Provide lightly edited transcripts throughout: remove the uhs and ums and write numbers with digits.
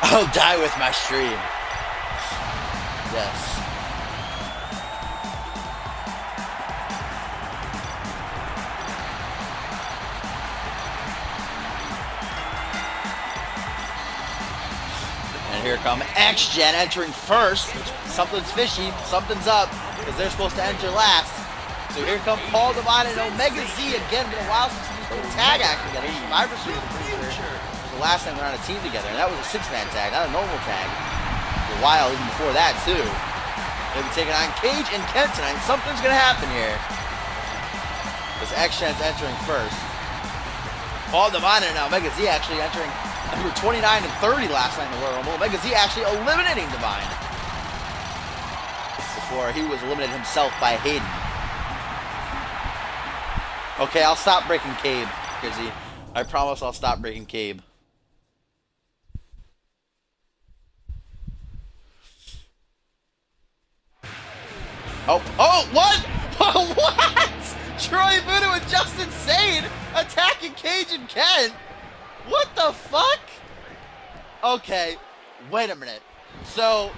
I'll die with my stream. Yes. And here come X-Gen entering first. Something's fishy, something's up, because they're supposed to enter last. So here come Paul Devine and Omega Z again. Been a while since these two tag action together. Survivor Series, I'm pretty sure. It was the last time they're on a team together, and that was a 6-man tag, not a normal tag. For a while, even before that, too. They'll be taking on Cage and Kent tonight. Something's gonna happen here. Because X-Gen's entering first. Paul Devine and Omega Z actually entering number 29 and 30 last night in the Royal Rumble. Omega Z actually eliminating Devine before he was eliminated himself by Hayden. Okay, I'll stop breaking Cabe, Grizzy. I promise I'll stop breaking Cabe. Oh, what? What? Troy Voodoo and Justin Sane attacking Cage and Kent? What the fuck? Okay, wait a minute. So,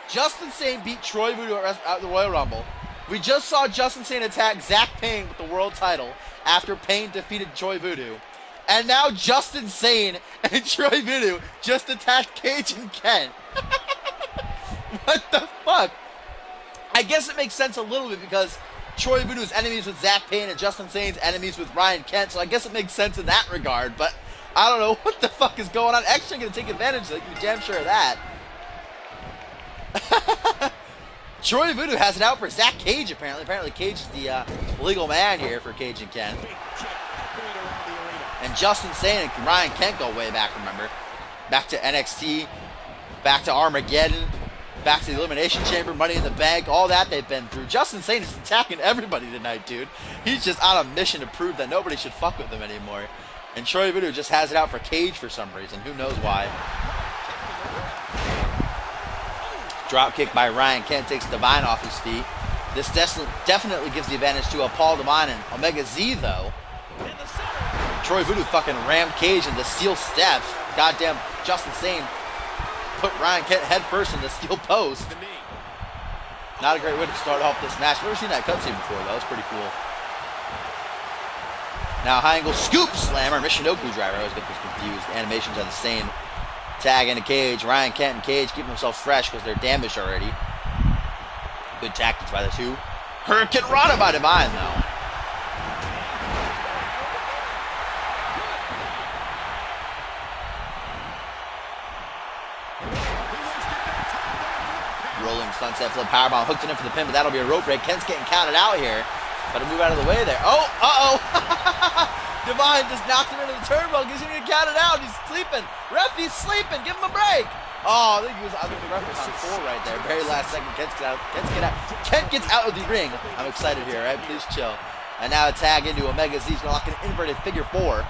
Justin Sane beat Troy Voodoo at the Royal Rumble. We just saw Justin Sane attack Zack Painn with the world title after Painn defeated Troy Voodoo. And now Justin Sane and Troy Voodoo just attacked Cage and Kent. What the fuck? I guess it makes sense a little bit because Troy Voodoo's enemies with Zack Painn and Justin Sane's enemies with Ryan Kent, so I guess it makes sense in that regard, but I don't know what the fuck is going on. Actually gonna take advantage of it, you can be damn sure of that. Troy Voodoo has it out for Zack Cage, apparently. Apparently Cage is the legal man here for Cage and Kent. And Justin Sane and Ryan Kent go way back, remember. Back to NXT, back to Armageddon, back to the Elimination Chamber, Money in the Bank, all that they've been through. Justin Sane is attacking everybody tonight, dude. He's just on a mission to prove that nobody should fuck with him anymore. And Troy Voodoo just has it out for Cage for some reason. Who knows why. Drop kick by Ryan Kent takes Devine off his feet. This definitely gives the advantage to a Paul Devine and Omega Z, though. Troy Voodoo fucking rammed Cage into steel steps. Goddamn Justin Sane put Ryan Kent head first in the steel post. Not a great way to start off this match. Never seen that cutscene before, though. It's pretty cool. Now, high angle scoop slammer, Michinoku driver. I always get this confused. The animations are the same. Tag into Cage. Ryan Kent and Cage keeping themselves fresh because they're damaged already. Good tactics by the two. Hurricane Rana by Devine, though. Rolling sunset flip powerbomb, hooked it in for the pin, but that'll be a rope break. Kent's getting counted out here. Better move out of the way there. Oh, Devine just knocked him into the turnbuckle. He's gonna get counted out. He's sleeping. Ref, he's sleeping. Give him a break. Oh, I think the ref was on 4 right there. Very last second. Kent gets out of the ring. I'm excited here, right? Please chill. And now a tag into Omega Z. He's gonna lock an inverted figure 4.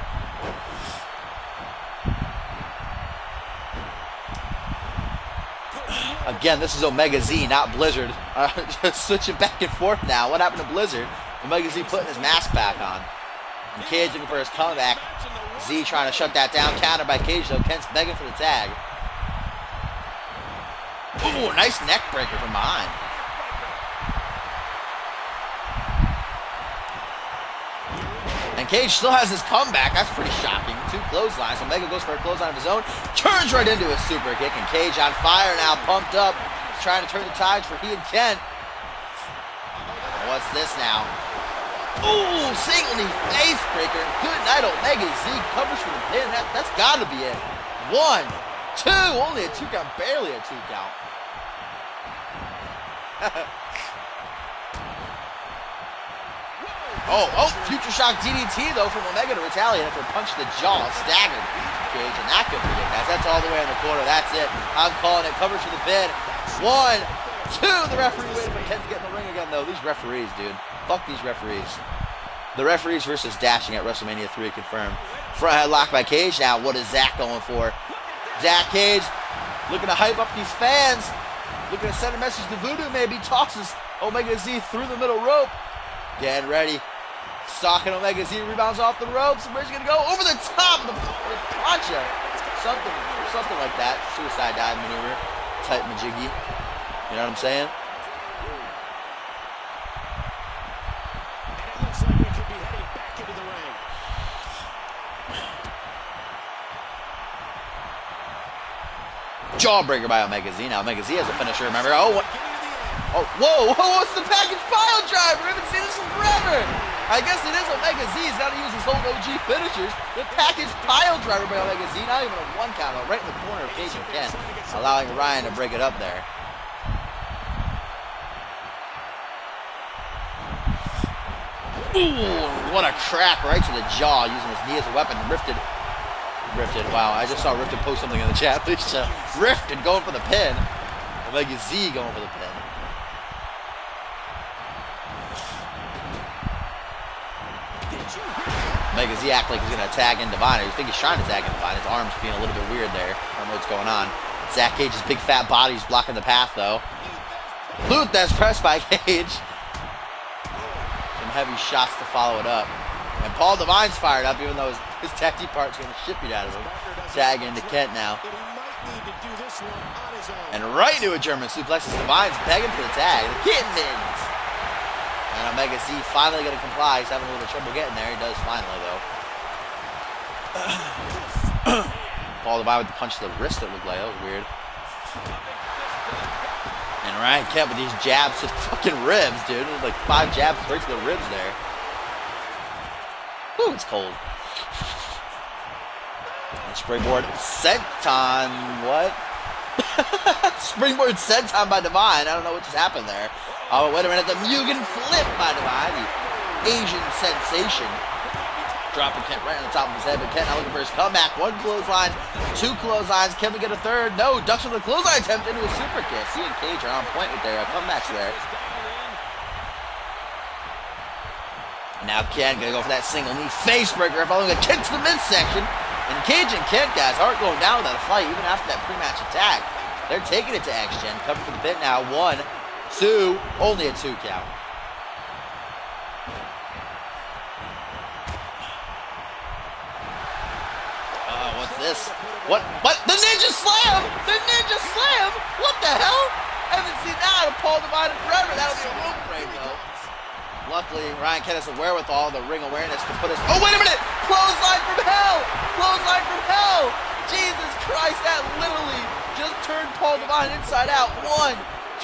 Again, this is Omega Z, not Blizzard. Just switching back and forth now. What happened to Blizzard? Omega Z putting his mask back on. And Cage looking for his comeback. Z trying to shut that down. Countered by Cage, though. Kent's begging for the tag. Ooh, nice neck breaker from behind. And Cage still has his comeback. That's pretty shocking. 2 clotheslines. Omega goes for a clothesline of his own. Turns right into a super kick. And Cage on fire now, pumped up. Trying to turn the tides for he and Kent. What's this now? Ooh, single knee face breaker. Good night, Omega Z covers for the pin. That's got to be it. 1, 2. Only a 2 count. Barely a 2 count. Future shock DDT, though, from Omega to retaliate after a punch to the jaw. Staggered Cage, and that could be it, guys. That's all the way in the corner. That's it. I'm calling it. Covers for the pin. 1, 2. The referee waiting for Kent to get in the ring again, though. These referees, dude. Fuck these referees. The referees versus Dashing at WrestleMania 3 confirmed. Front headlock by Cage. Now, what is Zack going for? Zack Cage looking to hype up these fans. Looking to send a message to Voodoo, maybe. Tosses Omega Z through the middle rope. Getting ready. Stalking Omega Z, rebounds off the ropes. Where's he going to go? Over the top of the plancha. something like that. Suicide dive maneuver type majiggy. You know what I'm saying? And it looks like we could be heading back into the ring. Jawbreaker by Omega Z. Now Omega Z has a finisher, remember? Oh, what? Oh, whoa, what's the package pile driver? I haven't seen this in forever. I guess it is Omega Z. He's got to use his old OG finishers. The package pile driver by Omega Z. Not even a one count, right in the corner of Cage and Ken, allowing Ryan to break it up there. Ooh, what a crack right to the jaw, using his knee as a weapon. Rifted. Wow, I just saw Rifted post something in the chat. Rifted going for the pin. Omega Z going for the pin. Omega Z act like he's going to tag in Divine. I think he's trying to tag in Divine. His arm's being a little bit weird there. I don't know what's going on. Zack Cage's big fat body's blocking the path, though. Luthes pressed by Cage. Some heavy shots to follow it up. And Paul Divine's fired up, even though his tag team part's going to ship it out of him. Tagging into Kent now. And right into a German suplex as Divine's begging for the tag. The Kittens. And Omega Z finally going to comply. He's having a little trouble getting there. He does finally, though. Paul Divine with the punch to the wrist, it looked like. That was weird. And Ryan Kent with these jabs to the fucking ribs, dude. Like 5 jabs straight to the ribs there. Ooh, it's cold. And springboard senton. What? Springboard senton by Divine. I don't know what just happened there. Oh, wait a minute. The Mugen flip by Divine. The Asian sensation. Dropping Kent right on the top of his head. But Kent now looking for his comeback. 1 clothesline. 2 clotheslines. Can we get a third? No. Ducks with a clothesline attempt into a super kick. He and Cage are on point with their comebacks there. And now Ken gonna go for that single knee face breaker, following a kick to the midsection. And Cage and Kent, guys, aren't going down without a fight, even after that pre-match attack. They're taking it to X-Gen, coming for the pin now. 1, 2, only a 2 count. What's this? What? The Ninja Slam! The Ninja Slam! What the hell? I haven't seen that out of Paul Divine in forever. That'll be a rope break, though. Luckily, Ryan Kent has the wherewithal, the ring awareness to put us... Oh, wait a minute! Clothesline from hell! Clothesline from hell! Jesus Christ, that literally just turned Paul Divine inside out. 1,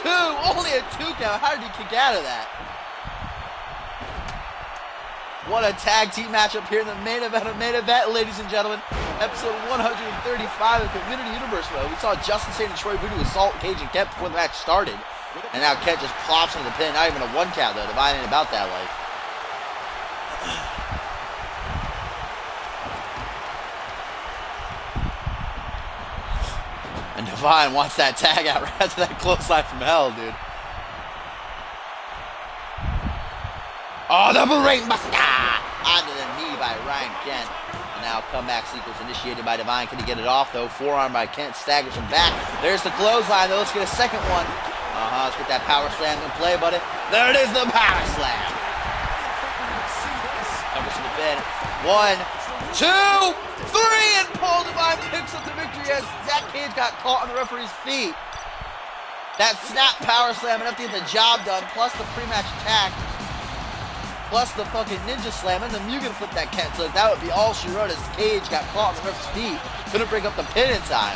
2, only a 2 count. How did he kick out of that? What a tag team matchup here in the main event, ladies and gentlemen. Episode 135 of Community Universe mode. We saw Justin Sane and Troy Voodoo assault Cage and Kent before the match started. And now Kent just plops into the pin. Not even a 1 count, though. Divine ain't about that life. And Divine wants that tag out right after that clothesline from hell, dude. Oh, the Brainbuster! Onto the knee by Ryan Kent. And now comeback sequence initiated by Divine. Can he get it off, though? Forearm by Kent. Staggers him back. There's the clothesline, though. Let's get a second one. Let's get that power slam in play, buddy. There it is, the power slam. Covers to the pin. 1, 2, 3, and Paul Divine picks up the victory as Zack Cage got caught on the referee's feet. That snap power slam enough to get the job done, plus the pre-match attack, plus the fucking ninja slam and the Mugen flip that Kent took. That would be all she wrote as Cage got caught on the referee's feet. Couldn't break up the pin in time.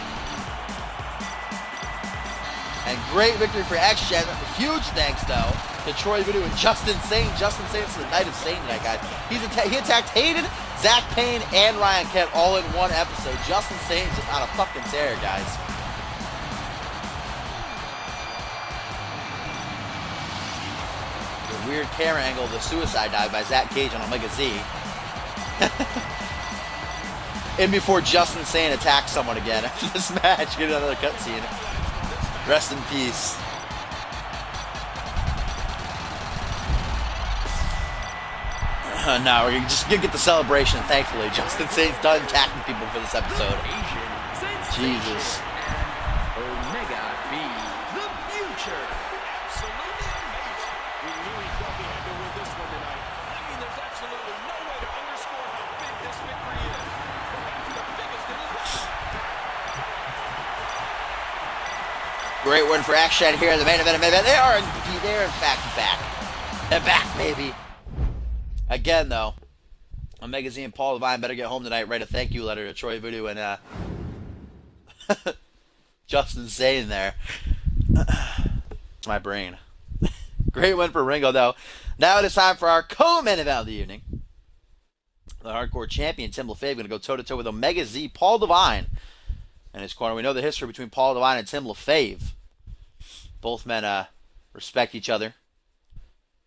And great victory for X-Gen. Huge thanks, though, to Troy Voodoo and Justin Sane. Justin Sane is the Knight of Sane tonight, guys. He attacked Hayden, Zack, Painn, and Ryan Kent all in one episode. Justin Sane is just on a fucking tear, guys. The weird camera angle of the suicide dive by Zack Cage on Omega Z. And before Justin Sane attacks someone again after this match, get another cutscene. Rest in peace. No, we're just gonna get the celebration, thankfully. Justin Sane's done attacking people for this episode. Jesus. Omega B, the future. Absolutely amazing. We knew he felt he had to win this one tonight. I mean, there's absolutely no way to underscore how big this victory is. Perhaps the biggest in his life. Great win for Jaxon here in the main event. They are in fact back. They're back, baby. Again, though, Omega Z and Paul Devine better get home tonight. Write a thank you letter to Troy Voodoo and Justin Zane there. My brain. Great win for Ringo, though. Now it is time for our co-main event of the evening. The hardcore champion, Tim LaFave, going to go toe-to-toe with Omega Z, Paul Devine. In his corner, we know the history between Paul Devine and Tim LaFave. Both men respect each other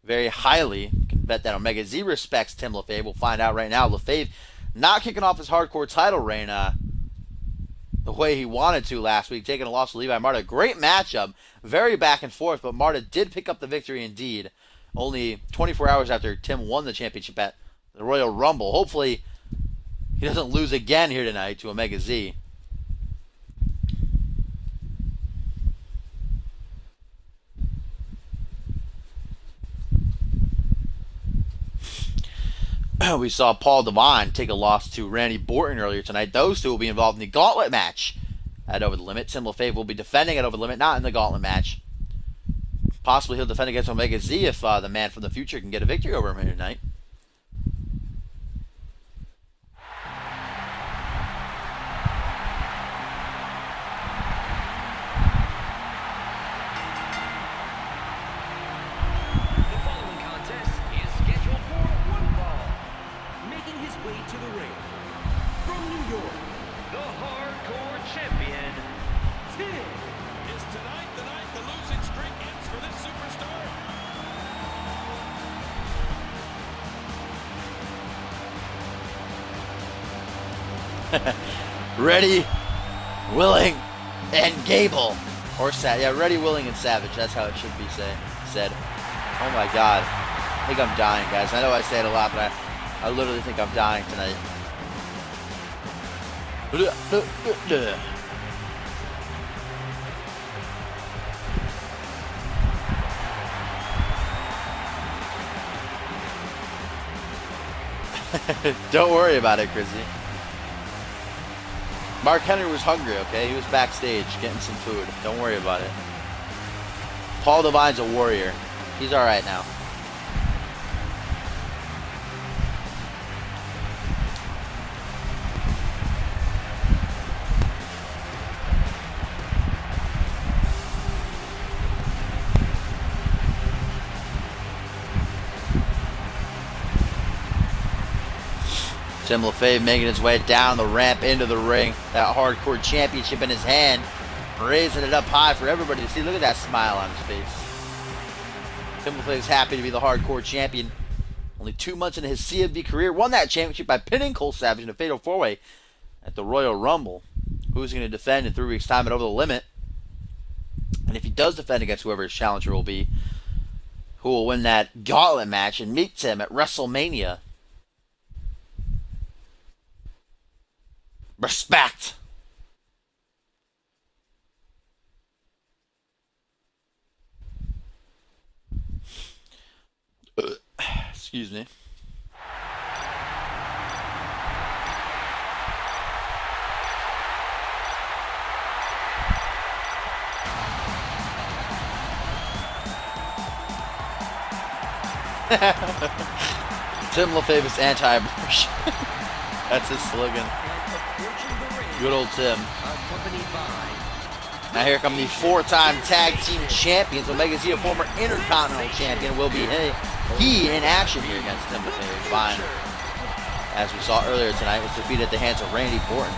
very highly. You can bet that Omega Z respects Tim LaFave. We'll find out right now. LaFave not kicking off his hardcore title reign the way he wanted to last week, taking a loss to Levi Marta. Great matchup, very back and forth, but Marta did pick up the victory indeed. Only 24 hours after Tim won the championship at the Royal Rumble. Hopefully, he doesn't lose again here tonight to Omega Z. We saw Paul Devine take a loss to Randy Borton earlier tonight. Those two will be involved in the gauntlet match at Over the Limit. Tim LaFave will be defending at Over the Limit, not in the gauntlet match. Possibly he'll defend against Omega Z if the man from the future can get a victory over him here tonight. Ready, willing, and Gable. Or Ready, willing, and savage. That's how it should be said. Oh my god. I think I'm dying, guys. I know I say it a lot, but I literally think I'm dying tonight. Don't worry about it, Chrissy. Mark Henry was hungry, okay? He was backstage getting some food. Don't worry about it. Paul Devine's a warrior. He's alright now. Tim LaFave making his way down the ramp into the ring. That hardcore championship in his hand. Raising it up high for everybody to see. Look at that smile on his face. Tim LaFave's happy to be the hardcore champion. Only 2 months into his CMV career. Won that championship by pinning Cole Savage in a fatal 4-way at the Royal Rumble. Who's going to defend in 3 weeks' time at Over the Limit? And if he does defend against whoever his challenger will be, who will win that gauntlet match and meet Tim at WrestleMania? Respect. Excuse me. Tim LaFave is anti-abortion. That's his slogan. Good old Tim. Now here come the 4-time tag team champions. Omega Z, a former Intercontinental champion, will be he in action here against Tim LaFave. Fine. As we saw earlier tonight, was defeated at the hands of Randy Borton.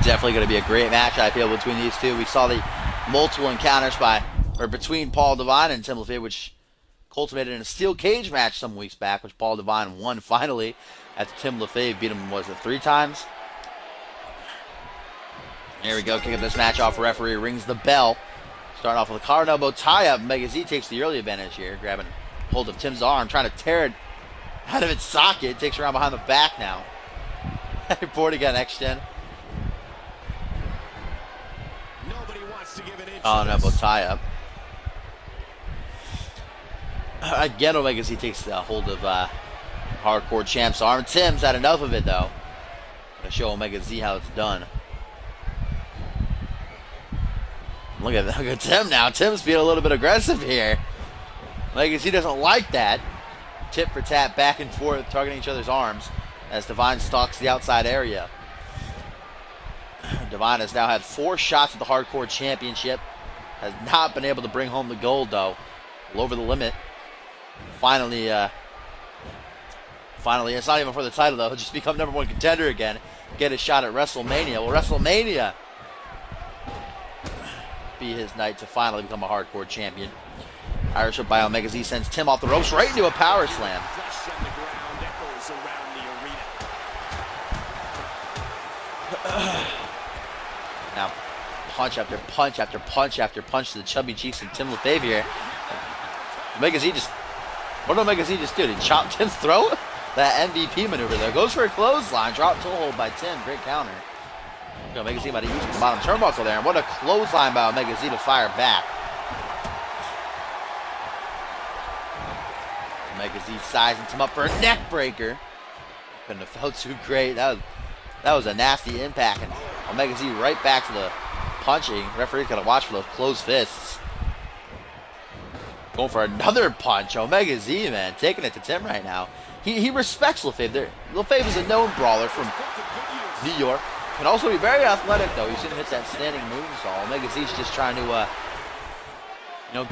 Definitely going to be a great match, I feel, between these two. We saw the multiple encounters between Paul Devine and Tim LaFave, which culminated in a steel cage match some weeks back, which Paul Devine won finally after Tim LaFave beat him, was it 3 times? Here we go, kicking this match off. Referee rings the bell. Starting off with a collar and elbow tie-up. Omega Z takes the early advantage here, grabbing hold of Tim's arm, trying to tear it out of its socket. Takes her around behind the back now. Borton got next gen. Nobody wants to give an inch. Oh no, but tie up. Again, Omega Z takes hold of Hardcore Champ's arm. Tim's had enough of it though. Gonna show Omega Z how it's done. Look at Tim now. Tim's being a little bit aggressive here. Omega Z doesn't like that. Tip for tap, back and forth, targeting each other's arms as Divine stalks the outside area. Divine has now had 4 shots at the Hardcore Championship. Has not been able to bring home the gold though. All over the limit. Finally, it's not even for the title though. He'll just become #1 contender again. Get a shot at WrestleMania. Well, WrestleMania be his night to finally become a Hardcore champion. Irish whip by Omega Z sends Tim off the ropes right into a power slam. Flesh on the ground echoes around the arena. Now, punch after punch after punch after punch to the chubby cheeks of Tim LaFave here. Omega Z just, what did Omega Z just do? Did he chop Tim's throat? That MVP maneuver there. Goes for a clothesline. Drop toe hold by Tim. Great counter. Omega Z about to use the bottom turnbuckle there. And what a clothesline by Omega Z to fire back. Omega Z sizing Tim up for a neck breaker. Couldn't have felt too great. That was a nasty impact. And Omega Z right back to the punching. Referee's got to watch for those closed fists. Going for another punch. Omega Z, man, taking it to Tim right now. He respects LaFave. LaFave is a known brawler from New York. Can also be very athletic, though. He's going to hit that standing moonsault. Omega Z's just trying to,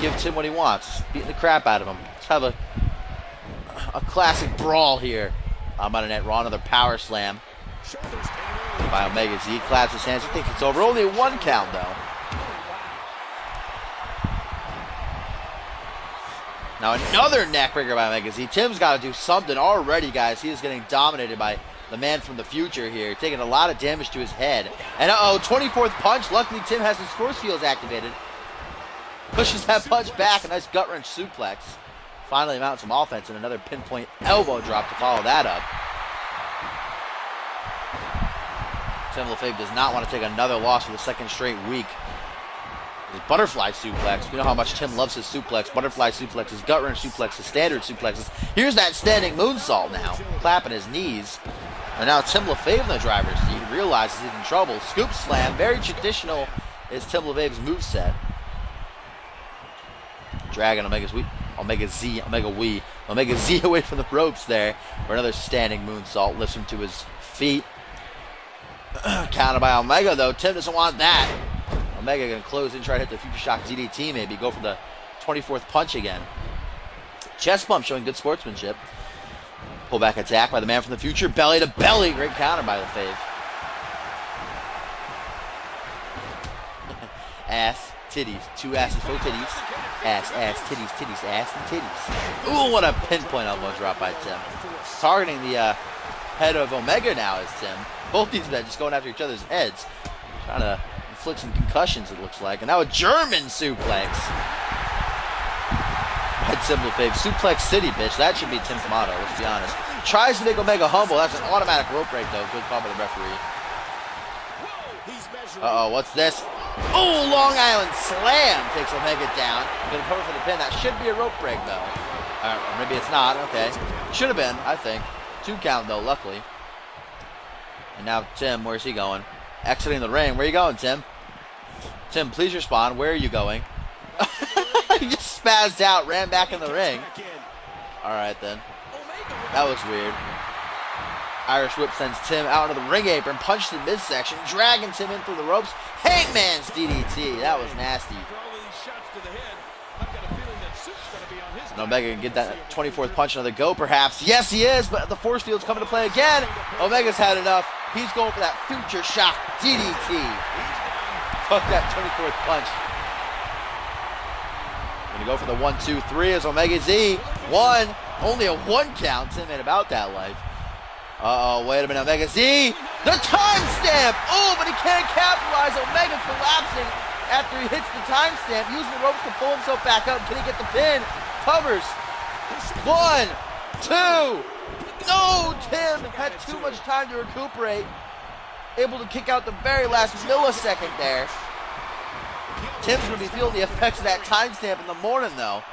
give Tim what he wants. Beating the crap out of him. Let's have a classic brawl here. On the net. Raw, another power slam by Omega Z. Claps his hands. He thinks it's over. Only a 1 count, though. Now another neckbreaker by Omega Z. Tim's got to do something already, guys. He is getting dominated by the man from the future here, taking a lot of damage to his head. And 24th punch. Luckily, Tim has his force fields activated. Pushes that punch back. A nice gut wrench suplex. Finally mounts some offense and another pinpoint elbow drop to follow that up. Tim LaFave does not want to take another loss for the 2nd straight week. His butterfly suplex. You know how much Tim loves his suplex. Butterfly suplexes, gut wrench suplexes, standard suplexes. Here's that standing moonsault now. Clapping his knees. And now Tim LaFave in the driver's seat. Realizes he's in trouble. Scoop slam. Very traditional is Tim LaFave's moveset. Dragging Omega Z away from the ropes there. For another standing moonsault. Lifts him to his feet. Counted by Omega though. Tim doesn't want that. Omega gonna close in, try to hit the Future Shock DDT maybe. Go for the 24th punch again. Chest bump showing good sportsmanship. Pull back attack by the man from the future. Belly to belly. Great counter by LaFave. Ass, titties. 2 asses, 4 titties. Ass, titties, titties, ass, and titties. Ooh, what a pinpoint elbow drop by Tim. Targeting the head of Omega now is Tim. Both these men just going after each other's heads. Trying to inflict some concussions, it looks like. And now a German suplex. Head Tim LaFave. Suplex City, bitch. That should be Tim's motto, let's be honest. Tries to make Omega humble. That's an automatic rope break, though. Good call by the referee. Uh-oh, what's this? Oh, Long Island Slam takes Omega down. Gonna cover for the pin. That should be a rope break, though. Or maybe it's not. Okay. Should have been, I think. 2 count, though, luckily. And now Tim, where's he going? Exiting the ring. Where are you going, Tim? Tim, please respond. Where are you going? He just spazzed out, ran back in the ring. Alright then. That was weird. Irish whip sends Tim out into the ring apron, punches in midsection, dragging Tim in through the ropes. Hangman's DDT. That was nasty. And Omega can get that 24th punch, another go perhaps. Yes, he is, but the force field's coming to play again. Omega's had enough. He's going for that Future Shock DDT. Fuck that 24th punch. Gonna go for the 1, 2, 3 as Omega Z. 1. Only a 1 count. Tim ain't about that life. Uh-oh, wait a minute. Omega Z. The timestamp. Oh, but he can't capitalize. Omega collapsing after he hits the timestamp. Using the ropes to pull himself back up. Can he get the pin? Covers. 1, 2, No, Tim had too much time to recuperate. Able to kick out the very last millisecond there. Tim's going to be feeling the effects of that timestamp in the morning, though.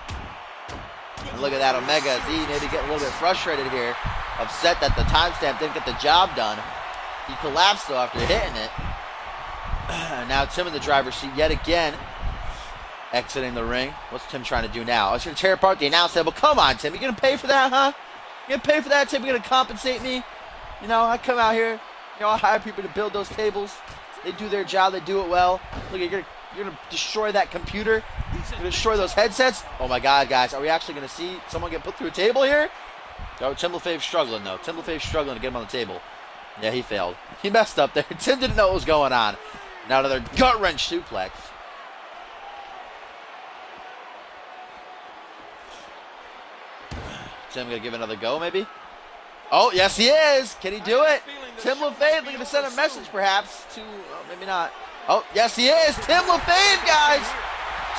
And look at that, Omega Z maybe getting a little bit frustrated here. Upset that the timestamp didn't get the job done. He collapsed, though, after hitting it. Now Tim in the driver's seat yet again. Exiting the ring. What's Tim trying to do now? Oh, he's going to tear apart the announce table. Come on, Tim. You going to pay for that, huh? You going to pay for that, Tim? You going to compensate me? You know, I come out here. You know, I hire people to build those tables. They do their job. They do it well. Look, you're going to destroy that computer. You're going to destroy those headsets. Oh, my God, guys. Are we actually going to see someone get put through a table here? Oh, Tim LaFave's struggling, though. Tim LaFave's struggling to get him on the table. Yeah, he failed. He messed up there. Tim didn't know what was going on. Now another gut-wrench suplex. Tim going to give it another go, maybe? Oh, yes, he is. Can he do it? Tim LaFave looking to send a message, perhaps, to... Oh, maybe not. Oh, yes, he is. Tim LaFave, guys.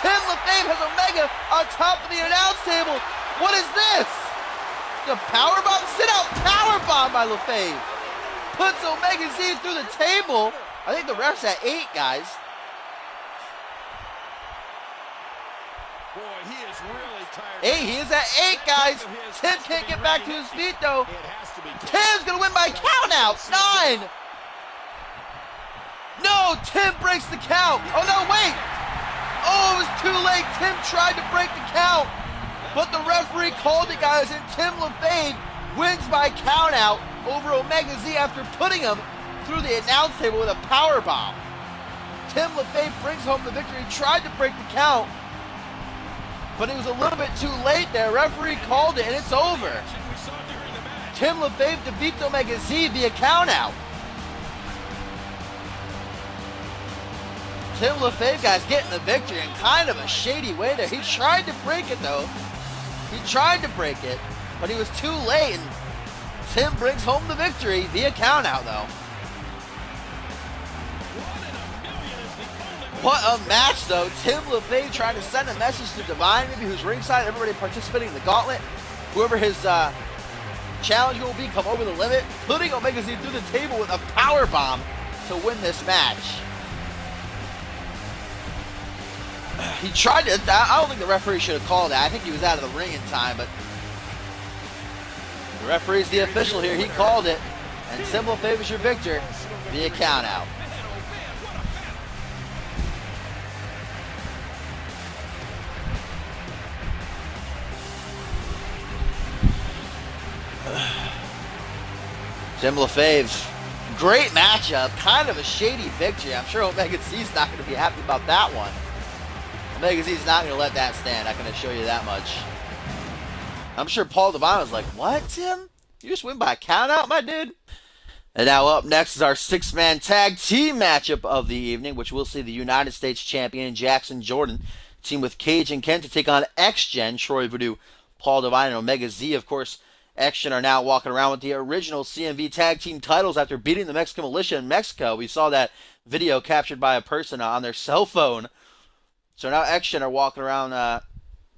Tim LaFave has Omega on top of the announce table. What is this? The powerbomb? Sit out powerbomb by LaFave. Puts Omega Z through the table. I think the ref's at 8, guys. Boy, he is really tired. 8, he is at 8, guys. Tim can't get back to his feet, though. Tim's going to win by count out. 9. No, Tim breaks the count. Oh, no, wait. Oh, it was too late. Tim tried to break the count, but the referee called it, guys, and Tim LaFave wins by count out over Omega Z after putting him through the announce table with a power bomb. Tim LaFave brings home the victory. He tried to break the count, but it was a little bit too late there. Referee called it, and it's over. Tim LaFave defeats Omega Z via count out. Tim LaFave, guys, getting the victory in kind of a shady way there. He tried to break it, though. He tried to break it, but he was too late, and Tim brings home the victory via count out, though. What a match, though. Tim LaFave trying to send a message to Divine, maybe who's ringside, everybody participating in the gauntlet. Whoever his challenge will be, come over the limit, putting Omega Z through the table with a power bomb to win this match. He tried to, I don't think the referee should have called that. I think he was out of the ring in time, but the referee's the official here. He called it, and Tim LaFave is your victor via count out. Tim LaFave, great matchup, kind of a shady victory. I'm sure Omega Z's not going to be happy about that one. Omega Z's not going to let that stand, I can assure you that much. I'm sure Paul Devine was like, what, Tim? You just win by a count out, my dude? And now up next is our 6-man tag team matchup of the evening, which will see the United States champion Jaxon Jordan team with Cage and Ken to take on X-Gen, Troy Voodoo, Paul Devine, and Omega Z. Of course, X-Gen are now walking around with the original CMV tag team titles after beating the Mexican Militia in Mexico. We saw that video captured by a person on their cell phone. So now X-Gen are walking around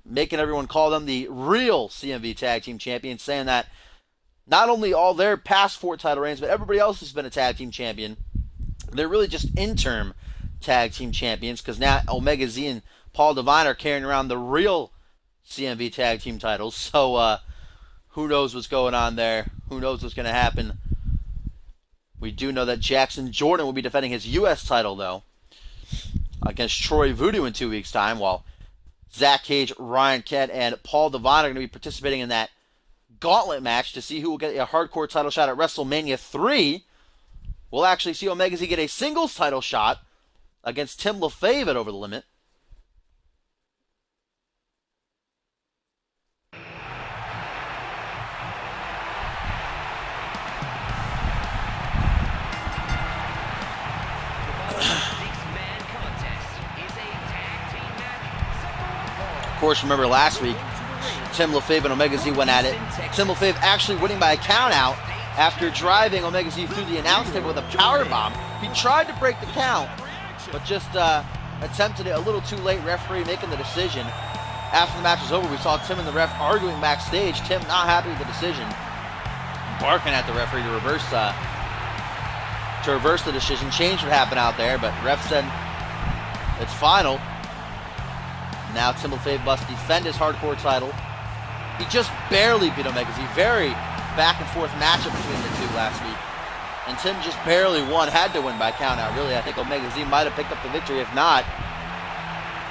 making everyone call them the real CMV tag team champions, saying that not only all their past 4 title reigns, but everybody else has been a tag team champion. They're really just interim tag team champions, because now Omega Z and Paul Devine are carrying around the real CMV tag team titles. So who knows what's going on there? Who knows what's going to happen? We do know that Jaxon Jordan will be defending his U.S. title, though, against Troy Voodoo in 2 weeks' time, while Zack Cage, Ryan Kett, and Paul Devine are going to be participating in that gauntlet match to see who will get a hardcore title shot at WrestleMania 3. We'll actually see Omega Z get a singles title shot against Tim LaFave at Over the Limit. Of course, remember last week, Tim LaFave and Omega Z went at it. Tim LaFave actually winning by a count out after driving Omega Z through the announce table with a power bomb. He tried to break the count, but just attempted it a little too late. Referee making the decision. After the match was over, we saw Tim and the ref arguing backstage. Tim not happy with the decision. barking at the referee to reverse the decision, change what happened out there, but ref said it's final. Now Tim LaFave must defend his hardcore title. He just barely beat Omega Z. Very back and forth matchup between the two last week. And Tim just barely won, had to win by countout. Really, I think Omega Z might have picked up the victory if not.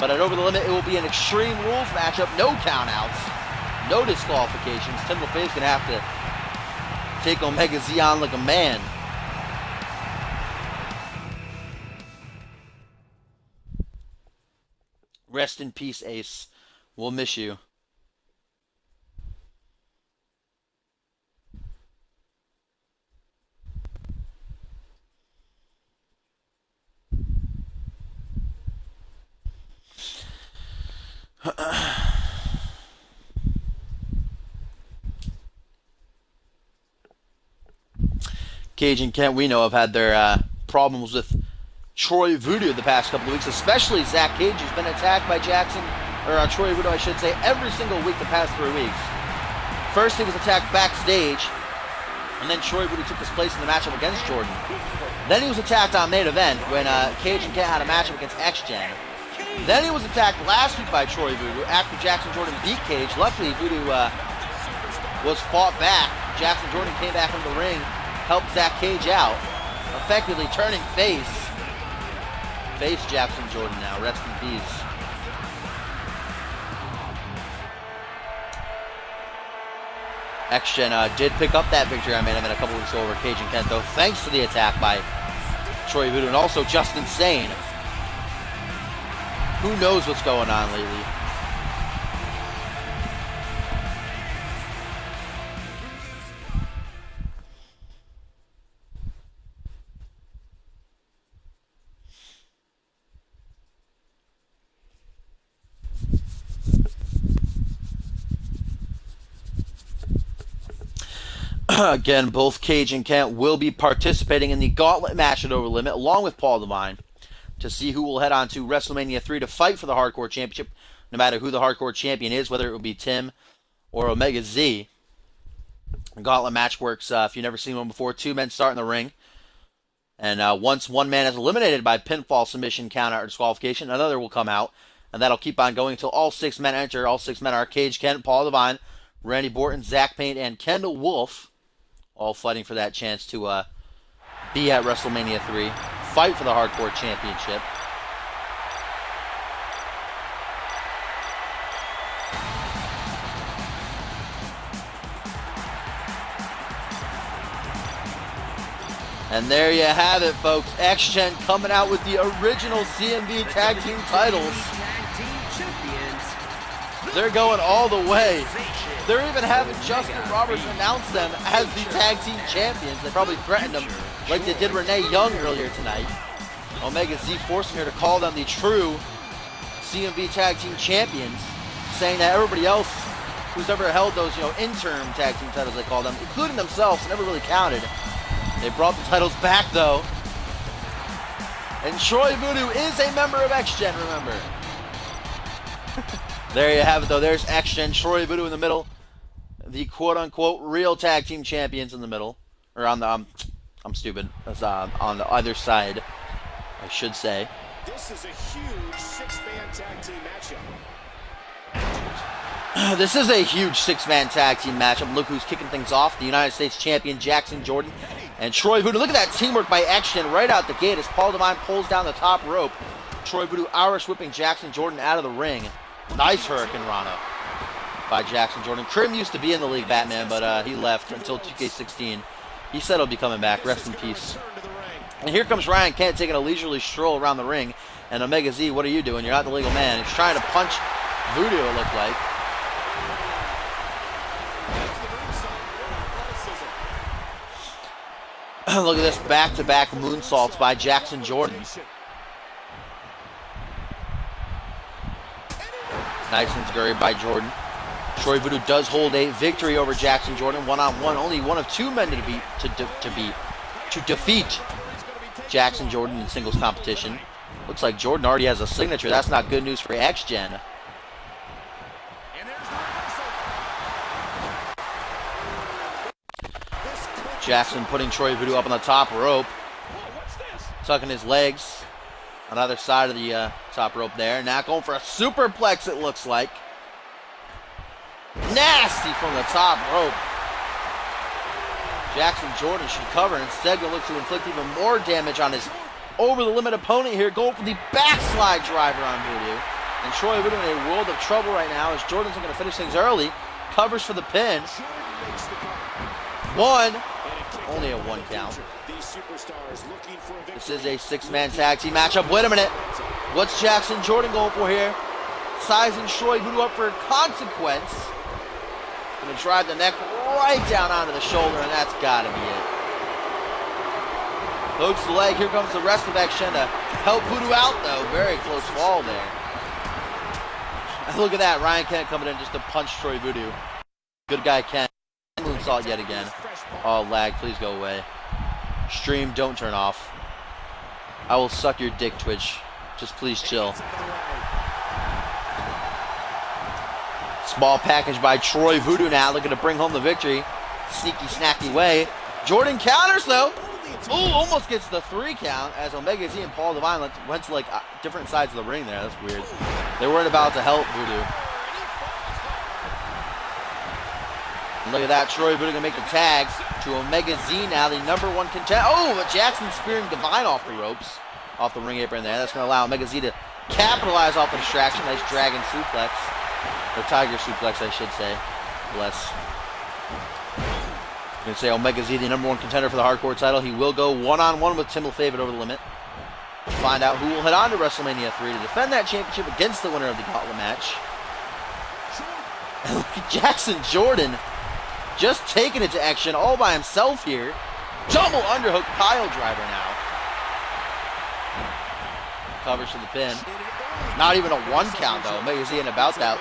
But at Over the Limit, it will be an Extreme Rules matchup. No countouts, no disqualifications. Tim LaFave's going to have to take Omega Z on like a man. Rest in peace, Ace. We'll miss you. Cage and Kent, we know, have had their problems with Troy Voodoo the past couple of weeks, especially Zack Cage, who's been attacked by Jaxon, or Troy Voodoo, I should say, every single week the past 3 weeks. First, he was attacked backstage, and then Troy Voodoo took his place in the matchup against Jordan. Then he was attacked on main event when Cage and Kent had a matchup against X-Gen. Then he was attacked last week by Troy Voodoo after Jaxon Jordan beat Cage. Luckily, Voodoo was fought back. Jaxon Jordan came back in the ring, helped Zack Cage out, effectively turning face Jaxon Jordan now. Rest in peace. X-Gen did pick up that victory on main event a couple weeks ago over Cage and Kent, though, thanks to the attack by Troy Voodoo and also Just Insane. Who knows what's going on lately? Again, both Cage and Kent will be participating in the gauntlet match at Over Limit, along with Paul Devine, to see who will head on to WrestleMania 3 to fight for the Hardcore Championship, no matter who the Hardcore Champion is, whether it will be Tim or Omega Z. The gauntlet match works, if you've never seen one before, 2 men start in the ring, and once one man is eliminated by pinfall, submission, countout, or disqualification, another will come out, and that'll keep on going until all 6 men enter. All 6 men are Cage, Kent, Paul Devine, Randy Borton, Zack, Painn, and Kendall Wolf, all fighting for that chance to be at WrestleMania 3, fight for the Hardcore Championship. And there you have it, folks. X-Gen coming out with the original CMV Tag Team titles. They're going all the way. They're even having Justin Roberts announce them as the Tag Team Champions. They probably threatened them like they did Renee Young earlier tonight. Omega Z forcing her to call them the true CMV Tag Team Champions, saying that everybody else who's ever held those, interim Tag Team titles, they call them, including themselves, never really counted. They brought the titles back, though. And Troy Voodoo is a member of X-Gen, remember. There you have it, though. There's X-Gen, Troy Voodoo in the middle. The quote-unquote real tag team champions in the middle. Or on the, I'm stupid. That's on the other side, I should say. This is a huge 6-man tag team matchup. This is a huge 6-man tag team matchup. Look who's kicking things off. The United States champion, Jaxon Jordan, and Troy Voodoo. Look at that teamwork by X-Gen right out the gate as Paul Devine pulls down the top rope. Troy Voodoo Irish whipping Jaxon Jordan out of the ring. Nice Hurricane Rana by Jaxon Jordan. Krim used to be in the league, Batman, but he left until 2K16. He said he'll be coming back. Rest in peace. And here comes Ryan Kent taking a leisurely stroll around the ring. And Omega Z, what are you doing? You're not the legal man. He's trying to punch Voodoo, it looked like. Look at this back-to-back moonsaults by Jaxon Jordan. Nice and scurry by Jordan. Troy Voodoo does hold a victory over Jaxon Jordan, one-on-one. Only one of 2 men to defeat Jaxon Jordan in singles competition. Looks like Jordan already has a signature. That's not good news for X-Gen. Jaxon putting Troy Voodoo up on the top rope. Tucking his legs on either side of the top rope there. Now going for a superplex, it looks like. Nasty from the top rope. Jaxon Jordan should cover. Instead, going to look to inflict even more damage on his over-the-limit opponent here. Going for the backslide driver on Voodoo. And Troy Voodoo in a world of trouble right now as Jordan's looking to finish things early. Covers for the pin. One. Only a 1 count. This is a 6-man tag team matchup. Wait a minute. What's Jaxon Jordan going for here? Sizing Troy Voodoo up for consequence. Going to drive the neck right down onto the shoulder, and that's got to be it. Hooks the leg. Here comes the rest of action to help Voodoo out, though. Very close fall there. Look at that. Ryan Kent coming in just to punch Troy Voodoo. Good guy, Kent. Moonsault yet again. Oh, lag. Please go away. Stream, don't turn off. I will suck your dick, Twitch. Just please chill. Small package by Troy Voodoo now, looking to bring home the victory. Sneaky, snacky way. Jordan counters, though. Ooh, almost gets the 3 count as Omega Z and Paul Divine went to, like, different sides of the ring there. That's weird. They weren't about to help Voodoo. And look at that. Troy Voodoo going to make the tag to Omega Z now, the #1 contender. Oh, but Jaxon spearing Divine off the ropes, off the ring apron there. That's going to allow Omega Z to capitalize off the distraction. Nice dragon suplex. Or tiger suplex, I should say. Bless. I'm going to say Omega Z, the #1 contender for the hardcore title. He will go one-on-one with Tim LaFave at Over the Limit. Find out who will head on to WrestleMania 3 to defend that championship against the winner of the gauntlet match. And look at Jaxon Jordan just taking it to action all by himself here. Double underhook pile driver now. Covers for the pin. Not even a 1 count, though. Omega Z ain't about that.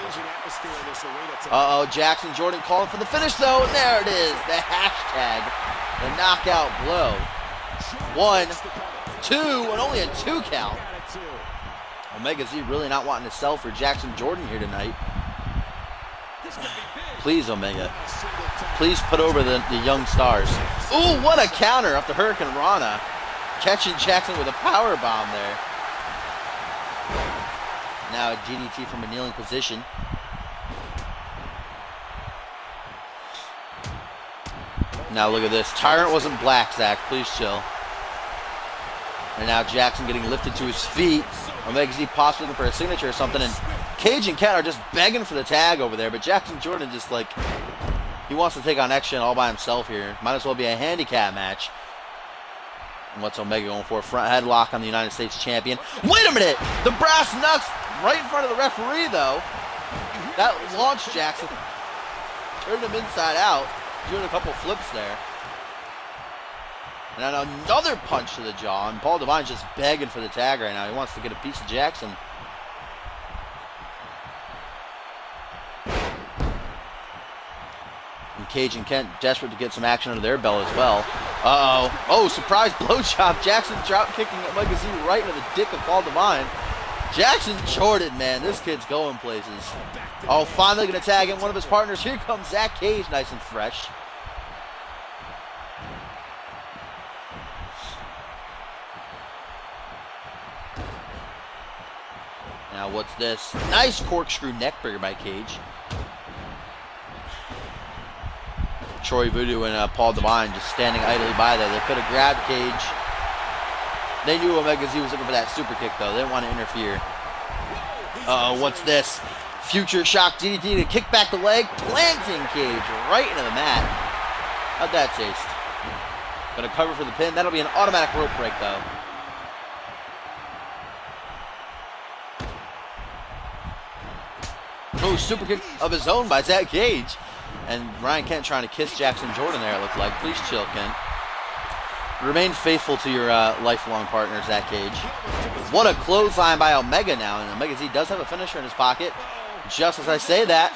Uh-oh, Jaxon Jordan calling for the finish, though. And there it is. The hashtag. The knockout blow. 1, 2, and only a 2 count. Omega Z really not wanting to sell for Jaxon Jordan here tonight. Please, Omega. Please put over the young stars. Ooh, what a counter up to Hurricane Rana. Catching Jaxon with a power bomb there. Now a DDT from a kneeling position. Now look at this. Tyrant wasn't black, Zack. Please chill. And now Jaxon getting lifted to his feet. Omega Z possibly looking for a signature or something. And Cage and Cat are just begging for the tag over there. But Jaxon Jordan just like, he wants to take on action all by himself here. Might as well be a handicap match. And what's Omega going for? Front headlock on the United States champion. Wait a minute! The brass knucks right in front of the referee, though. That launched Jaxon. Turned him inside out. Doing a couple flips there. And then another punch to the jaw. And Paul Divine's just begging for the tag right now. He wants to get a piece of Jaxon. And Cage and Kent desperate to get some action under their belt as well. Uh-oh. Oh, surprise blowjob. Jaxon drop kicking Omega Z right into the dick of Paul Divine. Jaxon Jordan, man, this kid's going places. Oh, finally going to tag in one of his partners. Here comes Zack Cage, nice and fresh. Now, what's this? Nice corkscrew neckbreaker by Cage. Troy Voodoo and Paul Divine just standing idly by there. They could have grabbed Cage. They knew Omega Z was looking for that super kick, though. They didn't want to interfere. Uh-oh, what's this? Future shock DDT to kick back the leg, planting Cage right into the mat. How'd that taste? Gonna cover for the pin. That'll be an automatic rope break, though. Oh, super kick of his own by Zack Cage. And Ryan Kent trying to kiss Jaxon Jordan there, it looked like. Please chill, Kent. Remain faithful to your lifelong partner, Zack Cage. What a clothesline by Omega now. And Omega Z does have a finisher in his pocket. Just as I say that.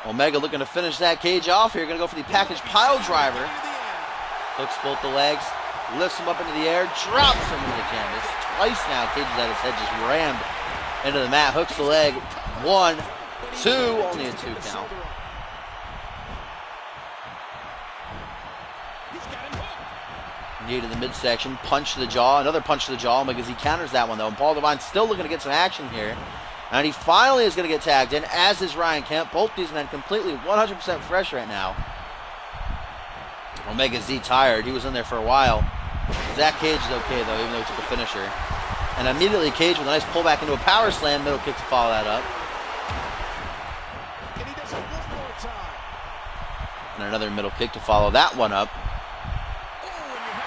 Omega looking to finish Zack Cage off here. Going to go for the package pile driver. Hooks both the legs. Lifts him up into the air. Drops him into the canvas. Twice now, Cage has had his head just rammed into the mat. Hooks the leg. 1, 2. Only a 2 count. Knee to the midsection, punch to the jaw, another punch to the jaw because he counters that one though. And Paul Divine's still looking to get some action here. And he finally is going to get tagged in, as is Ryan Kemp. Both these men completely 100% fresh right now. Omega Z tired. He was in there for a while. Zack Cage is okay though, even though he took a finisher. And immediately Cage with a nice pullback into a power slam, middle kick to follow that up. And he does it one more time. And another middle kick to follow that one up.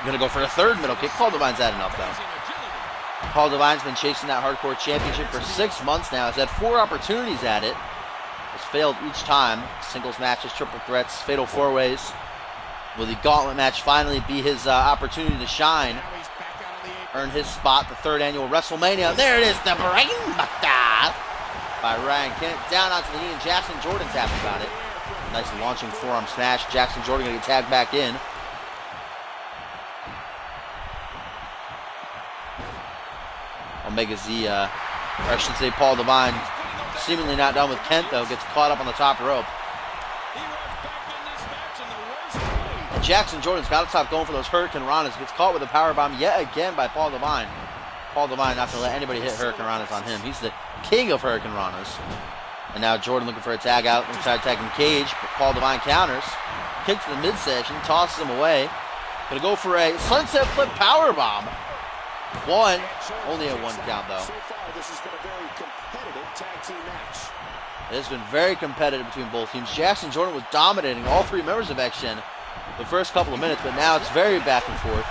Gonna go for the third middle kick. Paul Divine's had enough though. Paul Divine's been chasing that hardcore championship for 6 months now. Has had 4 opportunities at it. Has failed each time. Singles matches, triple threats, fatal 4-ways. Will the gauntlet match finally be his opportunity to shine? Earn his spot, the 3rd annual WrestleMania. There it is, the Brain Buster by Ryan Kent. Down onto the knee, and Jaxon Jordan's happy about it. Nice launching forearm smash. Jaxon Jordan gonna get tagged back in. Omega Z, or I should say Paul Divine, seemingly not done with Kent though, gets caught up on the top rope. And Jaxon Jordan's got to stop going for those Hurricane Ranas. Gets caught with a powerbomb yet again by Paul Divine. Paul Divine not going to let anybody hit Hurricane Ranas on him. He's the king of Hurricane Ranas. And now Jordan looking for a tag out, inside tagging Cage, but Paul Divine counters. Kick to the midsection, tosses him away. Gonna go for a sunset flip powerbomb. One, only a 1 count though. So far, this has been a very competitive tag team match. It has been very competitive between both teams. Jaxon Jordan was dominating all 3 members of X-Gen the first couple of minutes, but now it's very back and forth.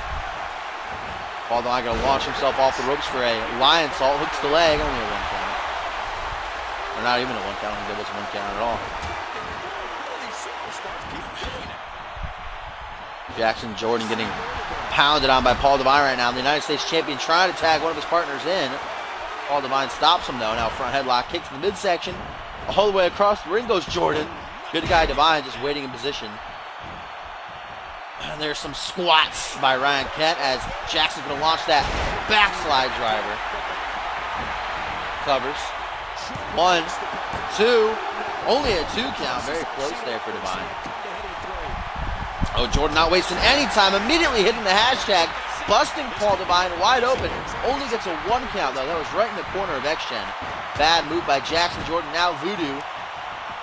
Paul Divine gonna launch himself off the ropes for a lion salt, hooks the leg, only a 1 count. Or not even a 1 count, I don't think it was a 1 count at all. Jaxon Jordan getting pounded on by Paul Divine right now. The United States champion trying to tag one of his partners in. Paul Divine stops him though. Now front headlock, kicks in the midsection. All the way across the ring goes Jordan. Good guy Divine just waiting in position. And there's some squats by Ryan Kent as Jackson's going to launch that backslide driver. Covers. 1, 2. Only a 2 count. Very close there for Divine. Oh, Jordan not wasting any time, immediately hitting the hashtag, busting Paul Divine wide open. Only gets a 1 count, though. That was right in the corner of X-Gen. Bad move by Jaxon Jordan. Now Voodoo.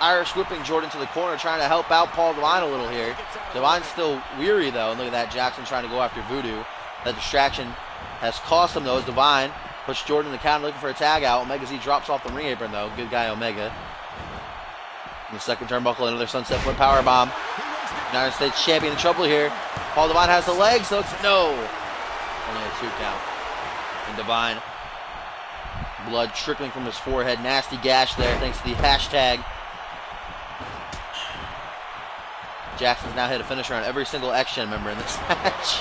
Irish whipping Jordan to the corner, trying to help out Paul Divine a little here. Divine's still weary, though. And look at that, Jaxon trying to go after Voodoo. That distraction has cost him, though, as Divine puts Jordan in the counter looking for a tag out. Omega Z drops off the ring apron, though. Good guy, Omega. In the second turnbuckle, another sunset flip powerbomb. United States champion in trouble here. Paul Divine has the legs, so it's no. Only a 2 count. And Divine, blood trickling from his forehead. Nasty gash there thanks to the hashtag. Jackson's now hit a finisher on every single X-Gen member in this match.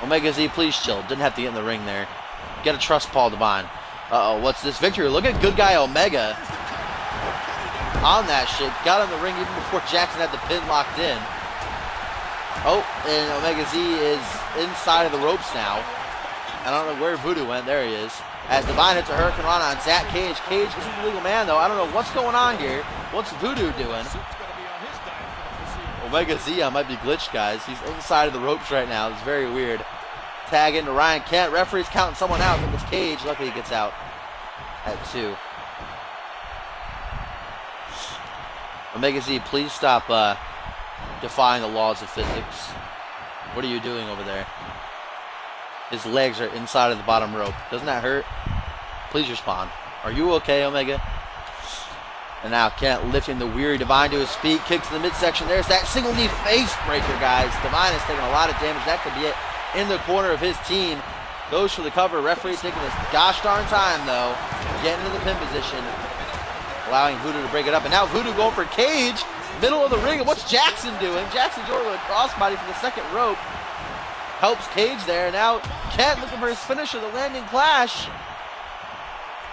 Omega Z, please chill. Didn't have to get in the ring there. You gotta trust Paul Divine. Uh-oh, what's this victory? Look at good guy Omega on that shit. Got in the ring even before Jaxon had the pin locked in. Oh, and Omega Z is inside of the ropes now. I don't know where Voodoo went. There he is. As Divine hits a Hurricane Rana on Zack Cage. Cage isn't the legal man, though. I don't know what's going on here. What's Voodoo doing? Omega Z might be glitched, guys. He's inside of the ropes right now. It's very weird. Tag into Ryan Kent. Referee's counting someone out. I think it's Cage. Luckily he gets out at 2. Omega Z, please stop defying the laws of physics. What are you doing over there? His legs are inside of the bottom rope. Doesn't that hurt? Please respond. Are you okay, Omega? And now Kent lifting the weary Divine to his feet. Kick to the midsection. There's that single knee face breaker, guys. Divine has taken a lot of damage. That could be it in the corner of his team. Goes for the cover. Referee taking his gosh darn time, though. Getting into the pin position. Allowing Voodoo to break it up. And now Voodoo going for Cage. Middle of the ring. And what's Jaxon doing? Jaxon Jordan with a crossbody from the second rope. Helps Cage there. Now Kent looking for his finisher, the landing clash.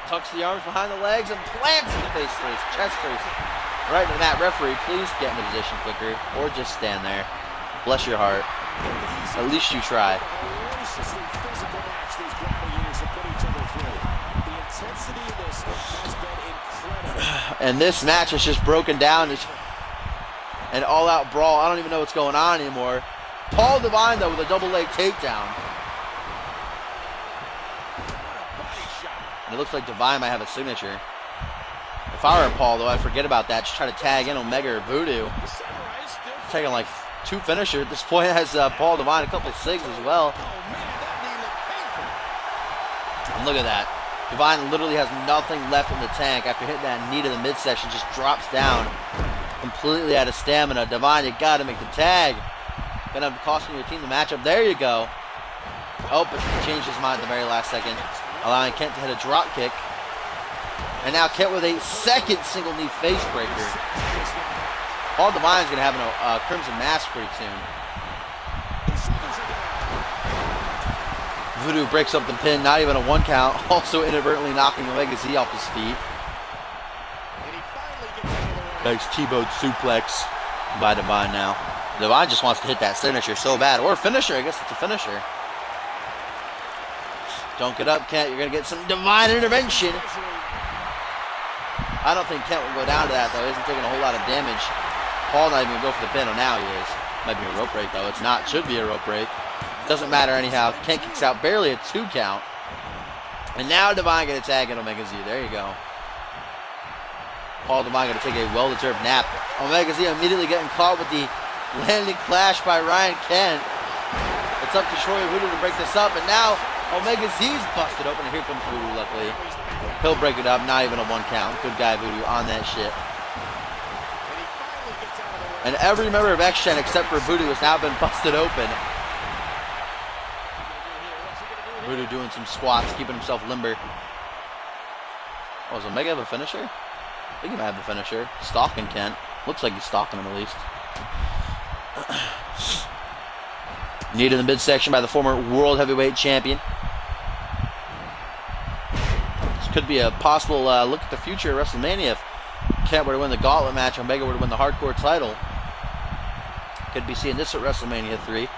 Tucks the arms behind the legs and plants in the face first, chest first. Right into that. Referee, please get into position quicker or just stand there. Bless your heart. At least you try. And this match is just broken down. It's an all-out brawl. I don't even know what's going on anymore. Paul Divine, though, with a double leg takedown. And it looks like Divine might have a signature. If I were Paul, though, I'd forget about that. Just try to tag in Omega or Voodoo. Taking like 2 finishers at this point. Has Paul Divine a couple sigs as well. And look at that. Divine literally has nothing left in the tank after hitting that knee to the midsection. Just drops down. Completely out of stamina. Divine, you got to make the tag. Gonna have costing your team the matchup. There you go. Oh, but he changed his mind at the very last second, allowing Kent to hit a drop kick. And now Kent with a second single knee face breaker. Paul Divine's gonna have a Crimson Mask pretty soon. Voodoo breaks up the pin, not even a 1 count, also inadvertently knocking Omega Z off his feet. Nice T-bone suplex by Divine now. Divine just wants to hit that signature so bad. Or finisher, I guess it's a finisher. Don't get up, Kent. You're going to get some Divine intervention. I don't think Kent will go down to that, though. He isn't taking a whole lot of damage. Paul not even going to go for the pin. Oh, now he is. Might be a rope break, though. It's not. Should be a rope break. Doesn't matter anyhow. Kent kicks out barely a 2 count. And now Divine going to tag in Omega Z. There you go. Paul Divine going to take a well-deserved nap. Omega Z immediately getting caught with the landing clash by Ryan Kent. It's up to Troy Voodoo to break this up. And now Omega Z's busted open. And here comes Voodoo, luckily. He'll break it up. Not even a 1 count. Good guy, Voodoo, on that shit. And every member of X-Gen except for Voodoo has now been busted open. Voodoo doing some squats, keeping himself limber. Oh, does Omega have a finisher? I think he might have a finisher. Stalking Kent. Looks like he's stalking him at least. Knee to the midsection by the former World Heavyweight Champion. This could be a possible look at the future of WrestleMania if Kent were to win the Gauntlet match, Omega were to win the Hardcore title. Could be seeing this at WrestleMania 3.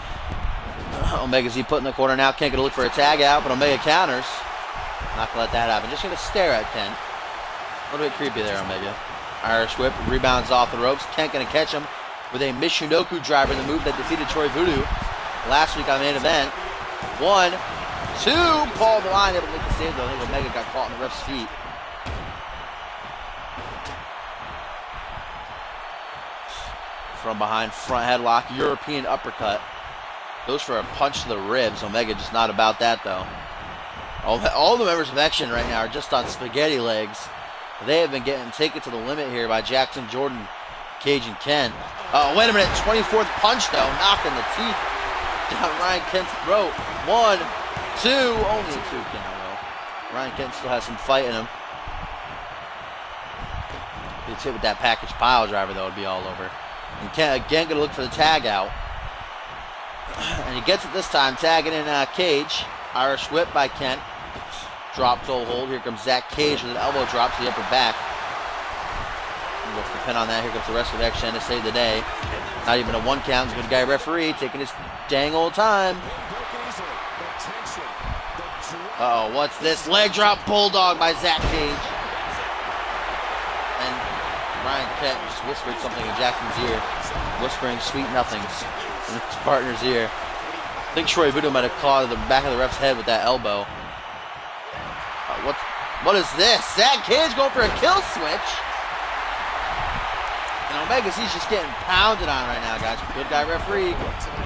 Omega Z put in the corner now. Kent gonna look for a tag out, but Omega counters. Not gonna let that happen. Just gonna stare at Kent. A little bit creepy there, Omega. Irish whip, rebounds off the ropes. Kent gonna catch him with a Michinoku driver, the move that defeated Troy Voodoo last week on the main event. 1, 2. Paul Divine able to make the save though. I think Omega got caught in the ref's feet. From behind, front headlock, European uppercut. Goes for a punch to the ribs. Omega just not about that though. All the members of Action right now are just on spaghetti legs. They have been getting taken to the limit here by Jaxon, Jordan, Cage, and Kent. Oh, wait a minute. 24th punch though. Knocking the teeth down Ryan Kent's throat. 1, 2. Only a 2 count though. Ryan Kent still has some fight in him. If he's hit with that package pile driver though, it'd be all over. And Kent again gonna look for the tag out. And he gets it this time, tagging in Cage. Irish whip by Kent. Drop toe hold. Here comes Zack Cage with an elbow drop to the upper back. Go for the pin on that. Here comes the rest of Action to save the day. Not even a 1 count. Good guy referee taking his dang old time. Uh-oh, what's this? Leg drop bulldog by Zack Cage. And Ryan Kent just whispered something in Jackson's ear. Whispering sweet nothings in his partner's ear. I think Troy Voodoo might have caught the back of the ref's head with that elbow. What is this? Zack Cage going for a kill switch. And Omega Z's just getting pounded on right now, guys. Good guy referee.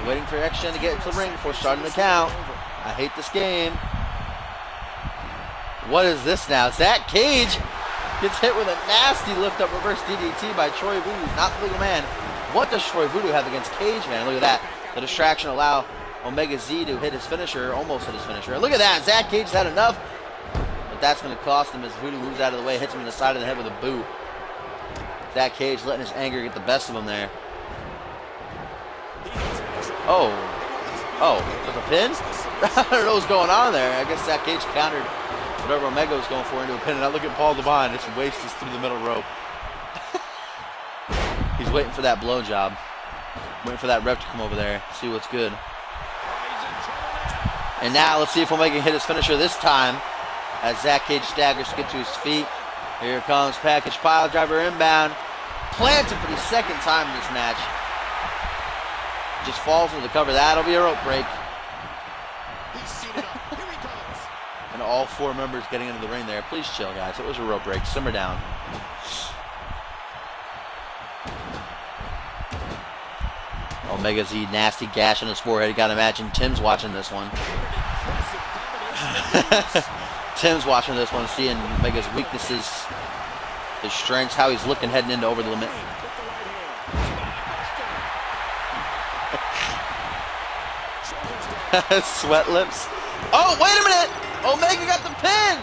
Waiting for X-Gen to get into the ring before starting the count. I hate this game. What is this now? Zack Cage gets hit with a nasty lift-up reverse DDT by Troy Voodoo. Not the legal man. What does Troy Voodoo have against Cage, man? Look at that. The distraction allow Omega Z to hit his finisher. Almost hit his finisher. And look at that. Zack Cage has had enough. But that's going to cost him as Voodoo moves out of the way. Hits him in the side of the head with a boot. Zack Cage letting his anger get the best of him there. Oh. Oh. There's a pin? I don't know what's going on there. I guess Zack Cage countered whatever Omega was going for into a pin. And now look at Paul Divine. Just wastes us through the middle rope. He's waiting for that blowjob. Waiting for that ref to come over there. See what's good. And now let's see if Omega can hit his finisher this time. As Zack Cage staggers to get to his feet. Here comes package pile driver inbound. Planted for the second time in this match. just falls into the cover. That'll be a rope break. He's seated up. Here he comes. And all 4 members getting into the ring there. Please chill, guys. It was a rope break. Simmer down. Omega Z, nasty gash on his forehead. Gotta imagine Tim's watching this one. Tim's watching this one, seeing Omega's weaknesses, his strengths, how he's looking heading into over the limit. Sweat lips. Oh, wait a minute! Omega got the pin!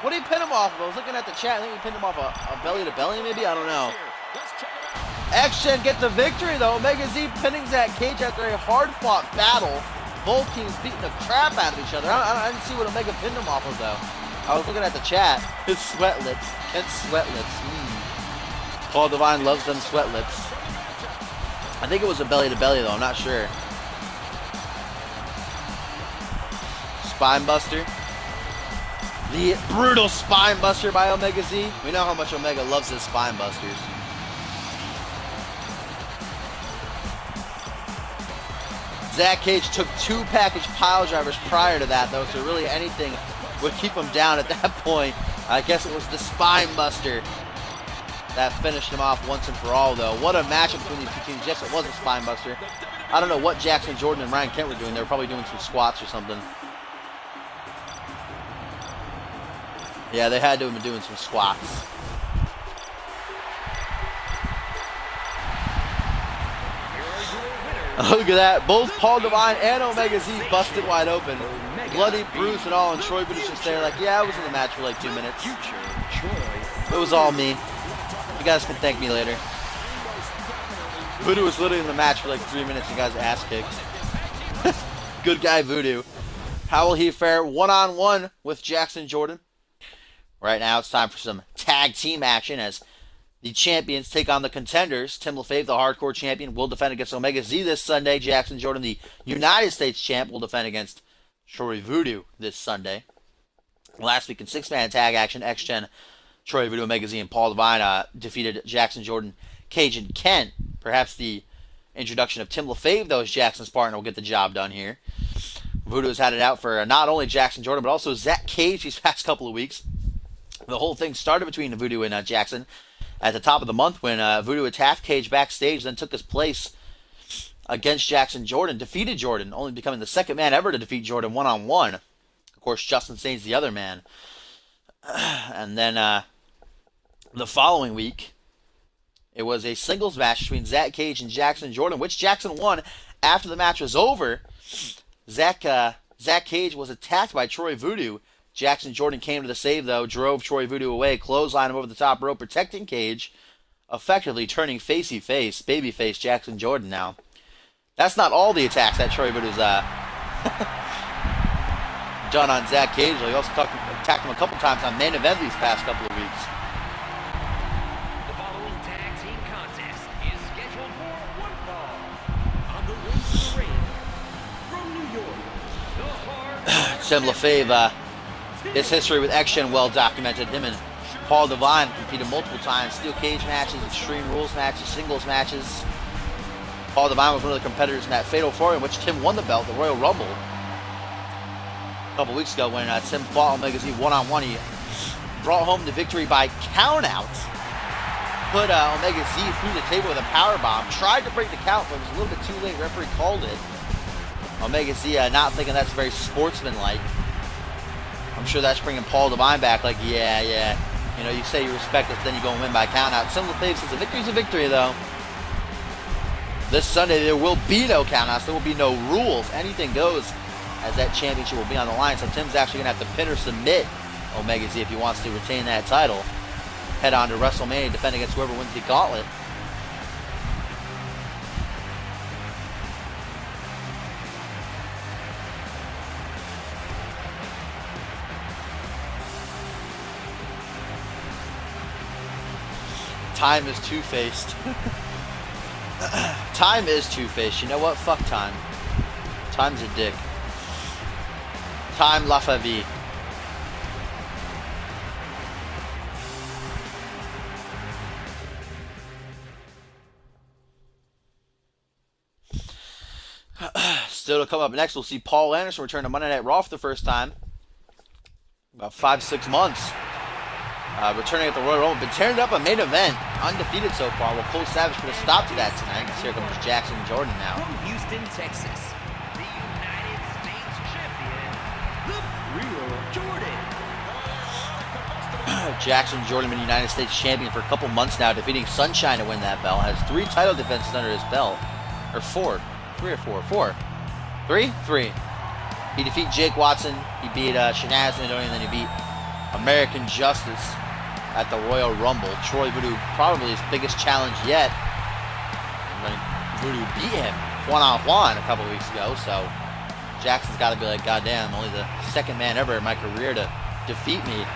What did he pin him off of? I was looking at the chat. I think he pinned him off a belly to belly, maybe? I don't know. X-Gen get the victory, though. Omega Z pinning Zack Cage after a hard-fought battle. Both teams beating the crap out of each other. I didn't see what Omega pinned him off of, though. I was looking at the chat. His sweat lips. Kent's sweat lips. Paul Devine loves them sweat lips. I think it was a belly to belly, though. I'm not sure. Spine buster. The brutal spine buster by Omega Z. We know how much Omega loves his spine busters. Zack Cage took 2 package pile drivers prior to that, though, so really anything would keep him down at that point. I guess it was the spine buster that finished him off once and for all, though. What a matchup between these 2 teams. Yes, it was a spine buster. I don't know what Jaxon, Jordan, and Ryan Kent were doing. They were probably doing some squats or something. Yeah, they had to have been doing some squats. Look at that. Both Paul Devine and Omega Z busted wide open. Bloody, bruised, and all. And Troy Voodoo's just there like, yeah, I was in the match for like 2 minutes. It was all me. You guys can thank me later. Voodoo was literally in the match for like 3 minutes and got his ass kicked. Good guy, Voodoo. How will he fare one-on-one with Jaxon Jordan? Right now, it's time for some tag team action as the champions take on the contenders. Tim LaFave, the hardcore champion, will defend against Omega Z this Sunday. Jaxon Jordan, the United States champ, will defend against Troy Voodoo this Sunday. Last week in 6-man tag action, X-Gen, Troy Voodoo, Omega Z, and Paul Devine defeated Jaxon Jordan, Cage, and Kent. Perhaps the introduction of Tim LaFave, though, as Jackson's partner, will get the job done here. Voodoo has had it out for not only Jaxon Jordan, but also Zack Cage these past couple of weeks. The whole thing started between Voodoo and Jaxon at the top of the month when Voodoo attacked Cage backstage, then took his place against Jaxon Jordan, defeated Jordan, only becoming the 2nd man ever to defeat Jordan one-on-one. Of course, Justin Sane's the other man. And then the following week, it was a singles match between Zack Cage and Jaxon Jordan, which Jaxon won. After the match was over, Zack Cage was attacked by Troy Voodoo. Jaxon Jordan came to the save, though, drove Troy Voodoo away, clotheslined him over the top rope, protecting Cage, effectively turning babyface Jaxon Jordan now. That's not all the attacks that Troy Voodoo's done on Zack Cage. He also attacked him a couple times on main event these past couple of weeks. The following tag team contest is scheduled for one fall. On the way to the ring, from New York, the Hard Tim LaFave, his history with X-Gen well documented. Him and Paul Devine competed multiple times. Steel cage matches, extreme rules matches, singles matches. Paul Devine was one of the competitors in that Fatal 4 in which Tim won the belt, the Royal Rumble. A couple weeks ago when Tim fought Omega Z one-on-one, he brought home the victory by countout. Put Omega Z through the table with a powerbomb. Tried to break the count, but it was a little bit too late. Referee called it. Omega Z not thinking that's very sportsmanlike. I'm sure that's bringing Paul Devine back like, yeah. You know, you say you respect us, then you go and win by countout. Tim LaFave says a victory's a victory, though. This Sunday, there will be no countouts. There will be no rules. Anything goes as that championship will be on the line. So Tim's actually going to have to pin or submit Omega Z if he wants to retain that title. Head on to WrestleMania, defend against whoever wins the gauntlet. Time is two-faced. Time is two-faced. You know what? Fuck time. Time's a dick. Time LaFave. Still to come up next, we'll see Paul Anderson return to Monday Night Raw for the first time. About 5-6 months. Returning at the Royal Rumble, been tearing it up a main event. Undefeated so far. Will Cole Savage put a stop to that tonight? Here comes Jaxon Jordan now. From Houston, Texas, the United States champion, the real Jordan. Jaxon Jordan been United States champion for a couple months now, defeating Sunshine to win that belt. Has 3 title defenses under his belt. Or 4. 3 or 4? 4. 3? 3. He defeated Jake Watson. He beat Shenanigans, and then he beat American Justice at the Royal Rumble. Troy Voodoo, probably his biggest challenge yet. And Voodoo beat him one-on-one a couple weeks ago, so Jackson's got to be like, goddamn, only the second man ever in my career to defeat me.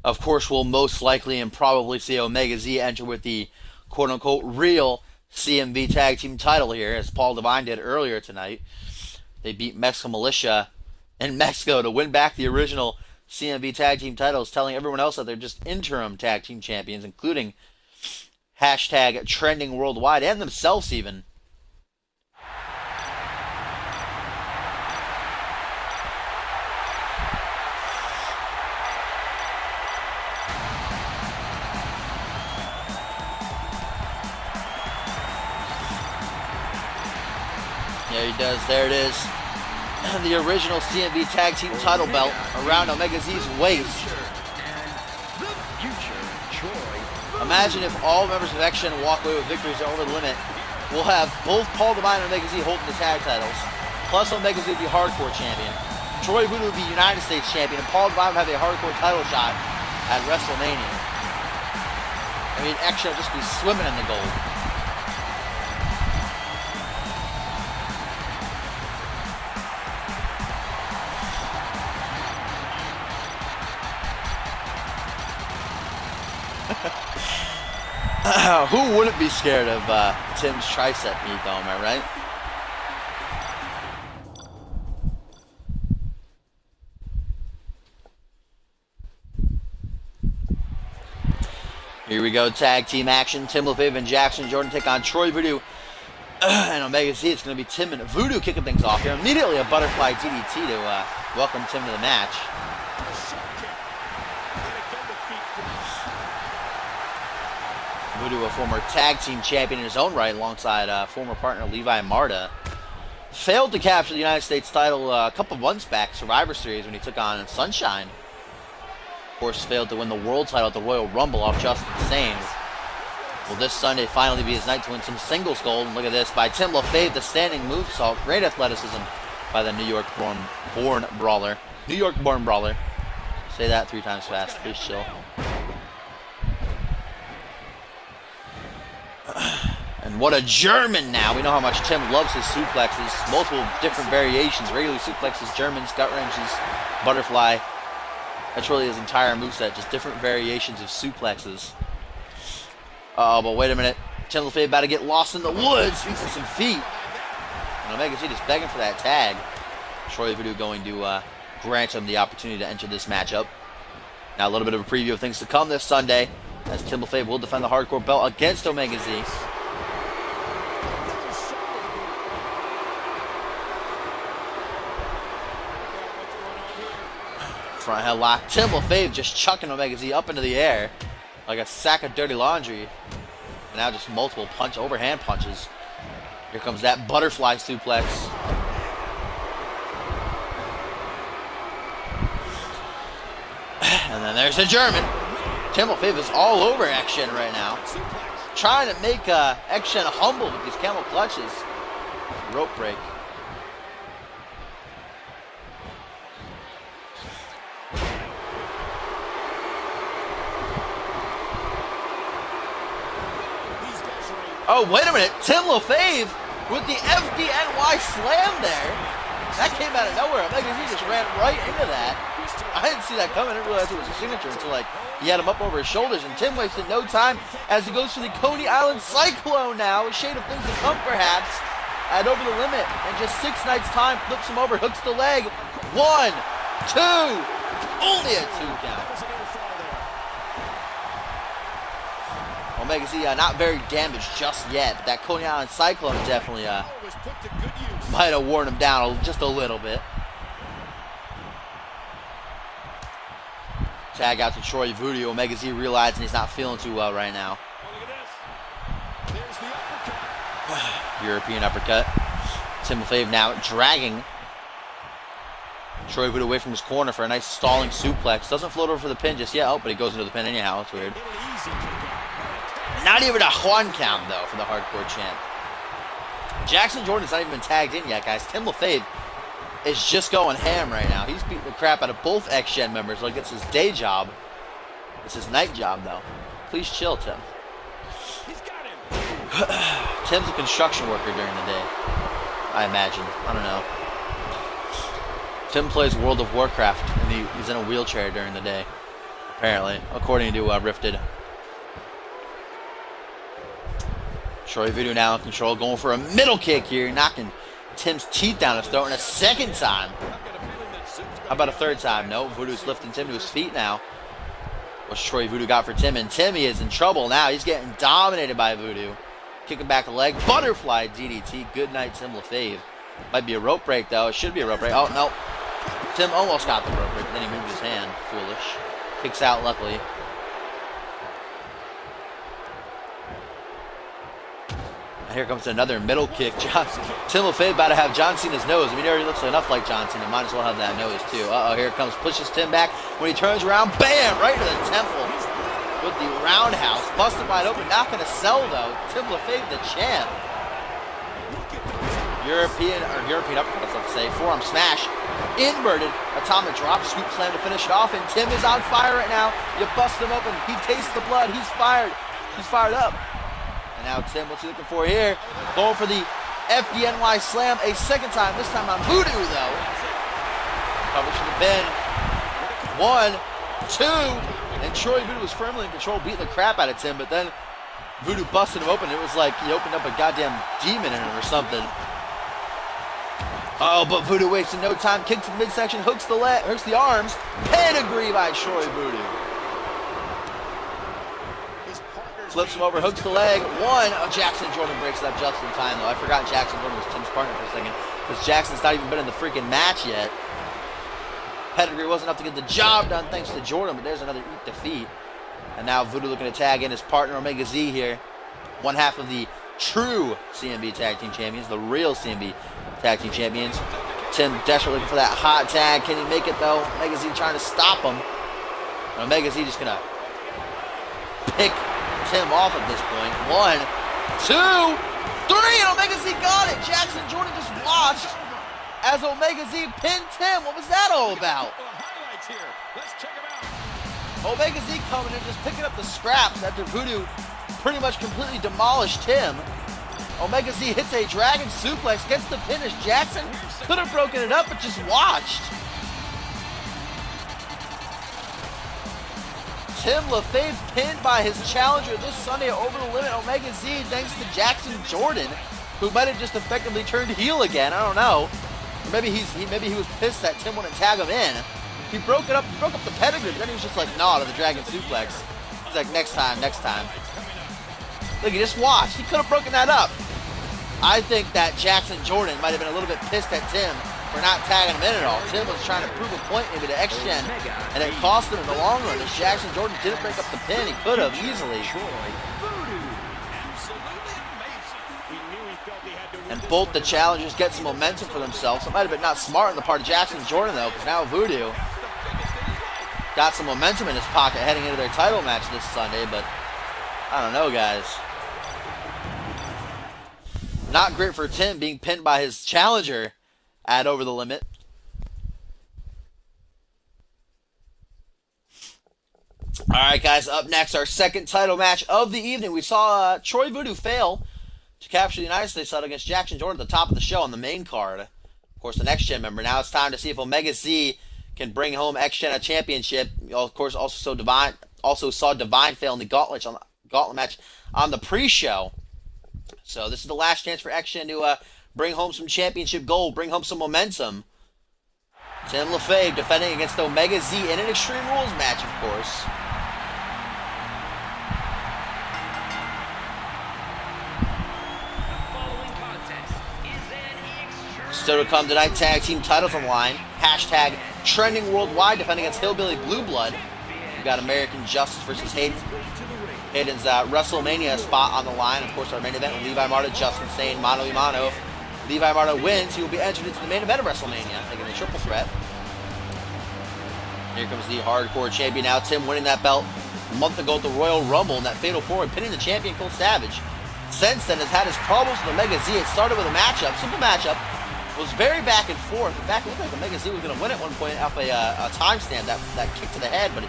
Of course, we'll most likely and probably see Omega Z enter with the quote-unquote real CMV Tag Team title here, as Paul Devine did earlier tonight. They beat Mexico Militia in Mexico to win back the original CMV Tag Team titles, telling everyone else that they're just interim Tag Team champions, including hashtag trending worldwide and themselves even. There he does. There it is. The original CMV Tag Team title belt around Omega Z's waist. Imagine if all members of X-Shen walk away with victories over the limit. We'll have both Paul Devine and Omega Z holding the tag titles. Plus Omega Z will be Hardcore Champion. Troy Voodoo will be United States Champion. And Paul Devine will have a Hardcore title shot at WrestleMania. I mean, X-Shen will just be swimming in the gold. Who wouldn't be scared of Tim's tricep meat, though, am I right? Here we go, tag team action. Tim LaFave and Jaxon Jordan take on Troy Voodoo and Omega Z. It's going to be Tim and Voodoo kicking things off here. Immediately a butterfly DDT to welcome Tim to the match. Voodoo, a former tag team champion in his own right, alongside former partner Levi Marta. Failed to capture the United States title a couple months back, Survivor Series, when he took on Sunshine. Of course, failed to win the world title at the Royal Rumble off Just Insane. Will this Sunday finally be his night to win some singles gold? And look at this, by Tim LaFave, the standing moonsault. Great athleticism by the New York-born brawler. New York-born brawler. Say that 3 times fast, please chill. And what a German now. We know how much Tim loves his suplexes. Multiple different variations. Regular suplexes, Germans, gut wrenches, butterfly. That's really his entire moveset. Just different variations of suplexes. Oh, but wait a minute. Tim LaFave about to get lost in the woods. Using some feet. And Omega Z just begging for that tag. Troy Voodoo going to grant him the opportunity to enter this matchup. Now a little bit of a preview of things to come this Sunday, as Tim LaFave will defend the hardcore belt against Omega Z. Front headlock. Tim LaFave just chucking Omega Z up into the air like a sack of dirty laundry. And now just multiple overhand punches. Here comes that butterfly suplex. And then there's the German. Tim LaFave is all over X-Shen right now. Trying to make X-Shen humble with these camel clutches. Rope break. Oh, wait a minute. Tim LaFave with the FDNY slam there. That came out of nowhere. Omega Z just ran right into that. I didn't see that coming. I didn't realize it was a signature until like he had him up over his shoulders. And Tim wasted no time as he goes for the Coney Island Cyclone now. A shade of things to come perhaps. At over the limit. And just 6 nights time. Flips him over. Hooks the leg. 1, 2. Only a 2 count. Omega Z not very damaged just yet. But that Coney Island Cyclone definitely might have worn him down just a little bit. Tag out to Troy Voodoo. Omega Z realizing he's not feeling too well right now. European uppercut. Tim LaFave now dragging Troy Voodoo away from his corner for a nice stalling suplex. Doesn't float over for the pin just yet. Oh, but he goes into the pin anyhow. It's weird. Not even a 1 count, though, for the hardcore champ. Jaxon Jordan's not even been tagged in yet, guys. Tim LaFave is just going ham right now. He's beating the crap out of both X-Gen members like it's his day job. It's his night job, though. Please chill, Tim. Tim's a construction worker during the day, I imagine. I don't know. Tim plays World of Warcraft, and he's in a wheelchair during the day, apparently, according to Rifted. Troy Voodoo now in control, going for a middle kick here, knocking Tim's teeth down his throat, and a second time. How about a third time? No, Voodoo's lifting Tim to his feet now. What's Troy Voodoo got for Tim? And Timmy is in trouble now. He's getting dominated by Voodoo. Kicking back a leg. Butterfly DDT. Good night, Tim LaFave. Might be a rope break, though. It should be a rope break. Oh, no. Tim almost got the rope break, but then he moved his hand. Foolish. Kicks out, luckily. Here comes another middle kick. Tim LaFave about to have John Cena's nose. I mean, he already looks enough like John Cena. Might as well have that nose, too. Uh-oh, here it comes. Pushes Tim back. When he turns around, bam! Right to the temple with the roundhouse. Busted wide open. Not going to sell, though. Tim LaFave, the champ. European uppercut, let's say. Forearm smash. Inverted. Atomic drop. Scoop slam to finish it off. And Tim is on fire right now. You bust him open. He tastes the blood. He's fired. He's fired up. Now Tim, what's he looking for here? Going for the FDNY slam a second time. This time on Voodoo, though. Covers for the pin. 1, 2. And Troy Voodoo was firmly in control, beating the crap out of Tim. But then Voodoo busted him open. It was like he opened up a goddamn demon in him or something. Oh, but Voodoo wasted no time. Kicks the midsection, hooks the arms. Pedigree by Troy Voodoo. Flips him over, hooks the leg. 1. Oh, Jaxon Jordan breaks it up just in time, though. I forgot Jaxon Jordan was Tim's partner for a second, because Jackson's not even been in the freaking match yet. Pedigree wasn't enough to get the job done thanks to Jordan, but there's another defeat. And now Voodoo looking to tag in his partner Omega Z here. One half of the true CMV Tag Team Champions, the real CMV Tag Team Champions. Tim desperately looking for that hot tag. Can he make it, though? Omega Z trying to stop him. And Omega Z just going to pick Tim off at this point. 1, 2, 3, and Omega Z got it. Jaxon Jordan just watched as Omega Z pinned Tim. What was that all about? Omega Z coming in, just picking up the scraps after Voodoo pretty much completely demolished Tim. Omega Z hits a dragon suplex, gets the pin as Jaxon could have broken it up, but just watched. Tim LaFave pinned by his challenger this Sunday at Over the Limit, Omega Z, thanks to Jaxon Jordan, who might have just effectively turned heel again. I don't know. Or maybe he was pissed that Tim wouldn't tag him in. He broke up the pedigree, but then he was just like, no, to the dragon suplex. He's like, next time. Look, he just watched. He could have broken that up. I think that Jaxon Jordan might have been a little bit pissed at Tim for not tagging him in at all. Tim was trying to prove a point maybe to X-Gen, and it cost him in the long run. As Jaxon Jordan didn't break up the pin, he could have easily. And both the challengers get some momentum for themselves. It might have been not smart on the part of Jaxon Jordan, though, because now Voodoo got some momentum in his pocket heading into their title match this Sunday, but I don't know, guys. Not great for Tim being pinned by his challenger at Over the Limit. Alright, guys, up next, our second title match of the evening. We saw Troy Voodoo fail to capture the United States title against Jaxon Jordan at the top of the show on the main card. Of course, the Next Gen member. Now it's time to see if Omega Z can bring home X Gen a championship. Of course, also saw Divine fail in the gauntlet match on the pre-show. So this is the last chance for X Gen to bring home some championship gold, bring home some momentum. Tim LaFave defending against Omega Z in an Extreme Rules match, of course. Still to come tonight, tag team titles on the line. Hashtag trending worldwide, defending against Hillbilly Blue Blood. We've got American Justice versus Hayden. Hayden's WrestleMania spot on the line. Of course, our main event with Levi Marta, Justin saying mano a mano. If Levi Marta wins, he will be entered into the main event of WrestleMania, making a triple threat. Here comes the hardcore champion now. Tim winning that belt a month ago at the Royal Rumble in that fatal four-way, pinning the champion Cole Savage. Since then, has had his problems with Omega Z. It started with a matchup, simple matchup. Was very back and forth. In fact, it looked like Omega Z was going to win at one point off a timestamp, that kick to the head, but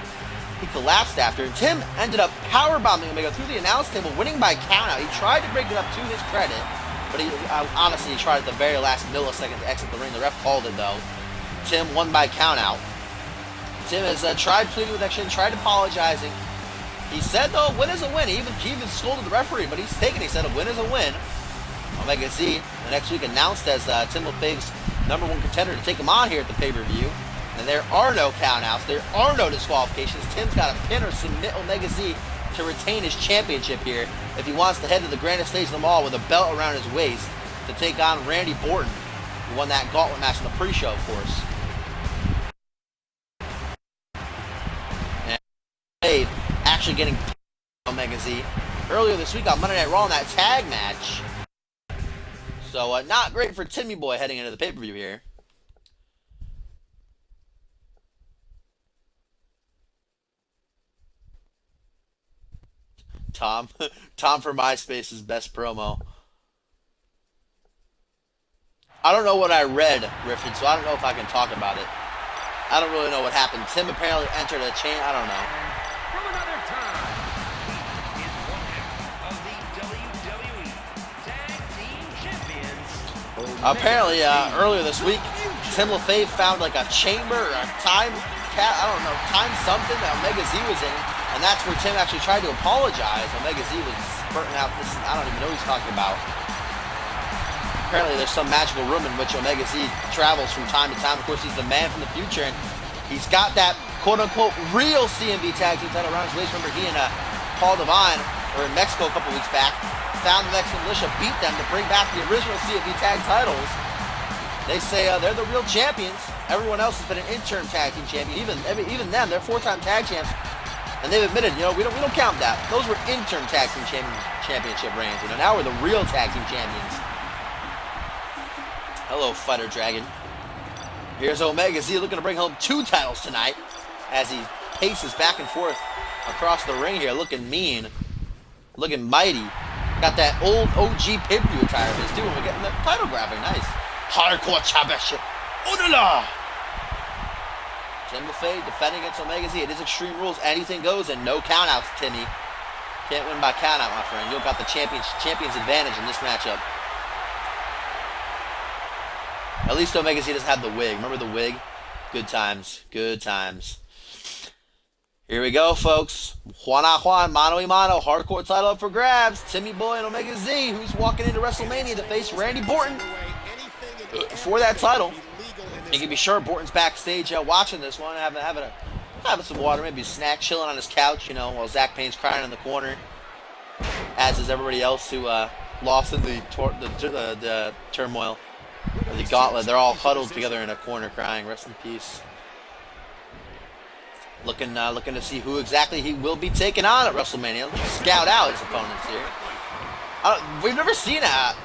he collapsed after. Tim ended up powerbombing Omega through the announce table, winning by countout. He tried to break it up to his credit, but honestly, he tried at the very last millisecond to exit the ring. The ref called it, though. Tim won by countout. Tim has tried pleading with X Gen, tried apologizing. He said, though, a win is a win. He even scolded the referee, but he's taken it. He said a win is a win. Omega Z, the next week announced as Tim LaFave's #1 contender to take him on here at the pay-per-view. And there are no countouts. There are no disqualifications. Tim's got to pin or submit Omega Z to retain his championship here if he wants to head to the grandest stage of them all with a belt around his waist to take on Randy Borton, who won that gauntlet match in the pre-show, of course. And LaFave actually getting Omega Z earlier this week on Monday Night Raw in that tag match. So, not great for Timmy Boy heading into the pay-per-view here. Tom for MySpace's best promo. I don't know what I read, Griffin, so I don't know if I can talk about it. I don't really know what happened. Tim apparently entered a chain. I don't know. From another time, he is one half of the WWE Tag Team Champions. Apparently, earlier this week, Tim LaFave found like a chamber or a time something that Omega Z was in, and that's where Tim actually tried to apologize. Omega Z was spurting out this, I don't even know what he's talking about. Apparently there's some magical room in which Omega Z travels from time to time. Of course, he's the man from the future, and he's got that quote-unquote real CMV tag team title around his waist. Remember, he and Paul Devine were in Mexico a couple weeks back, found the Mexican militia, beat them to bring back the original CMV tag titles. They say they're the real champions. Everyone else has been an interim tag team champion. Even them, they're 4-time tag champs. And they've admitted, we don't count that. Those were interim tag team championship reigns. Now we're the real tag team champions. Hello, Fighter Dragon. Here's Omega Z looking to bring home 2 titles tonight as he paces back and forth across the ring here, looking mean, looking mighty. Got that old OG pay-per-view attire of his too, and we're getting the title grab. Very nice. Hardcore Chabesh. Odala! Tim LaFave defending against Omega Z. It is Extreme Rules. Anything goes and no countouts, Timmy. Can't win by countout, my friend. You've got the champion's advantage in this matchup. At least Omega Z doesn't have the wig. Remember the wig? Good times. Good times. Here we go, folks. Juan a Juan, mano a mano. Hardcore title up for grabs. Timmy Boy and Omega Z, who's walking into WrestleMania to face Randy Borton for that title. You can be sure Borton's backstage watching this one, having some water, maybe a snack, chilling on his couch, while Zack Painn's crying in the corner, as is everybody else who lost in the turmoil of the gauntlet. They're all huddled together in a corner crying. Rest in peace. Looking to see who exactly he will be taking on at WrestleMania. Scout out his opponents here. We've never seen that.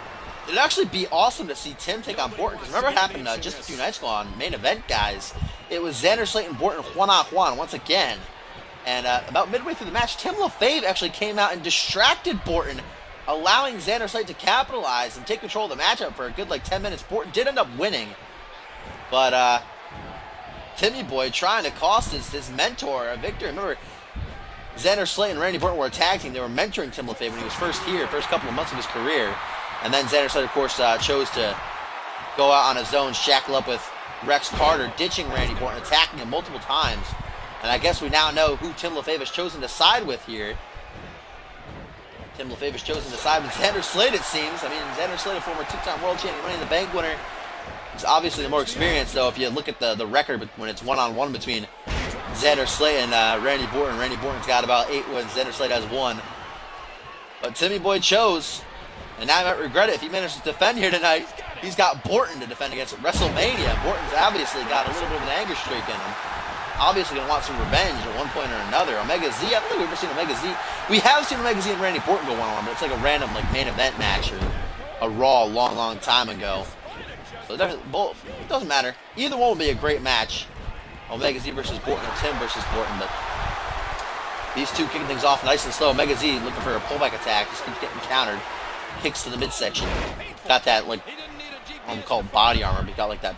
It'd actually be awesome to see Tim take on Borton, because remember what happened just a few nights ago on Main Event, guys? It was Xander Slayton Borton, Juan a Juan once again. And about midway through the match, Tim LaFave actually came out and distracted Borton, allowing Xander Slayton to capitalize and take control of the matchup for a good 10 minutes. Borton did end up winning, but Timmy Boy trying to cost his mentor a victory. Remember, Xander Slayton and Randy Borton were a tag team. They were mentoring Tim LaFave when he was first here, first couple of months of his career. And then Xander Slater, of course, chose to go out on his own, shackle up with Rex Carter, ditching Randy Borton, attacking him multiple times. And I guess we now know who Tim LaFave has chosen to side with here. Tim LaFave has chosen to side with Xander Slater, it seems. I mean, Xander Slater, former two-time world champion, Money in the Bank winner. He's obviously the more experienced, though, if you look at the record when it's one-on-one between Xander Slater and Randy Borton. Randy Borton's got about 8 wins. Xander Slater has 1. But Timmy Boy chose, and now I might regret it if he manages to defend here tonight. He's got Borton to defend against at WrestleMania. Borton's obviously got a little bit of an anger streak in him. Obviously going to want some revenge at one point or another. Omega Z, I don't think we've ever seen Omega Z. We have seen Omega Z and Randy Borton go one-on-one, but it's like a random main event match or a Raw a long time ago. So both, it doesn't matter. Either one would be a great match. Omega Z versus Borton or Tim versus Borton, but these two kicking things off nice and slow. Omega Z looking for a pullback attack, just keeps getting countered. Kicks to the midsection. Got that, I don't call it body armor, but he got that,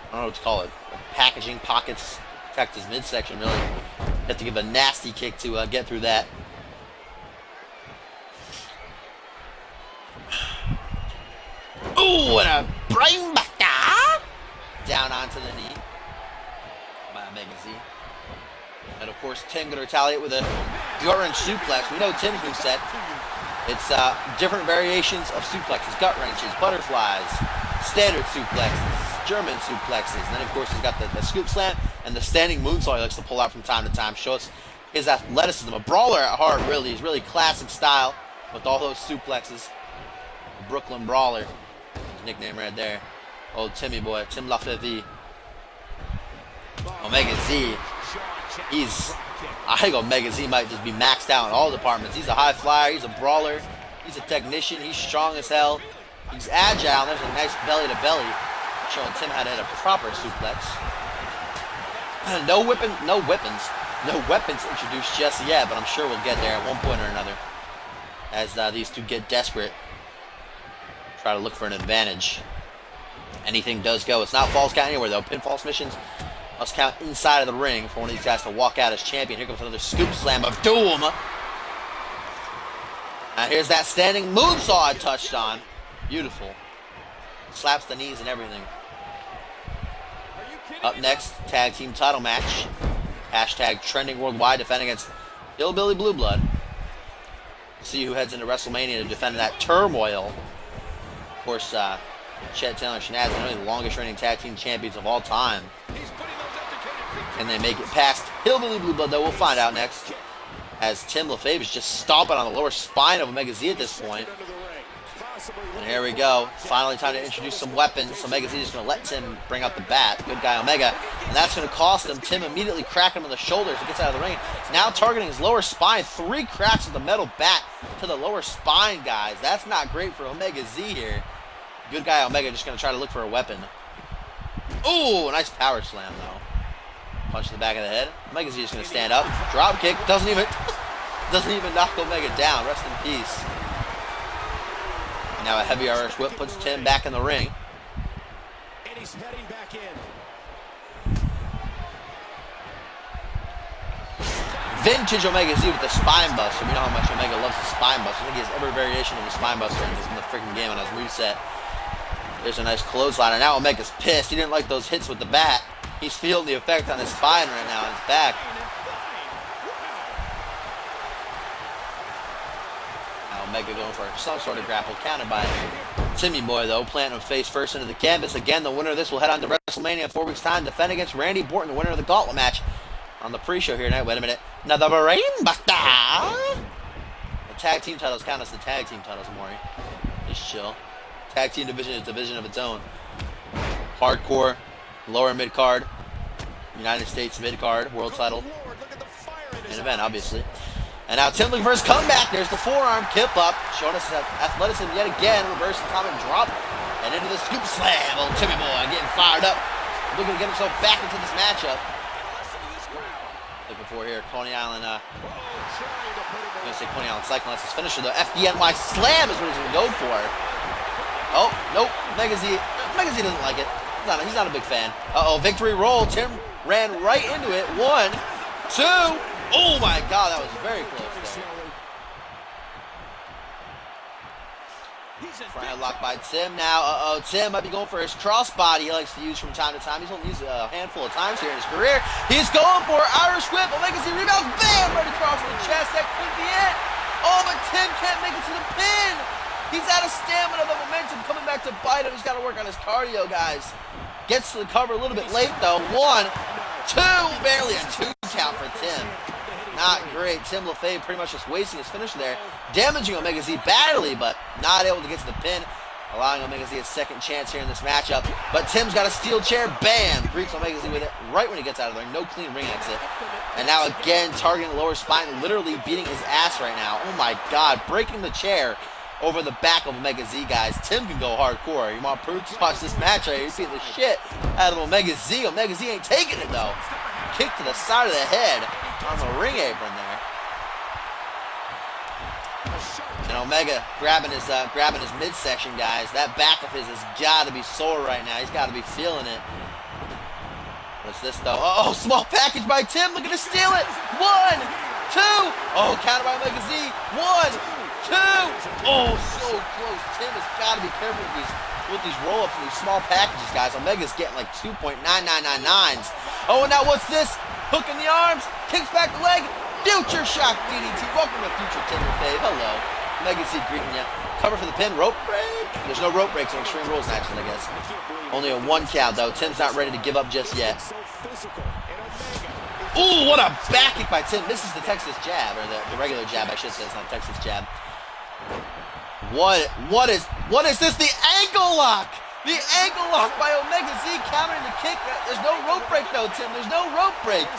I don't know what to call it, packaging pockets, protect his midsection, really. You have to give a nasty kick to get through that. Ooh, and a brainbuster! Down onto the knee by Omega Z. And of course, Tim going to retaliate with a gut-wrench suplex. We know Tim's moveset. It's different variations of suplexes, gut wrenches, butterflies, standard suplexes, German suplexes. And then, of course, he's got the scoop slam and the standing moonsault he likes to pull out from time to time. Show us his athleticism. A brawler at heart, really. He's really classic style with all those suplexes. Brooklyn Brawler. His nickname right there. Old Timmy boy, Tim LaFave. Omega Z. I think Omega Z might just be maxed out in all departments. He's a high flyer, he's a brawler, he's a technician, he's strong as hell, he's agile, and there's a nice belly to belly, showing Tim how to hit a proper suplex. No weapons introduced just yet, but I'm sure we'll get there at one point or another. As these two get desperate, try to look for an advantage. Anything does go. It's not falls count anywhere though. Pinfall submissions must count inside of the ring for one of these guys to walk out as champion. Here comes another scoop slam of doom. Now here's that standing moonsault I touched on. Beautiful. Slaps the knees and everything. Up next, tag team title match. Hashtag trending worldwide, defending against Hillbilly Blue Blood. See who heads into WrestleMania to defend that turmoil. Of course, Chet Taylor and Shenaz are the longest reigning tag team champions of all time. Can they make it past Hillbilly Blue Blood, though? We'll find out next. As Tim LaFave is just stomping on the lower spine of Omega Z at this point. And here we go. Finally time to introduce some weapons. Omega Z is going to let Tim bring out the bat. Good guy Omega. And that's going to cost him. Tim immediately cracking him on the shoulders. He gets out of the ring. Now targeting his lower spine. 3 cracks with the metal bat to the lower spine, guys. That's not great for Omega Z here. Good guy Omega just going to try to look for a weapon. Ooh, nice power slam, though. Punch to the back of the head. Omega Z just going to stand up. Drop kick. Doesn't even knock Omega down. Rest in peace. And now a heavy Irish whip puts Tim back in the ring. And he's heading back in. Vintage Omega Z with the spine buster. We know how much Omega loves the spine buster. I think he has every variation of the spine buster in the freaking game on his moveset. There's a nice clothesline. And now Omega's pissed. He didn't like those hits with the bat. He's feeling the effect on his spine right now, on his back. Now Omega going for some sort of grapple, countered by Timmy Boy, though, planting him face first into the canvas. Again, the winner of this will head on to WrestleMania in 4 weeks' time, defend against Randy Borton, the winner of the Gauntlet match on the pre-show here tonight. Wait a minute. Another brainbuster! The tag team titles count as the tag team titles, Maury. Just chill. Tag team division is a division of its own. Hardcore. Lower mid-card, United States mid-card, world title, main event, obviously. And now Tim looking for his comeback. There's the forearm, kip up, showing us his athleticism yet again. Reverse atomic drop, and into the scoop slam. Old Timmy Boy getting fired up, looking to get himself back into this matchup. Looking for here, Coney Island, I'm going to say Coney Island Cyclone. That's his finisher, though. FDNY slam is what he's going to go for. Oh, nope, Omega Z doesn't like it. He's not a big fan. Uh-oh, victory roll. Tim ran right into it. 1, 2. Oh, my God. That was very close, though. Front headlock by Tim now. Tim might be going for his crossbody he likes to use from time to time. He's only used it a handful of times here in his career. He's going for Irish whip. Omega Z rebounds. Bam! Right across the chest. That could be it. Oh, but Tim can't make it to the pin. He's out of stamina. The momentum coming back to bite him. He's got to work on his cardio, guys. Gets to the cover a little bit late, though. 1, 2. Barely a 2 count for Tim. Not great. Tim LaFave pretty much just wasting his finisher there. Damaging Omega Z badly, but not able to get to the pin. Allowing Omega Z a second chance here in this matchup. But Tim's got a steel chair. Bam! Greets Omega Z with it right when he gets out of there. No clean ring exit. And now again, targeting the lower spine, literally beating his ass right now. Oh my god. Breaking the chair over the back of Omega Z, guys. Tim can go hardcore. You want proof? Just watch this match right here. You see the shit out of Omega Z. Omega Z ain't taking it, though. Kick to the side of the head on the ring apron there. And Omega grabbing his midsection, guys. That back of his has got to be sore right now. He's got to be feeling it. What's this, though? Oh, small package by Tim. Looking to steal it. 1, 2. Oh, counter by Omega Z. 1, 2. Oh, so close. Tim has got to be careful with these roll-ups and these small packages, guys. Omega's getting like 2.9999s. Oh, and now what's this? Hook in the arms. Kicks back the leg. Future shock DDT. Welcome to Future Tim LaFave. Hello. Omega Z greeting you. Cover for the pin. Rope break. There's no rope breaks in Extreme Rules matches, I guess. Only a 1 count, though. Tim's not ready to give up just yet. Ooh, what a back kick by Tim. Misses the Texas jab, or the regular jab, I should say. It's not Texas jab. What is this? The ankle lock! The ankle lock by Omega Z countering the kick. There's no rope break, though, Tim. There's no rope break.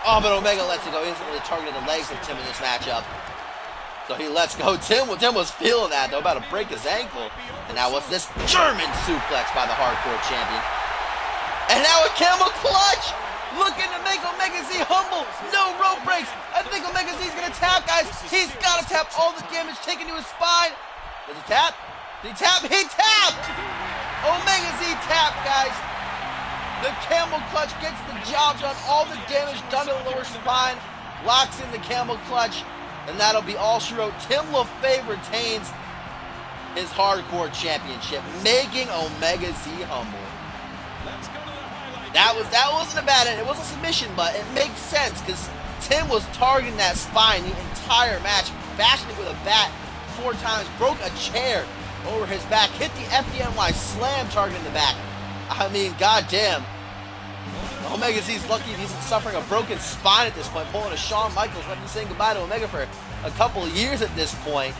Oh, but Omega lets it go. He hasn't really targeted the legs of Tim in this matchup. So he lets go. Tim was feeling that, though, about to break his ankle. And now what's this? German suplex by the hardcore champion. And now a camel clutch! Looking to make Omega Z humble. No rope breaks. I think Omega Z is going to tap, guys. He's got to tap all the damage taken to his spine. Does he tap? Did he tap? He tapped! Omega Z tapped, guys. The camel clutch gets the job done. All the damage done to the lower spine. Locks in the camel clutch. And that'll be all she wrote. Tim LaFave retains his hardcore championship, making Omega Z humble. That wasn't a bad end. It was a submission, but it makes sense because Tim was targeting that spine the entire match, bashing it with a bat 4 times, broke a chair over his back, hit the FDNY slam targeting the back. I mean, goddamn. Omega Z's lucky if he's suffering a broken spine at this point, pulling a Shawn Michaels, letting him saying goodbye to Omega for a couple of years at this point.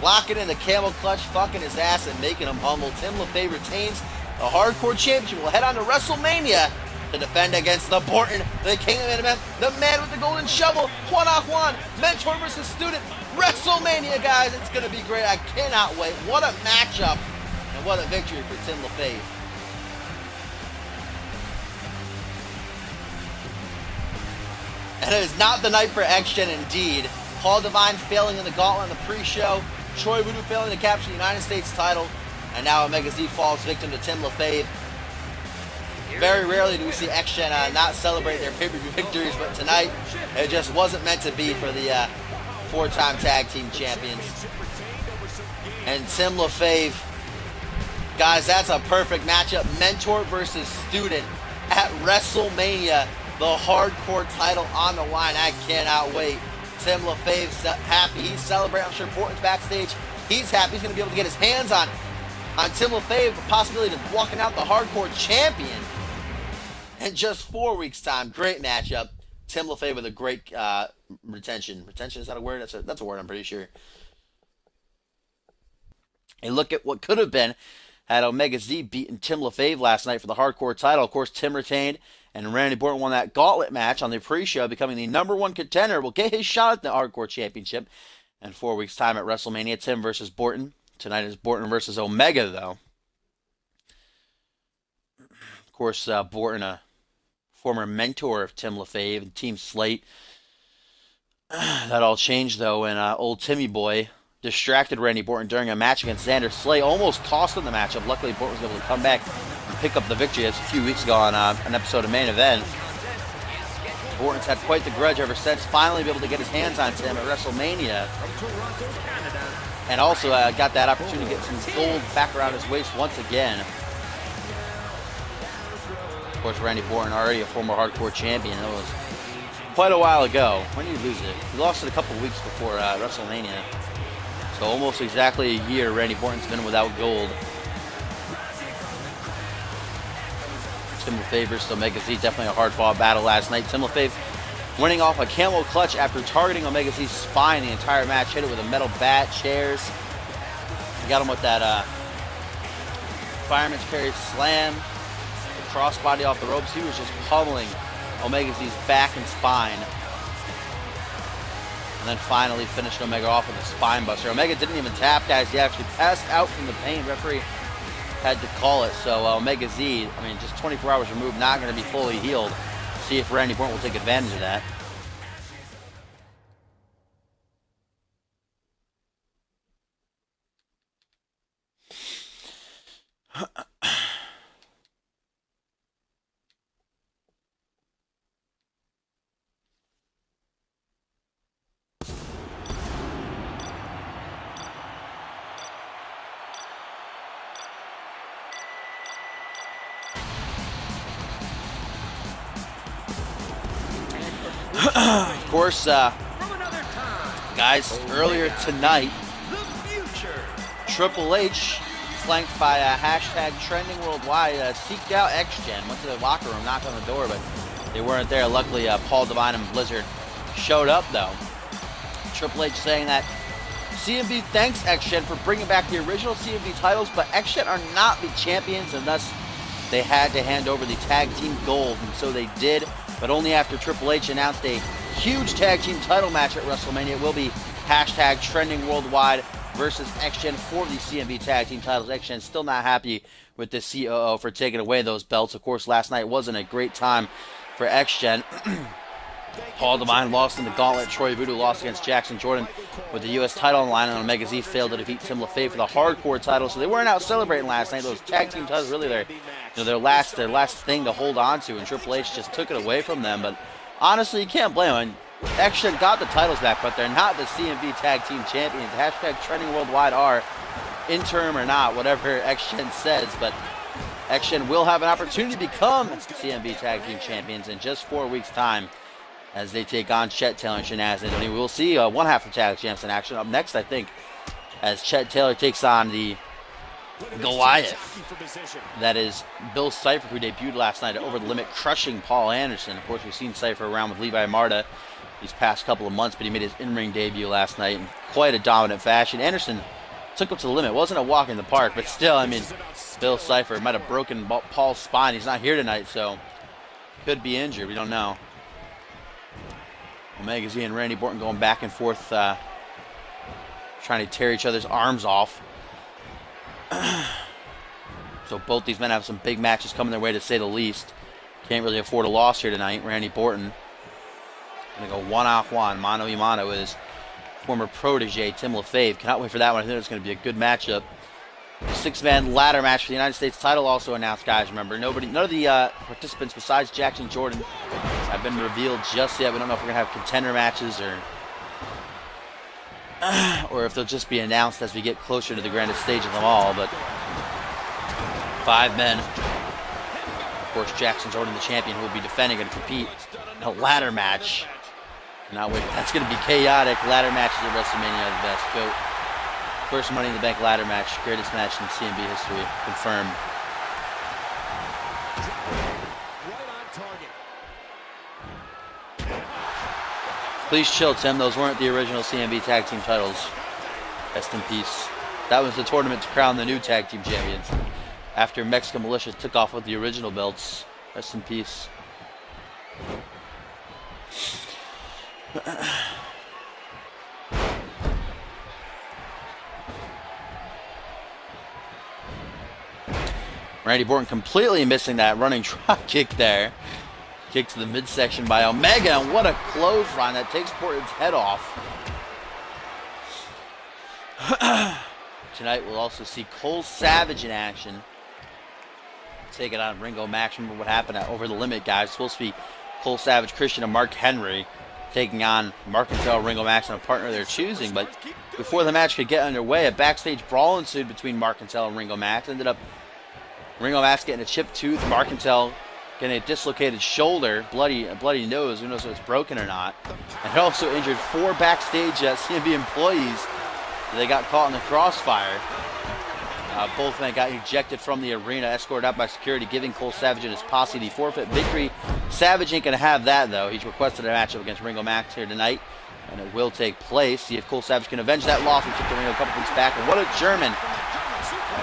Locking in the camel clutch, fucking his ass and making him humble. Tim LaFave retains the hardcore championship. Will head on to WrestleMania to defend against the Borton, the king of the event, the man with the golden shovel, Juan, mentor versus student. WrestleMania, guys, it's going to be great. I cannot wait. What a matchup and what a victory for Tim LaFave. And it is not the night for X-Gen indeed. Paul Devine failing in the gauntlet in the pre-show. Troy Voodoo failing to capture the United States title. And now Omega Z falls victim to Tim LaFave. Very rarely do we see X-Gen not celebrate their pay-per-view victories, but tonight it just wasn't meant to be for the 4-time tag team champions. And Tim LaFave, guys, that's a perfect matchup. Mentor versus student at WrestleMania. The hardcore title on the line. I cannot wait. Tim LaFave's happy. He's celebrating. I'm sure Borton's backstage. He's happy. He's going to be able to get his hands on Tim LaFave. The possibility of walking out the hardcore champion in just 4 weeks' time. Great matchup. Tim LaFave with a great retention. Retention, is that a word? That's a word, I'm pretty sure. And look at what could have been had Omega Z beaten Tim LaFave last night for the hardcore title. Of course, Tim retained, and Randy Borton won that gauntlet match on the pre-show, becoming the #1 contender. Will get his shot at the hardcore championship in 4 weeks' time at WrestleMania. Tim versus Borton. Tonight is Borton versus Omega, though. Of course, Borton, a former mentor of Tim LaFave and Team Slate. That all changed, though, when old Timmy Boy distracted Randy Borton during a match against Xander Slay. Almost cost him the matchup. Luckily, Borton was able to come back and pick up the victory. That's a few weeks ago on an episode of Main Event. Borton's had quite the grudge ever since. Finally be able to get his hands on Tim at WrestleMania. And also got that opportunity to get some gold back around his waist once again. Of course, Randy Borton, already a former hardcore champion. That was quite a while ago. When did he lose it? He lost it a couple weeks before WrestleMania. So almost exactly a year Randy Borton's been without gold. Tim LaFave versus Omega Z, definitely a hard-fought battle last night. Tim LaFave winning off a camel clutch after targeting Omega Z's spine the entire match. Hit it with a metal bat, chairs. He got him with that fireman's carry slam, the crossbody off the ropes. He was just pummeling Omega Z's back and spine. And then finally finished Omega off with a spine buster. Omega didn't even tap, guys. He actually passed out from the pain. Referee had to call it. So Omega Z, I mean, just 24 hours removed, not going to be fully healed. See if Randy Borton will take advantage of that. Of course, guys, earlier tonight, Triple H, flanked by hashtag trending worldwide, seeked out X-Gen, went to the locker room, knocked on the door, but they weren't there. Luckily, Paul Devine and Blizzard showed up, though. Triple H saying that CMV thanks X-Gen for bringing back the original CMV titles, but X-Gen are not the champions, and thus they had to hand over the tag team gold, and so they did, but only after Triple H announced a huge tag team title match at WrestleMania. It will be hashtag trending worldwide versus X-Gen for the CMV tag team titles. X-Gen still not happy with the COO for taking away those belts. Of course, last night wasn't a great time for X-Gen. Paul Devine lost in the gauntlet. Troy Voodoo lost against Jaxon Jordan with the U.S. title on the line, and Omega Z failed to defeat Tim LaFave for the hardcore title. So they weren't out celebrating last night. Those tag team titles really their last thing to hold on to, and Triple H just took it away from them. But honestly, you can't blame them. X-Gen got the titles back, but they're not the CMV tag team champions. Hashtag trending worldwide are interim or not, whatever X-Gen says, but X-Gen will have an opportunity to become CMV tag team champions in just 4 weeks' time, as they take on Chet Taylor and Shanaz. And we will see one half of tag champs in action up next, I think, as Chet Taylor takes on the Goliath. That is Bill Cipher, who debuted last night at Over the Limit, crushing Paul Anderson. Of course, we've seen Cipher around with Levi Marta these past couple of months, but he made his in-ring debut last night in quite a dominant fashion. Anderson took him to the limit. It wasn't a walk in the park, but still, I mean, Bill Cipher might have broken Paul's spine. He's not here tonight, so could be injured. We don't know. Omega Z and Randy Borton going back and forth, trying to tear each other's arms off. So both these men have some big matches coming their way, to say the least. Can't really afford a loss here tonight. Randy Borton going to go one-off-one, mano-a-mano with his former protege, Tim LaFave. Cannot wait for that one. I think it's going to be a good matchup. Six-man ladder match for the United States title also announced, guys. Remember, none of the participants besides Jaxon Jordan have been revealed just yet. We don't know if we're going to have contender matches or if they'll just be announced as we get closer to the grandest stage of them all. But 5 men. Of course, Jaxon Jordan, the champion, who will be defending and compete in a ladder match. Cannot wait. That's going to be chaotic. Ladder matches at WrestleMania are the best. Go. First Money in the Bank ladder match, greatest match in CMV history, confirmed. Please chill, Tim. Those weren't the original CMV tag team titles. Rest in peace. That was the tournament to crown the new tag team champions. After Mexican Militia took off with the original belts. Rest in peace. Randy Borton completely missing that running drop kick there. Kick to the midsection by Omega, and what a clothesline that takes Borton's head off. Tonight we'll also see Cole Savage in action. Taking on Ringo Max. Remember what happened at Over the Limit, guys. It's supposed to be Cole Savage, Christian, and Mark Henry taking on Mark Cantel, Ringo Max, and a partner they're choosing, but Before the match could get underway, a backstage brawl ensued between Marcantel and Ringo Max. Ended up Ringo Max getting a chipped tooth, Marcantel getting a dislocated shoulder, a bloody nose. Who knows if it's broken or not. And it also injured 4 backstage CMV employees. They got caught in the crossfire. Both men got ejected from the arena, escorted out by security, giving Cole Savage and his posse the forfeit victory. Savage ain't going to have that, though. He's requested a matchup against Ringo Max here tonight, and it will take place. See if Cole Savage can avenge that loss and took the Ringo a couple weeks back. And what a German.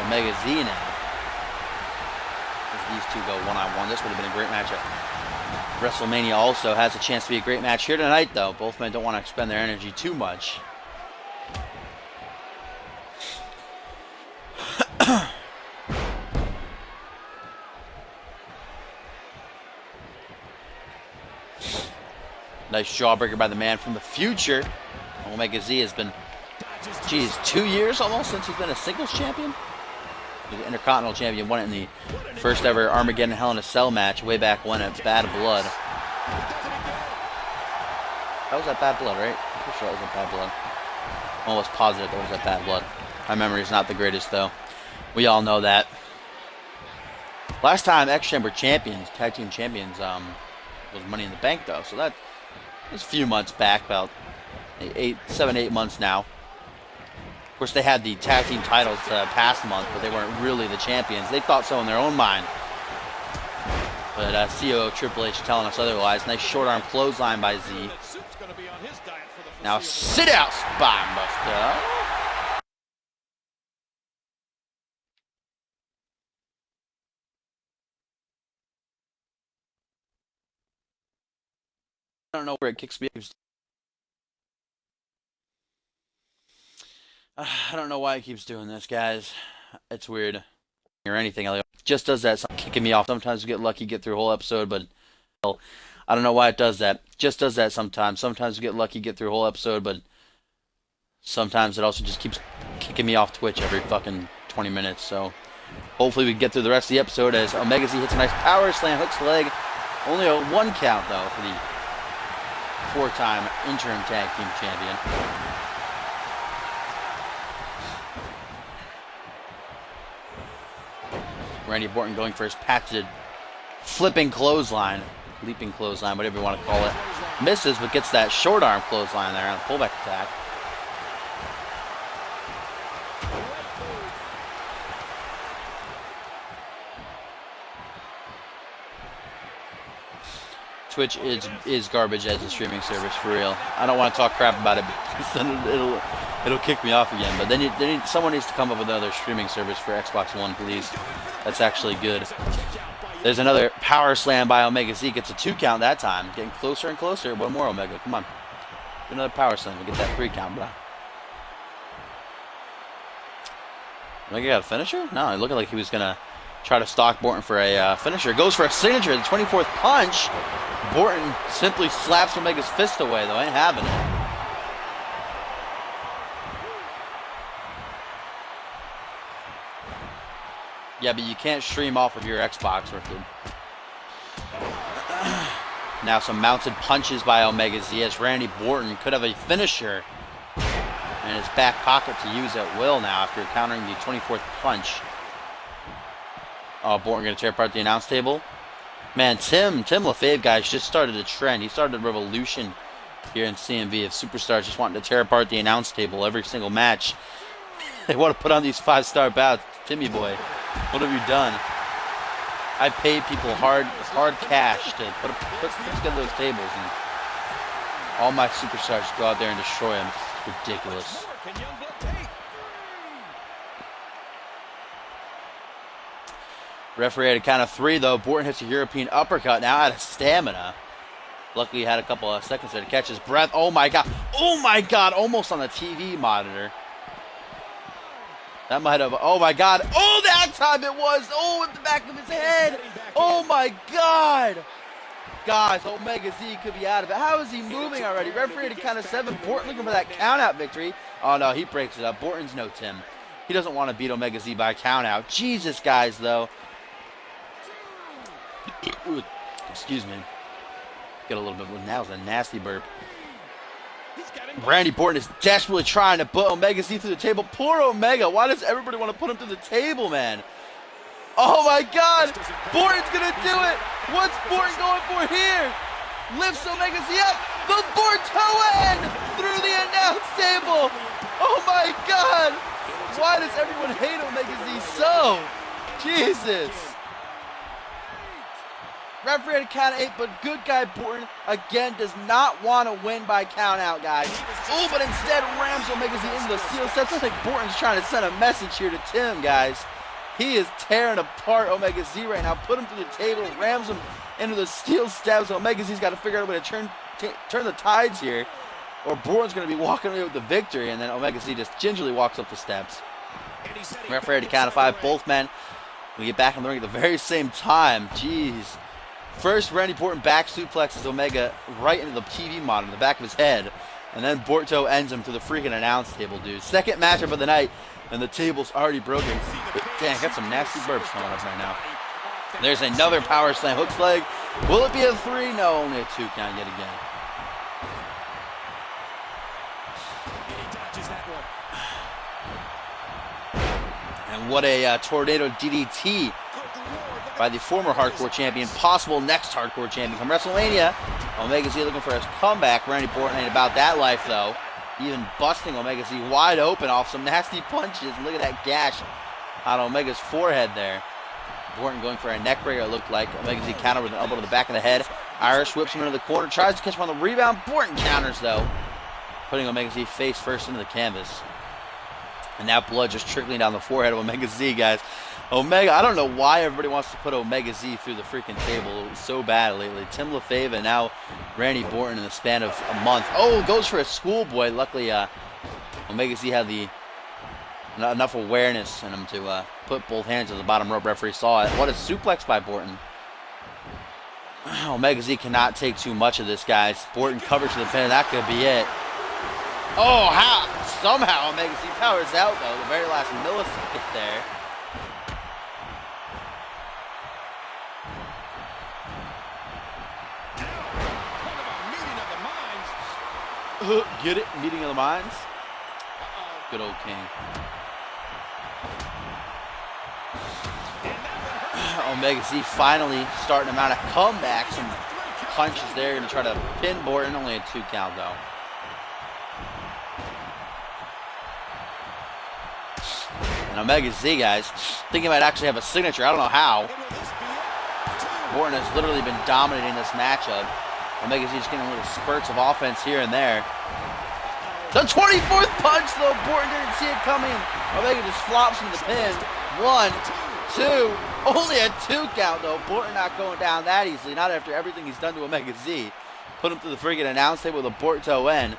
Omega Z now. As these two go one-on-one, this would have been a great matchup. WrestleMania also has a chance to be a great match here tonight, though. Both men don't want to expend their energy too much. Nice jawbreaker by the man from the future. Omega Z has been, 2 years almost since he's been a singles champion. He's an Intercontinental champion, won it in the first ever Armageddon Hell in a Cell match way back when at Bad Blood. That was at Bad Blood, right? I'm pretty sure that was at Bad Blood. I'm almost positive that was at Bad Blood. My memory is not the greatest, though. We all know that. Last time X Chamber champions, tag team champions, was Money in the Bank, though. So that was a few months back, about 7, 8 months now. Of course, they had the tag team titles past month, but they weren't really the champions. They thought so in their own mind. But COO Triple H telling us otherwise. Nice short arm clothesline by Z. Now sit out, spine buster. I don't know where it kicks me. I don't know why it keeps doing this, guys. It's weird. Or anything. It just does that. It's kicking me off. Sometimes we get lucky, get through a whole episode, but I don't know why it does that. Just does that sometimes. Sometimes we get lucky, get through a whole episode, but sometimes it also just keeps kicking me off Twitch every fucking 20 minutes. So hopefully we can get through the rest of the episode as Omega Z hits a nice power slam, hooks the leg. Only a 1 count, though, for the 4-time interim tag team champion. Randy Borton going for his patented flipping clothesline, leaping clothesline, whatever you want to call it. Misses, but gets that short arm clothesline there on a pullback attack. Twitch is garbage as a streaming service, for real. I don't want to talk crap about it because then it'll kick me off again. But then someone needs to come up with another streaming service for Xbox One, please. That's actually good. There's another power slam by Omega Z. Gets a 2 count that time. Getting closer and closer. One more, Omega. Come on. Get another power slam. We'll get that 3 count, bro. Omega got a finisher? No, it looked like he was going to try to stalk Borton for a finisher. Goes for a signature. The 24th punch. Borton simply slaps Omega's fist away, though. Ain't having it. Yeah, but you can't stream off of your Xbox, Ricky. Now some mounted punches by Omega Z as Randy Borton could have a finisher in his back pocket to use at will now after countering the 24th punch. Oh, Borton going to tear apart the announce table. Man, Tim LaFave, guys, just started a trend. He started a revolution here in CMV of superstars just wanting to tear apart the announce table every single match. They want to put on these 5-star bouts. Timmy boy, what have you done? I paid people hard cash to put together those tables, and all my superstars go out there and destroy them. It's ridiculous. Referee had a count of 3, though. Borton hits a European uppercut, now out of stamina. Luckily, he had a couple of seconds there to catch his breath. Oh, my God. Oh, my God. Almost on the TV monitor. That might have... Oh, my God. Oh, that time it was. Oh, at the back of his head. Oh, my God. Guys, Omega Z could be out of it. How is he moving already? Referee had a count of 7. Borton looking for that count-out victory. Oh, no, he breaks it up. Borton's no Tim. He doesn't want to beat Omega Z by a count-out. Jesus, guys, though. Excuse me. Get a little bit. That was a nasty burp. Randy Borton is desperately trying to put Omega Z through the table. Poor Omega. Why does everybody want to put him through the table, man? Oh my God. Borton's going to do it. What's Borton going for here? Lifts Omega Z up. The Borton through the announce table. Oh my God. Why does everyone hate Omega Z so? Jesus. Referee had a count of 8, but good guy Borton, again, does not want to win by count out, guys. Oh, but instead rams Omega Z into the steel steps. I think Borton's trying to send a message here to Tim, guys. He is tearing apart Omega Z right now. Put him through the table, rams him into the steel steps. Omega Z's got to figure out a way to turn the tides here, or Borton's going to be walking away with the victory, and then Omega Z just gingerly walks up the steps. Referee had a count of 5. Both men will get back in the ring at the very same time. Jeez. First, Randy Borton back suplexes Omega right into the TV monitor, the back of his head. And then Borto ends him through the freaking announce table, dude. Second matchup of the night, and the table's already broken. Dang, got some nasty burps going up right now. There's another power slam, hooks leg. Will it be a 3? No, only a 2 count yet again. And what a tornado DDT by the former Hardcore Champion, possible next Hardcore Champion from WrestleMania. Omega Z looking for his comeback. Randy Borton ain't about that life, though. Even busting Omega Z wide open off some nasty punches. And look at that gash on Omega's forehead there. Borton going for a neck breaker, it looked like. Omega Z counter with an elbow to the back of the head. Irish whips him into the corner, tries to catch him on the rebound. Borton counters, though, putting Omega Z face first into the canvas. And now blood just trickling down the forehead of Omega Z, guys. Omega, I don't know why everybody wants to put Omega Z through the freaking table so bad lately. Tim LaFave and now Randy Borton in the span of a month. Oh, goes for a schoolboy. Luckily, Omega Z had enough awareness in him to put both hands on the bottom rope. Referee saw it. What a suplex by Borton. Omega Z cannot take too much of this, guys. Borton covers to the pin. That could be it. Oh, how? Somehow Omega Z powers out, though. The very last millisecond there. Get it? Meeting of the minds? Good old King. Omega Z finally starting to mount a comeback. Some punches there. Going to try to pin Borton. Only a 2 count, though. And Omega Z, guys, thinking might actually have a signature. I don't know how. Borton has literally been dominating this matchup. Omega Z just getting little spurts of offense here and there. The 24th punch, though. Borton didn't see it coming. Omega just flops into the pin. 1, 2. Only a 2 count, though. Borton not going down that easily. Not after everything he's done to Omega Z. Put him through the freaking announce table with a Borto N.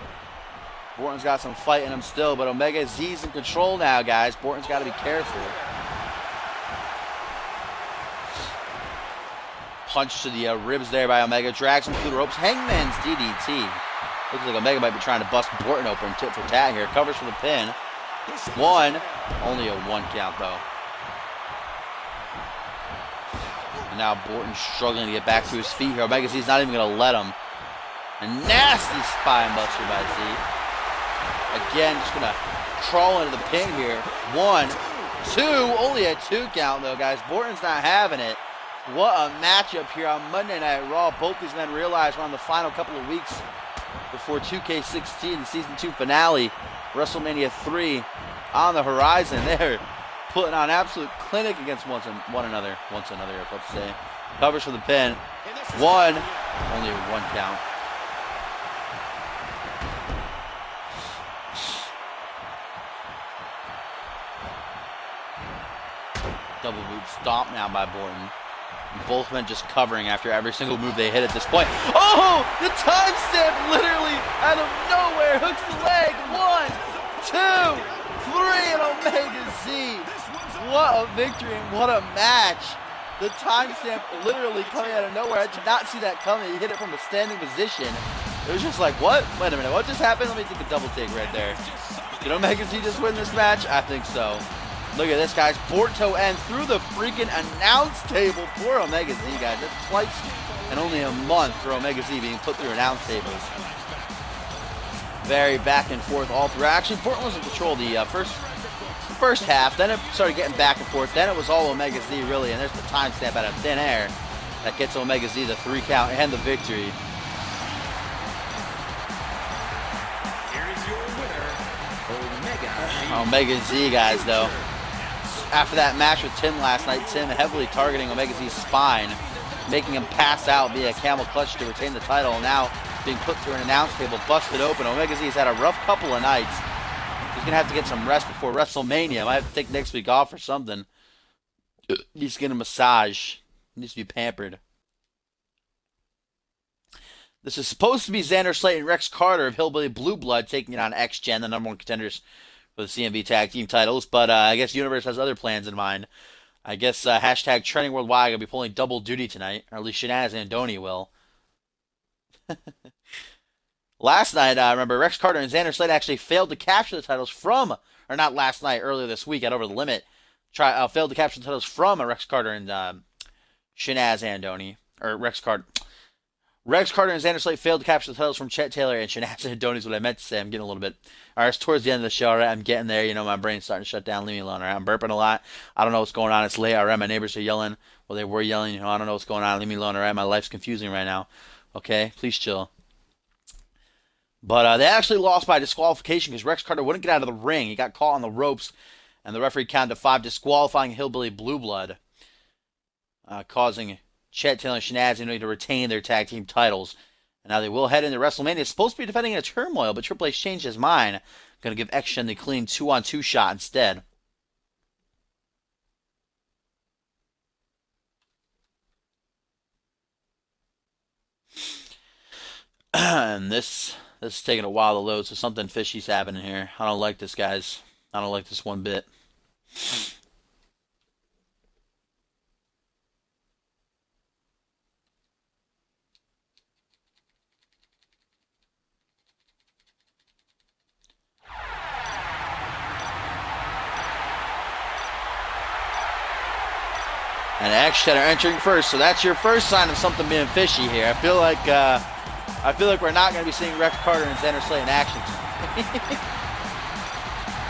Borton's got some fight in him still, but Omega Z's in control now, guys. Borton's got to be careful. Punch to the ribs there by Omega. Drags him through the ropes. Hangman's DDT. Looks like Omega might be trying to bust Borton open tit for tat here. Covers for the pin. 1. Only a 1 count, though. And now Borton's struggling to get back to his feet here. Omega Z's not even going to let him. A nasty spine buster by Z. Again, just going to crawl into the pin here. 1, 2. Only a 2 count, though, guys. Borton's not having it. What a matchup here on Monday Night Raw. Both these men realize we're on the final couple of weeks before 2K16, the Season 2 finale. WrestleMania 3 on the horizon. They're putting on absolute clinic against one another, I was about to say. Covers for the pin. 1. Only a 1 count. Double boot stomp now by Borton. Both men just covering after every single move they hit at this point. Oh, the timestamp literally out of nowhere hooks the leg. 1, 2, 3, and Omega Z. What a victory and what a match. The timestamp literally coming out of nowhere. I did not see that coming. He hit it from a standing position. It was just like, what? Wait a minute, what just happened? Let me take a double take right there. Did Omega Z just win this match? I think so. Look at this, guys. Borto N through the freaking announce table. Poor Omega Z, guys. That's twice in only a month for Omega Z being put through announce tables. Very back and forth all through. Actually, Borton was in control the first half. Then it started getting back and forth. Then it was all Omega Z, really. And there's the timestamp out of thin air that gets Omega Z the 3 count and the victory. Here is your winner, Omega Z, guys, though. After that match with Tim last night, Tim heavily targeting Omega Z's spine, making him pass out via camel clutch to retain the title. Now being put through an announce table, busted open. Omega Z's had a rough couple of nights. He's going to have to get some rest before WrestleMania. Might have to take next week off or something. Needs to get a massage. Needs to be pampered. This is supposed to be Xander Slate and Rex Carter of Hillbilly Blue Blood taking it on X-Gen, the #1 contenders for the CMV Tag Team titles. But I guess Universe has other plans in mind. I guess hashtag Trending Worldwide going to be pulling double duty tonight. Or at least Shenaz and Andoni will. Last night, I remember Rex Carter and Xander Slate actually failed to capture the titles from, or not last night, earlier this week at Over the Limit. Failed to capture the titles from Rex Carter and Shenaz Andoni. Or Rex Carter and Xander Slate failed to capture the titles from Chet Taylor and Shenaz Andoni is what I meant to say. I'm getting a little bit. Alright, it's towards the end of the show, alright? I'm getting there. You know, my brain's starting to shut down. Leave me alone, alright? I'm burping a lot. I don't know what's going on. It's late, alright? My neighbors are yelling. Well, they were yelling. You know, I don't know what's going on. Leave me alone, alright? My life's confusing right now. Okay? Please chill. But they actually lost by disqualification because Rex Carter wouldn't get out of the ring. He got caught on the ropes, and the referee counted to 5, disqualifying Hillbilly Blue Blood, causing Chet Taylor and Shenaz Andoni to retain their tag team titles. And now they will head into WrestleMania. It's supposed to be defending in a turmoil, but Triple H changed his mind. Going to give X-Gen the clean 2-on-2 shot instead. And this is taking a while to load, so something fishy's happening here. I don't like this, guys. I don't like this one bit. And X-Gen are entering first, so that's your first sign of something being fishy here. I feel like we're not going to be seeing Rex Carter and Xander Slate in action.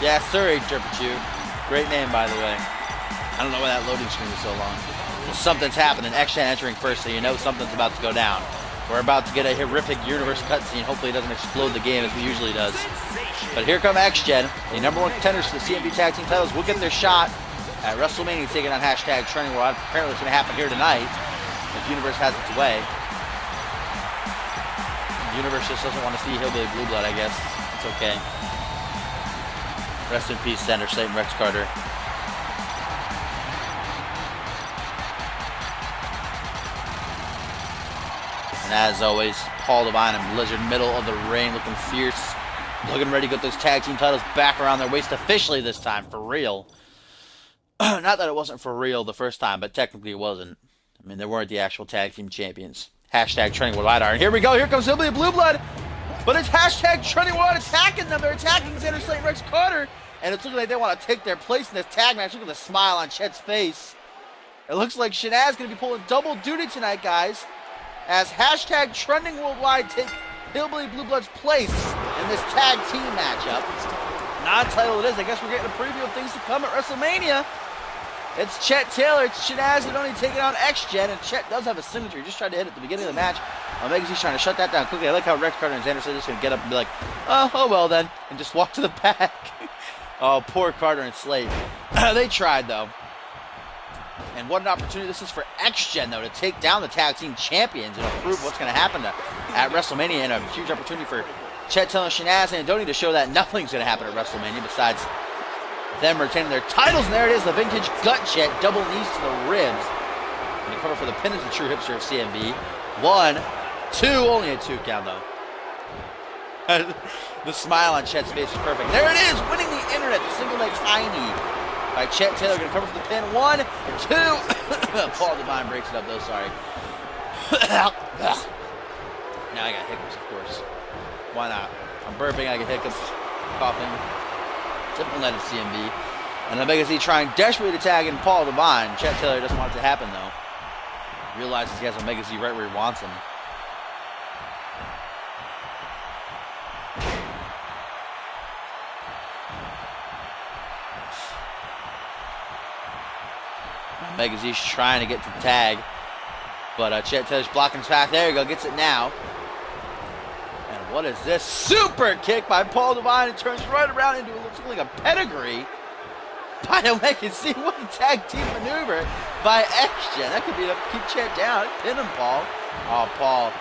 Yeah, sorry, Derpachu. Great name, by the way. I don't know why that loading screen was so long. Something's happening. X-Gen entering first, so you know something's about to go down. We're about to get a horrific universe cutscene. Hopefully it doesn't explode the game as it usually does. But here come X-Gen, the #1 contenders for the CMV Tag Team titles. We'll get their shot at WrestleMania, taking on hashtag Trending World. Apparently it's going to happen here tonight if Universe has its way. Universe just doesn't want to see Hillbilly Blue Blood, I guess. It's okay. Rest in peace, Xander Slate and Rex Carter. And as always, Paul Devine and Blizzard, middle of the ring, looking fierce, looking ready to get those tag team titles back around their waist officially this time, for real. Not that it wasn't for real the first time, but technically it wasn't. I mean, they weren't the actual tag team champions. Hashtag Trending World Wide. Here we go. Here comes Hillbilly Blue Blood. But it's hashtag Trending World attacking them. They're attacking Xander Slate and Rex Carter. And it's looking like they want to take their place in this tag match. Look at the smile on Chet's face. It looks like Shenaz is going to be pulling double duty tonight, guys. As hashtag Trending Worldwide take Hillbilly Blue Blood's place in this tag team matchup. Non-title it is. I guess we're getting a preview of things to come at WrestleMania. It's Chet Taylor, it's Shenaz Andoni taking on X-Gen, and Chet does have a signature. He just tried to hit it at the beginning of the match. Omega's trying to shut that down quickly. I like how Rex Carter and Xander Slate are just going to get up and be like, oh well then, and just walk to the back. Oh, poor Carter and Slate. They tried, though. And what an opportunity this is for X-Gen, though, to take down the tag team champions and prove what's going to happen at WrestleMania. And a huge opportunity for Chet Taylor, Shenaz Andoni to show that nothing's going to happen at WrestleMania besides them retaining their titles. And there it is, the vintage gut Chet, double knees to the ribs. And the cover for the pin is the true hipster of CMV. 1, 2, only a 2 count, though. The smile on Chet's face is perfect. There it is, winning the internet, the single leg high knee by Chet Taylor. Going to cover for the pin. 1, 2. Paul Devine breaks it up, though, sorry. Now I got hiccups, of course. Why not? I'm burping, I get hiccups, coughing. Typical night of CMV. And Omega Z trying desperately to tag in Paul Devine. Chet Taylor doesn't want it to happen, though. Realizes he has Omega Z right where he wants him. Omega Z's trying to get to the tag. But Chet Taylor's blocking his path. There you go. Gets it now. And what is this? Super kick by Paul Devine. It turns right around into what looks like a pedigree by Omega Z. What a tag team maneuver by X-Gen. That could be enough to keep Chet down. Pin him, Paul. Oh, Paul.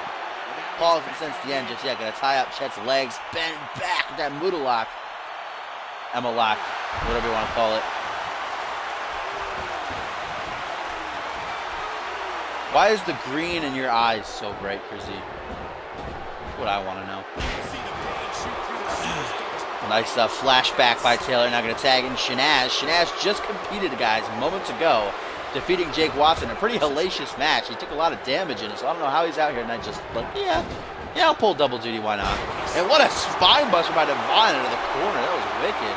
Paul hasn't sensed the end just yet. Gonna tie up Chet's legs. Bend back with that Muda lock. Emma lock. Whatever you want to call it. Why is the green in your eyes so bright, Krizzy? That's what I want to know. Nice flashback by Taylor. Now going to tag in Shanaz. Shanaz just competed, guys, moments ago, defeating Jake Watson. A pretty hellacious match. He took a lot of damage in it, so I don't know how he's out here. And I just like, yeah, I'll pull double duty. Why not? And what a spine buster by Devine into the corner. That was wicked.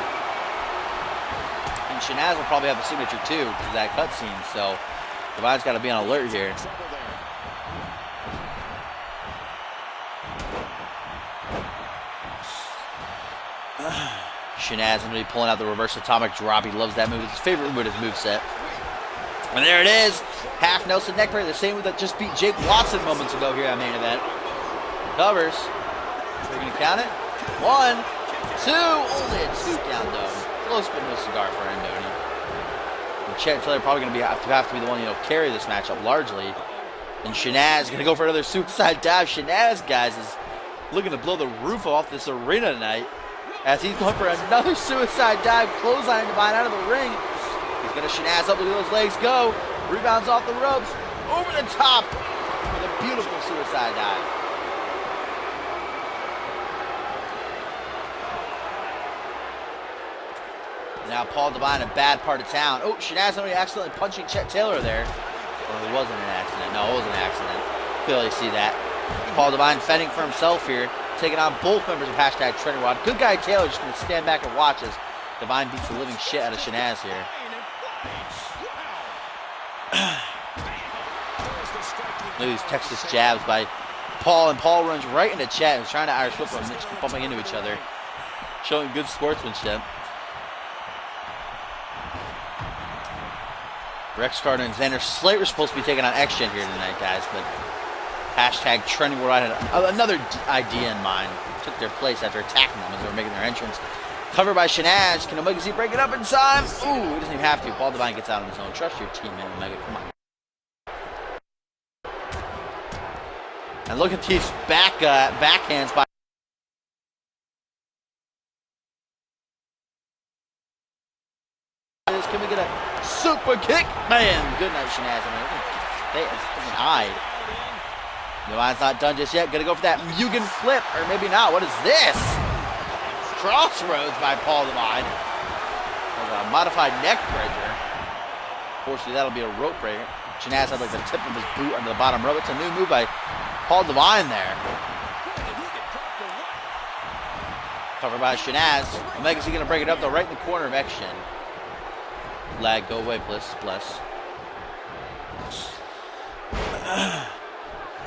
And Shanaz will probably have a signature too because of that cutscene. So Devine's got to be on alert here. Shanaz going to be pulling out the reverse atomic drop. He loves that move. It's his favorite move in his moveset. And there it is. Half Nelson neckbreaker. The same move that just beat Jake Watson moments ago here at main event. Covers. We're going to count it. 1, 2. Only a 2 count though. Close but no cigar for Andoni. And Chet Taylor probably going to have to be the one, carry this matchup largely. And Shanaz going to go for another suicide dive. Shanaz, guys, is looking to blow the roof off this arena tonight. As he's going for another suicide dive, clothesline Devine out of the ring. He's going to Shanaz up, look at those legs go. Rebounds off the ropes, over the top with a beautiful suicide dive. Now Paul Devine, a bad part of town. Oh, Shanaz only accidentally punching Chet Taylor there. Well, it wasn't an accident. No, it wasn't an accident. Clearly see that. Paul Devine fending for himself here, taking on both members of hashtag Trending Rod. Good guy Taylor just going to stand back and watch as Devine beats the living shit out of Shanaz here. Look at these Texas jabs by Paul, and Paul runs right into Chet. He's trying to Irish whip him, just bumping into each other, showing good sportsmanship. Rex Carter and Xander Slater are supposed to be taking on X-Gen here tonight, guys, but hashtag Trending World had another idea in mind. Took their place after attacking them as they were making their entrance. Covered by Shanaz. Can Omega Z break it up in time? Ooh, he doesn't even have to. Paul Devine gets out on his own. Trust your team, man, Omega. Come on. And look at these backhands by Can we get a super kick? Man, good night, Shanaz. It's eyed. Devine's not done just yet. Gonna go for that Mugen flip, or maybe not. What is this? Crossroads by Paul Devine. A modified neck breaker. Fortunately, that'll be a rope breaker. Shanaz had like the tip of his boot under the bottom rope. It's a new move by Paul Devine there. Covered by Shanaz. Omega's gonna break it up though, right in the corner of X-Gen. Lag, go away, please. Bless.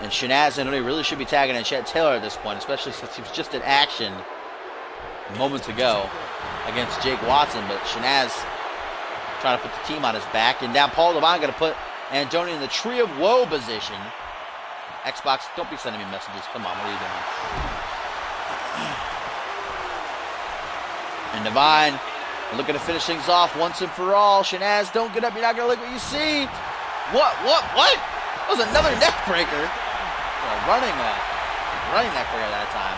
And Shanaz and Oni really should be tagging in Chet Taylor at this point, especially since he was just in action moments ago against Jake Watson. But Shanaz trying to put the team on his back. And now Paul Devine going to put Andoni in the Tree of Woe position. Xbox, don't be sending me messages. Come on, what are you doing? And Devine looking to finish things off once and for all. Shanaz, don't get up. You're not going to look what you see. What? That was another neck breaker. Running neck breaker that time.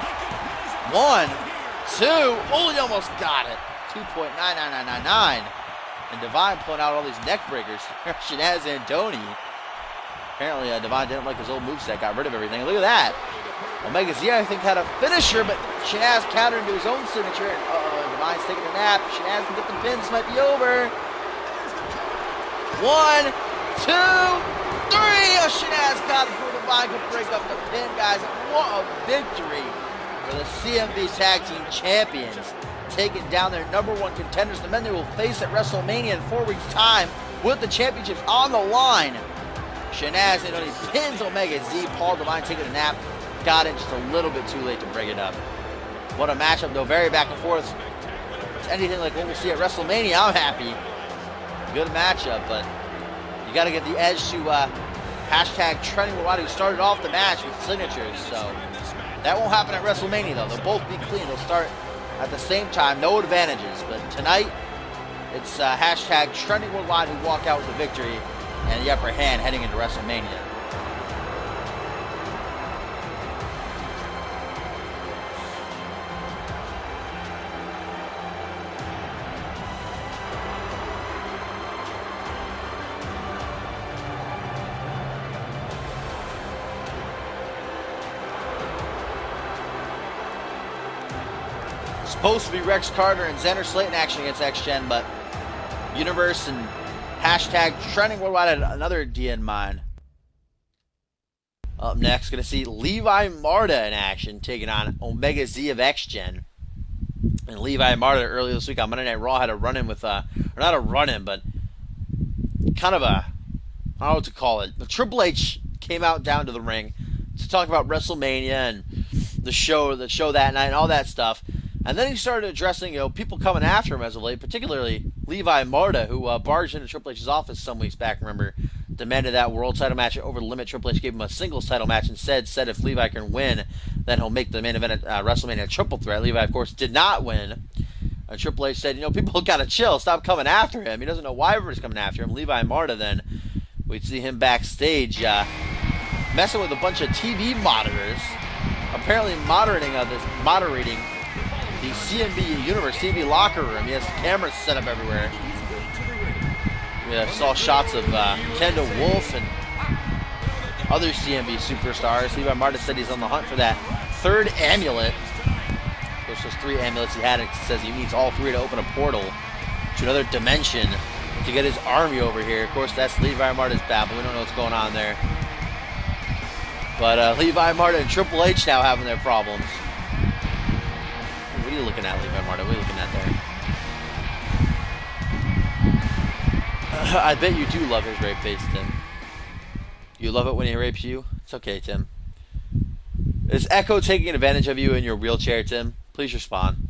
1, 2. Oh, he almost got it. 2.99999. And Devine pulling out all these neck breakers. Shanaz and Andoni. Apparently, Devine didn't like his old moveset. Got rid of everything. Look at that. Omega Z, I think, had a finisher, but Shanaz countered into his own signature. Devine's taking a nap. Shanaz can get the pin. This might be over. 1, 2, 3. Oh, Shanaz got it before Devine could break up the pin, guys. What a victory for the CMV Tag Team Champions. Taking down their #1 contenders, the men they will face at WrestleMania in 4 weeks' time with the championships on the line. Shanaz and only pins Omega Z. Paul Devine taking a nap. Got it just a little bit too late to break it up. What a matchup, though. Very back and forth. If it's anything like what we'll see at WrestleMania, I'm happy. Good matchup, but you got to get the edge to hashtag trending worldwide, who started off the match with signatures. So that won't happen at WrestleMania, though. They'll both be clean. They'll start at the same time. No advantages. But tonight, it's hashtag trending worldwide who walk out with the victory and the upper hand heading into WrestleMania. Supposed to be Rex Carter and Xander Slayton action against X-Gen, but Universe and hashtag trending worldwide had another idea in mind. Up next, going to see Levi Marta in action, taking on Omega Z of X-Gen. And Levi Marta earlier this week on Monday Night Raw had a run-in with, or not a run-in, but kind of a, I don't know what to call it. But Triple H came out down to the ring to talk about WrestleMania and the show that night and all that stuff. And then he started addressing, people coming after him as of late, particularly Levi Marta, who barged into Triple H's office some weeks back, remember, demanded that world title match over the limit. Triple H gave him a singles title match and said if Levi can win, then he'll make the main event at WrestleMania triple threat. Levi, of course, did not win. And Triple H said, people gotta chill, stop coming after him. He doesn't know why everybody's coming after him. Levi Marta, then, we'd see him backstage messing with a bunch of TV monitors, apparently moderating the CMV Universe, CMV locker room. He has cameras set up everywhere. We saw shots of Kendall Wolf and other CMV superstars. Levi Marta said he's on the hunt for that third amulet. Of course, those 3 amulets he had, it says he needs all 3 to open a portal to another dimension to get his army over here. Of course, that's Levi Marta's babble. We don't know what's going on there. But Levi Marta and Triple H now having their problems. What are you looking at, Levi Marta? What are you looking at there? I bet you do love his rape face, Tim. You love it when he rapes you? It's okay, Tim. Is Echo taking advantage of you in your wheelchair, Tim? Please respond.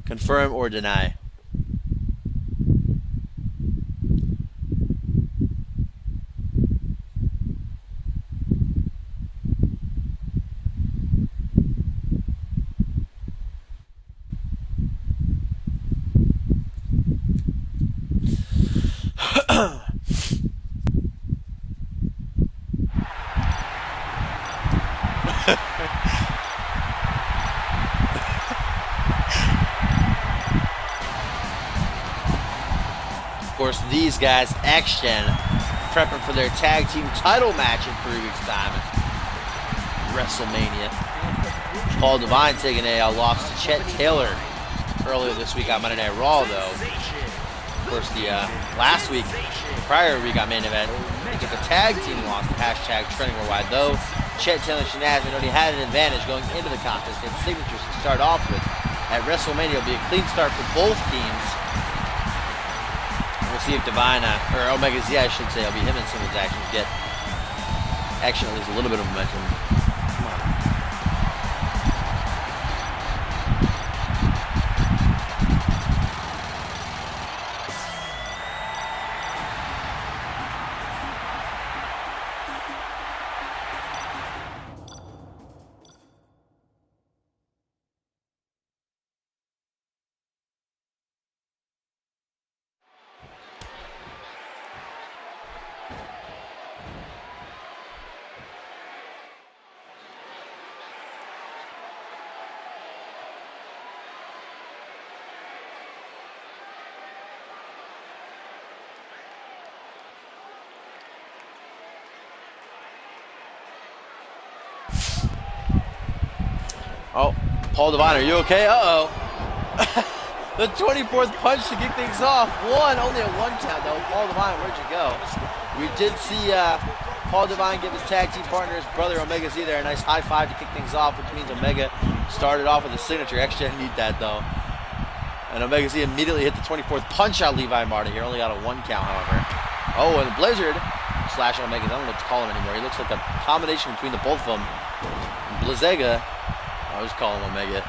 Confirm or deny. Of course, these guys, X-Gen, prepping for their tag team title match in 3 weeks' time at WrestleMania. Paul Devine taking a loss to Chet Taylor earlier this week on Monday Night Raw, though. Of course, the last week, prior week on main event, he took a tag team loss to hashtag trending worldwide, though. Chet Taylor Shenanigans already had an advantage going into the contest. He had signatures to start off with. At WrestleMania, it'll be a clean start for both teams. We'll see if Divine, or Omega Z, I should say, it'll be him and singles action get action, at least a little bit of momentum. Come on. Oh, Paul Devine, are you okay? Uh-oh. The 24th punch to kick things off. Only a 1 count, though. Paul Devine, where'd you go? We did see Paul Devine give his tag team partner, his brother Omega Z there, a nice high 5 to kick things off, which means Omega started off with a signature. X-Gen need that, though. And Omega Z immediately hit the 24th punch on Levi Marta here. Only got a 1 count, however. Oh, and Blizzard slash Omega. I don't know what to call him anymore. He looks like a combination between the both of them. Blizzega. I was calling him Omega.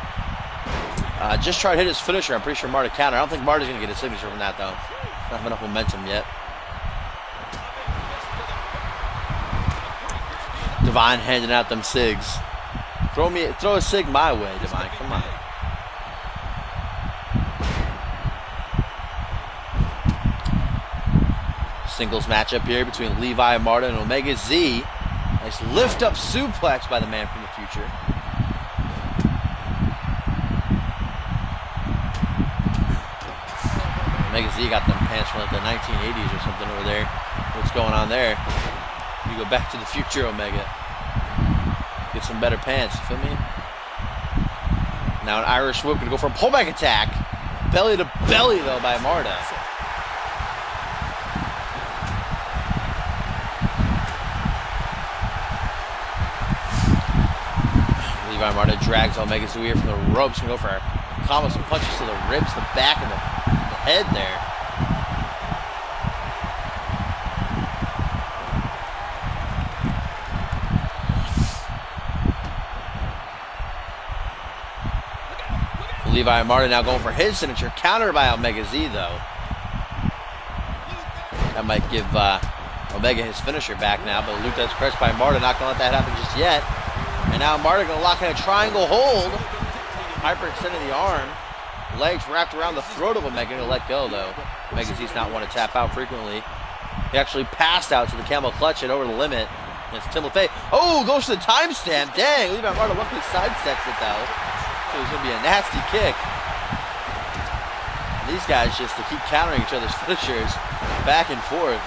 Just tried to hit his finisher. I'm pretty sure Marta countered. I don't think Marta's going to get a signature from that, though. Not have enough momentum yet. Divine handing out them cigs. Throw a cig my way, Divine. Come on. Singles matchup here between Levi Marta and Omega Z. Nice lift up suplex by the man from the future. Omega Z got them pants from like the 1980s or something over there. What's going on there? You go back to the future, Omega. Get some better pants, you feel me? Now an Irish whip gonna go for a pullback attack. Belly to belly though by Marta. Levi Marta drags Omega Z from the ropes and go for combos, some punches to the ribs, the back, and the head there. Levi Marta now going for his signature, countered by Omega Z though. That might give Omega his finisher back now, but Luke does press by Marta, not gonna let that happen just yet. And now Marta gonna lock in a triangle hold. Hyperextended the arm. Legs wrapped around the throat of Omega to let go though. Omega Z's not one to tap out frequently. He actually passed out to the camel clutch and over the limit. It's LaFave. Oh, goes to the timestamp. Dang, Levi Marta luckily sidesteps it though. So it's gonna be a nasty kick. These guys just to keep countering each other's finishers back and forth.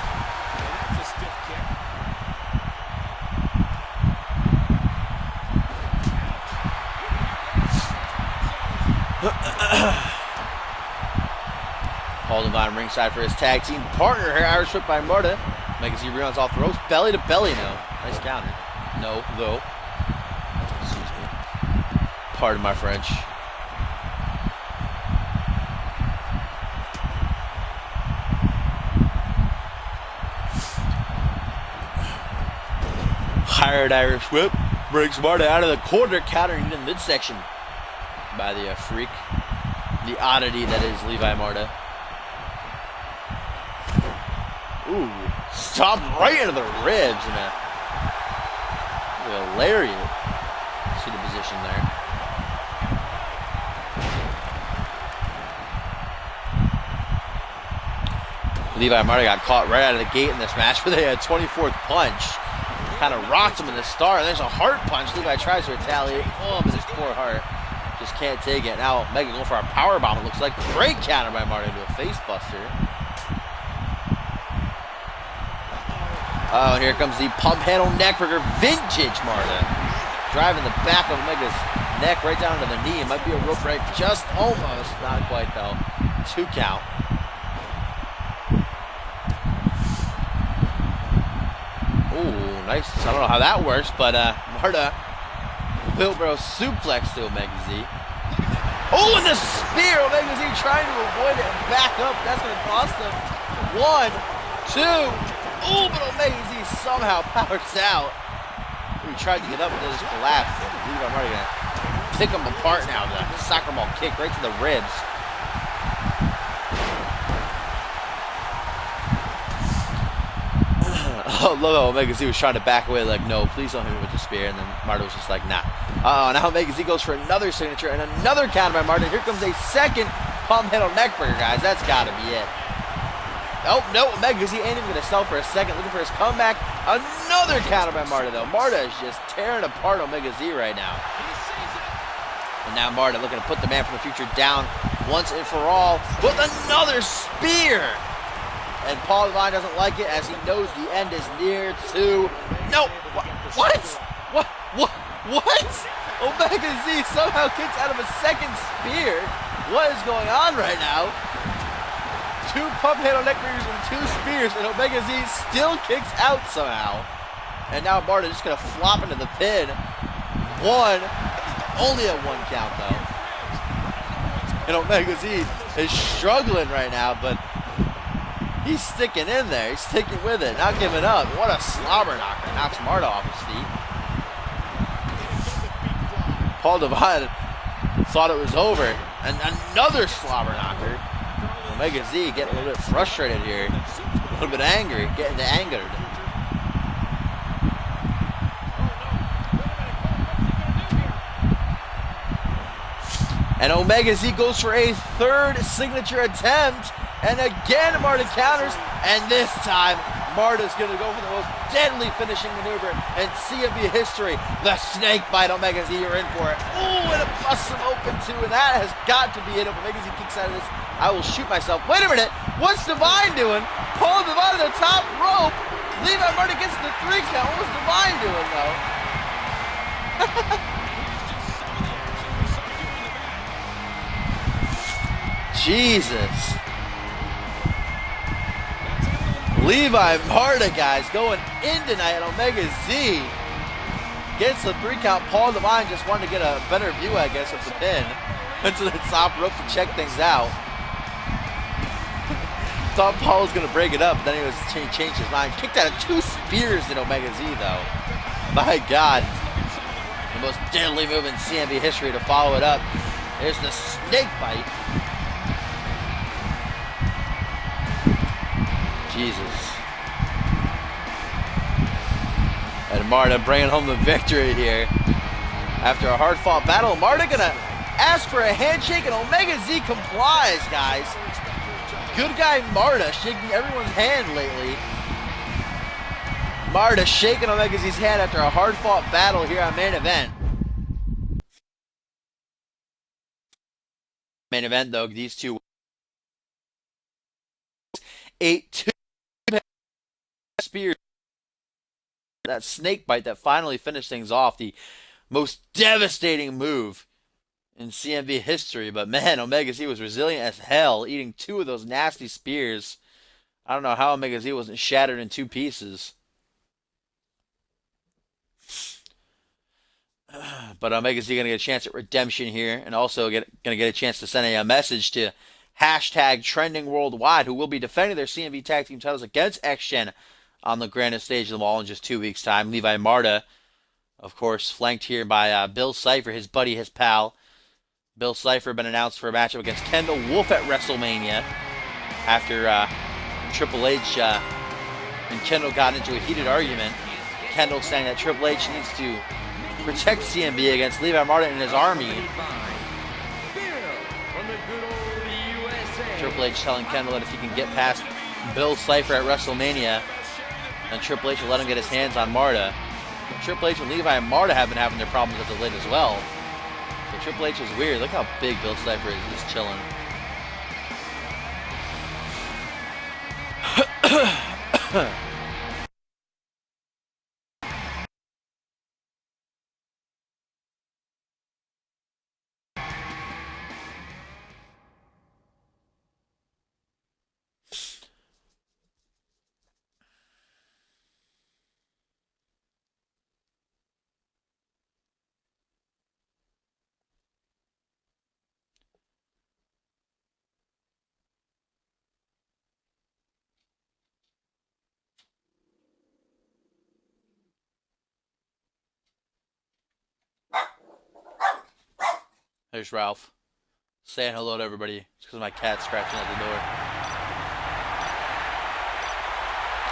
Paul Divine ringside for his tag team partner here. Irish whip by Marta. Omega Z rebounds off the ropes. Belly to belly now. Nice counter. No, though. Excuse me. Pardon my French. Hired Irish whip. Brings Marta out of the corner, countering in the midsection by the freak. The oddity that is Levi Marta. Ooh, stomped right into the ribs and a lariat. See the position there. Levi Marta got caught right out of the gate in this match where they had 24th punch. Kind of rocked him in the start. There's a heart punch. Levi tries to retaliate. Oh, but his poor heart just can't take it. Now Omega going for a power bomb. It looks like great counter by Marta into a face buster. Oh, and here comes the pump handle neckbreaker, vintage Marta. Driving the back of Omega's neck right down to the knee. It might be a rope break, just almost. Not quite though. 2 count. Ooh, nice. I don't know how that works, but Marta wheelbarrow suplex to Omega Z. Oh, and the spear! Omega Z trying to avoid it and back up. That's going to cost him 1, 2. Oh, but Omega Z somehow powers out. He tried to get up and then just collapsed. Levi Marta gonna pick him apart now. The soccer ball kick right to the ribs. Oh, love how Omega Z was trying to back away, like, no, please don't hit me with the spear. And then Marta was just like, nah. Now Omega Z goes for another signature and another counter by Marta. Here comes a second pump handle neckbreaker, guys. That's gotta be it. Oh, no, Omega Z ain't even going to sell for a second. Looking for his comeback. Another counter by Marta, though. Marta is just tearing apart Omega Z right now. And now Marta looking to put the man from the future down once and for all with another spear. And Paul Divine doesn't like it as he knows the end is near to... No! What? What? Omega Z somehow kicks out of a second spear. What is going on right now? 2 pump handle neckbreakers and 2 spears, and Omega Z still kicks out somehow. And now Marta just gonna flop into the pin. Only a 1 count though. And Omega Z is struggling right now, but he's sticking in there. He's sticking with it, not giving up. What a slobber knocker! Knocks Marta off his feet. Paul Divine thought it was over, and another slobber knocker. Omega Z getting a little bit frustrated here, a little bit angry, getting angered. And Omega Z goes for a third signature attempt. And again, Marta counters. And this time, Marta's going to go for the most deadly finishing maneuver in CMV history. The snake bite, Omega Z, you're in for it. Ooh, and it busts him open too. And that has got to be it. If Omega Z kicks out of this, I will shoot myself. Wait a minute. What's Divine doing? Paul Divine to the top rope. Levi Marta gets the 3 count. What was Divine doing, though? Jesus. Levi Marta, guys, going in tonight at Omega Z. Gets the 3 count. Paul Divine just wanted to get a better view, I guess, of the pin. Went to the top rope to check things out. Thought Paul was going to break it up, but then he was changed his mind. Kicked out of 2 spears in Omega Z, though. My God. The most deadly move in CMV history to follow it up. There's the snake bite. Jesus. And Marta bringing home the victory here. After a hard-fought battle, Marta gonna ask for a handshake, and Omega Z complies, guys. Good guy Marta shaking everyone's hand lately. Marta shaking Omega Z's hand after a hard-fought battle here on Main Event. Main Event, though, these two 8-2 spears. That snake bite that finally finished things off. The most devastating move in CMV history. But man, Omega Z was resilient as hell, eating 2 of those nasty spears. I don't know how Omega Z wasn't shattered in 2 pieces. But Omega Z gonna get a chance at redemption here, and also gonna get a chance to send a message to hashtag trending worldwide, who will be defending their CMV tag team titles against X-Gen on the grandest stage of them all in just 2 weeks' time. Levi Marta, of course, flanked here by Bill Cipher, his buddy, his pal. Bill Cipher been announced for a matchup against Kendall Wolf at WrestleMania after Triple H and Kendall got into a heated argument. Kendall saying that Triple H needs to protect CMV against Levi Marta and his army. Triple H telling Kendall that if he can get past Bill Cipher at WrestleMania, then Triple H will let him get his hands on Marta. But Triple H and Levi Marta have been having their problems as of late as well. But Triple H is weird. Look how big Bill Cipher is, just chilling. There's Ralph saying hello to everybody. It's because my cat's scratching at the door.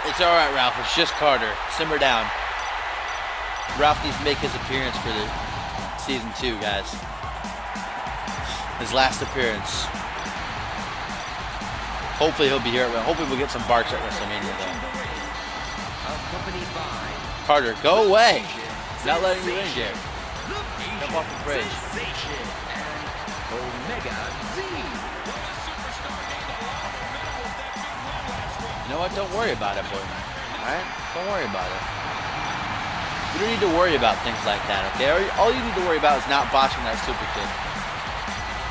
It's alright, Ralph. It's just Carter. Simmer down. Ralph needs to make his appearance for the season 2, guys. His last appearance. Hopefully he'll be here. Hopefully we'll get some barks at WrestleMania, though. Carter, go away. Not letting you in here. Jump off the bridge. Omega Z. You know what? Don't worry about it, boy. Alright? Don't worry about it. You don't need to worry about things like that, okay? All you need to worry about is not botching that super kick.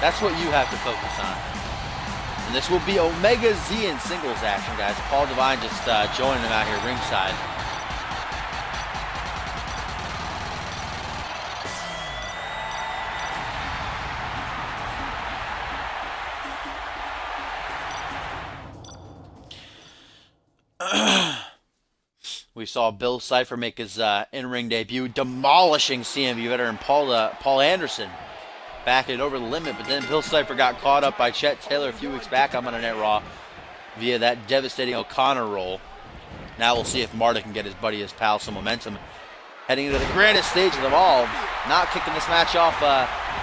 That's what you have to focus on. And this will be Omega Z in singles action, guys. Paul Divine just joining him out here ringside. We saw Bill Cipher make his in-ring debut, demolishing CMV veteran Paul Anderson, backing it over the limit. But then Bill Cipher got caught up by Chet Taylor a few weeks back on Monday Night Raw via that devastating O'Connor roll. Now we'll see if Marta can get his buddy, his pal, some momentum heading into the grandest stage of them all. Not kicking this match off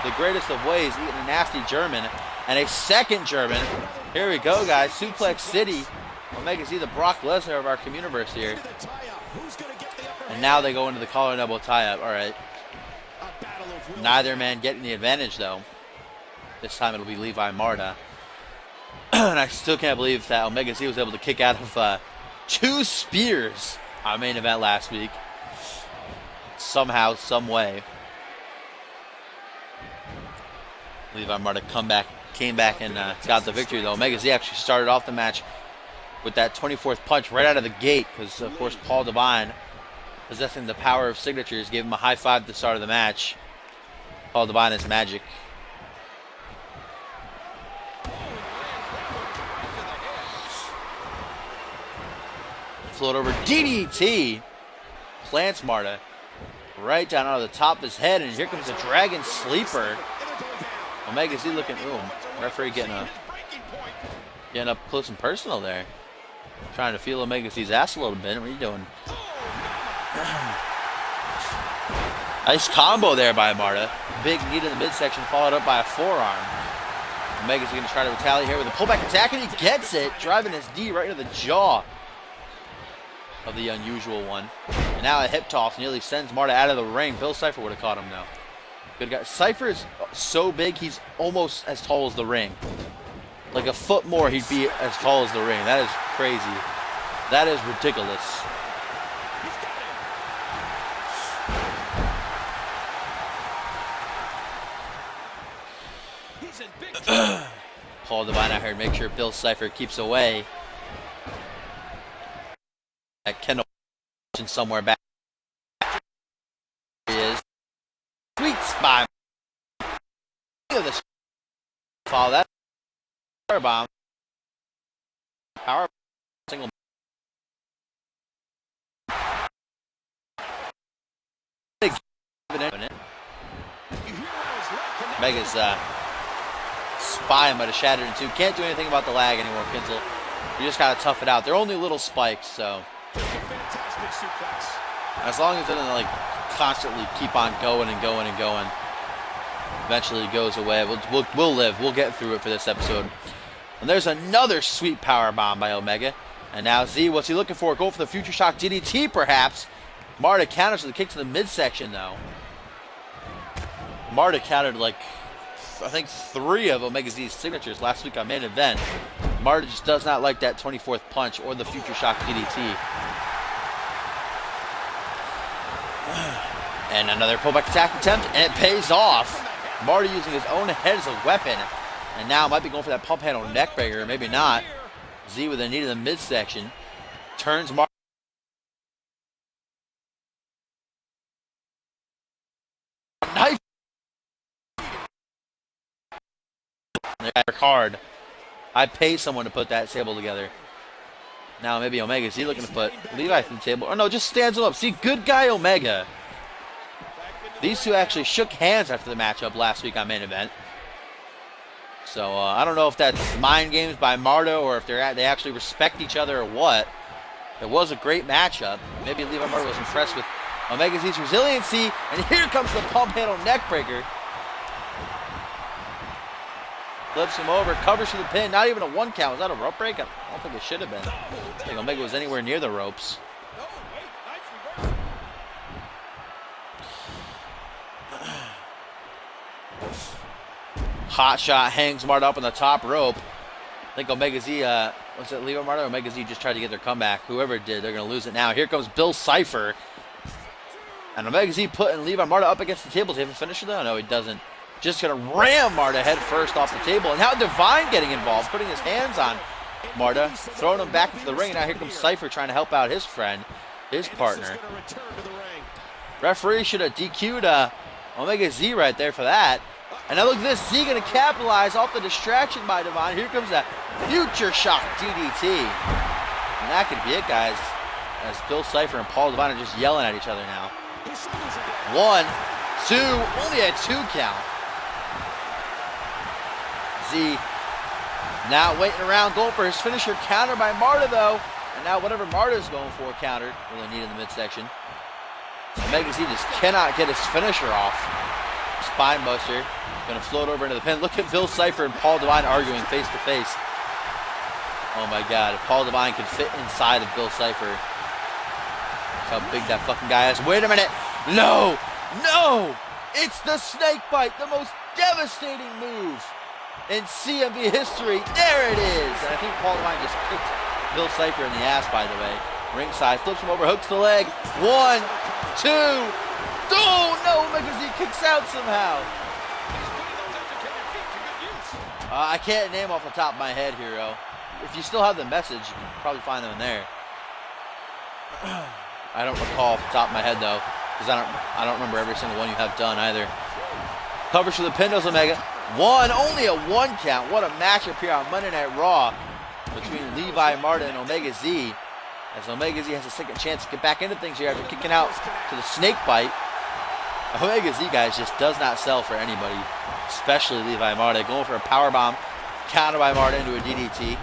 the greatest of ways, eating a nasty German. And a second German. Here we go, guys. Suplex City. Omega Z, the Brock Lesnar of our communiverse here. And now they go into the collar and elbow tie-up. All right. Neither man getting the advantage, though. This time it'll be Levi Marta. And I still can't believe that Omega Z was able to kick out of 2 spears on main event last week. Somehow, some way. Levi Marta came back and got the victory, though. Omega Z actually started off the match with that 24th punch right out of the gate because, of course, Paul Devine, possessing the power of signatures, gave him a high five at the start of the match. Paul Devine is magic. Float over DDT. Plants Marta right down out of the top of his head, and here comes a Dragon Sleeper. Omega Z looking, ooh, referee getting up close and personal there. Trying to feel Omega Z's ass a little bit. What are you doing? Nice combo there by Marta. Big knee to the midsection, followed up by a forearm. Omega's going to try to retaliate here with a pullback attack, and he gets it, driving his knee right into the jaw of the unusual one. And now a hip toss nearly sends Marta out of the ring. Bill Cipher would have caught him, though. Good guy. Cipher is so big, he's almost as tall as the ring. Like a foot more, he'd be as tall as the ring. That is crazy. That is ridiculous. Paul Devine out here to make sure Bill Cipher keeps away. That Kendall somewhere back. He is. Sweet spot. Look at this. Follow that. Power bomb. Power single. Mega's spine might have shattered in two. Can't do anything about the lag anymore, Kinzel. You just gotta tough it out. They're only little spikes, so as long as it doesn't like constantly keep on going and going and going, eventually it goes away. We'll live. We'll get through it for this episode. And there's another sweet power bomb by Omega. And now Z, what's he looking for? Go for the Future Shock DDT, perhaps. Marta counters with a kick to the midsection, though. Marta countered like, I think 3 of Omega Z's signatures last week on main event. Marta just does not like that 24th punch or the Future Shock DDT. And another pullback attack attempt, and it pays off. Marta using his own head as a weapon. And now might be going for that pump handle neckbreaker, maybe not. Z with a knee to the midsection. Turns Marta. Knife. Card. I pay someone to put that table together. Now maybe Omega. Is he looking to put Levi through the table? Or no, just stands him up. See, good guy Omega. These two actually shook hands after the matchup last week on main event. So I don't know if that's mind games by Marta or if they actually respect each other or what. It was a great matchup. Maybe Levi Marta was impressed with Omega Z's resiliency. And here comes the pump handle neckbreaker. Flips him over, covers for the pin. Not even a 1 count. Was that a rope break? I don't think it should have been. I don't think Omega was anywhere near the ropes. Hot shot hangs Marta up on the top rope. I think Omega Z, was it Levi Marta or Omega Z just tried to get their comeback? Whoever it did, they're going to lose it now. Here comes Bill Cipher. And Omega Z putting Levi Marta up against the table. Does he have a finisher though? No, he doesn't. Just going to ram Marta head first off the table. And now Divine getting involved, putting his hands on Marta, throwing him back into the ring. And now here comes Cipher trying to help out his friend, his partner. Referee should have DQ'd Omega Z right there for that. And now look at this, Z going to capitalize off the distraction by Divine. Here comes that Future Shock DDT. And that could be it, guys, as Bill Cipher and Paul Divine are just yelling at each other now. 1, 2, only a 2 count. Z now waiting around, going for his finisher, counter by Marta though. And now whatever Marta's going for, countered with a knee in the midsection. Omega Z just cannot get his finisher off. Spine buster. Gonna float over into the pin. Look at Bill Cipher and Paul Devine arguing face to face. Oh my God, if Paul Devine could fit inside of Bill Cipher. Look how big that fucking guy is. Wait a minute. No! No! It's the snake bite, the most devastating move in CMV history. There it is. And I think Paul Devine just kicked Bill Cipher in the ass, by the way. Ringside, flips him over, hooks the leg. 1, 2. Oh no, because he kicks out somehow. I can't name off the top of my head, Hero. If you still have the message, you can probably find them in there. I don't recall off the top of my head though, because I don't remember every single one you have done either. Covers for the pin, does Omega. Only a 1 count. What a matchup here on Monday Night Raw between Levi Marta and Omega Z. As Omega Z has a second chance to get back into things here after kicking out to the snake bite. Omega Z, guys, just does not sell for anybody, especially Levi Marta. Going for a powerbomb, counter by Marta into a DDT.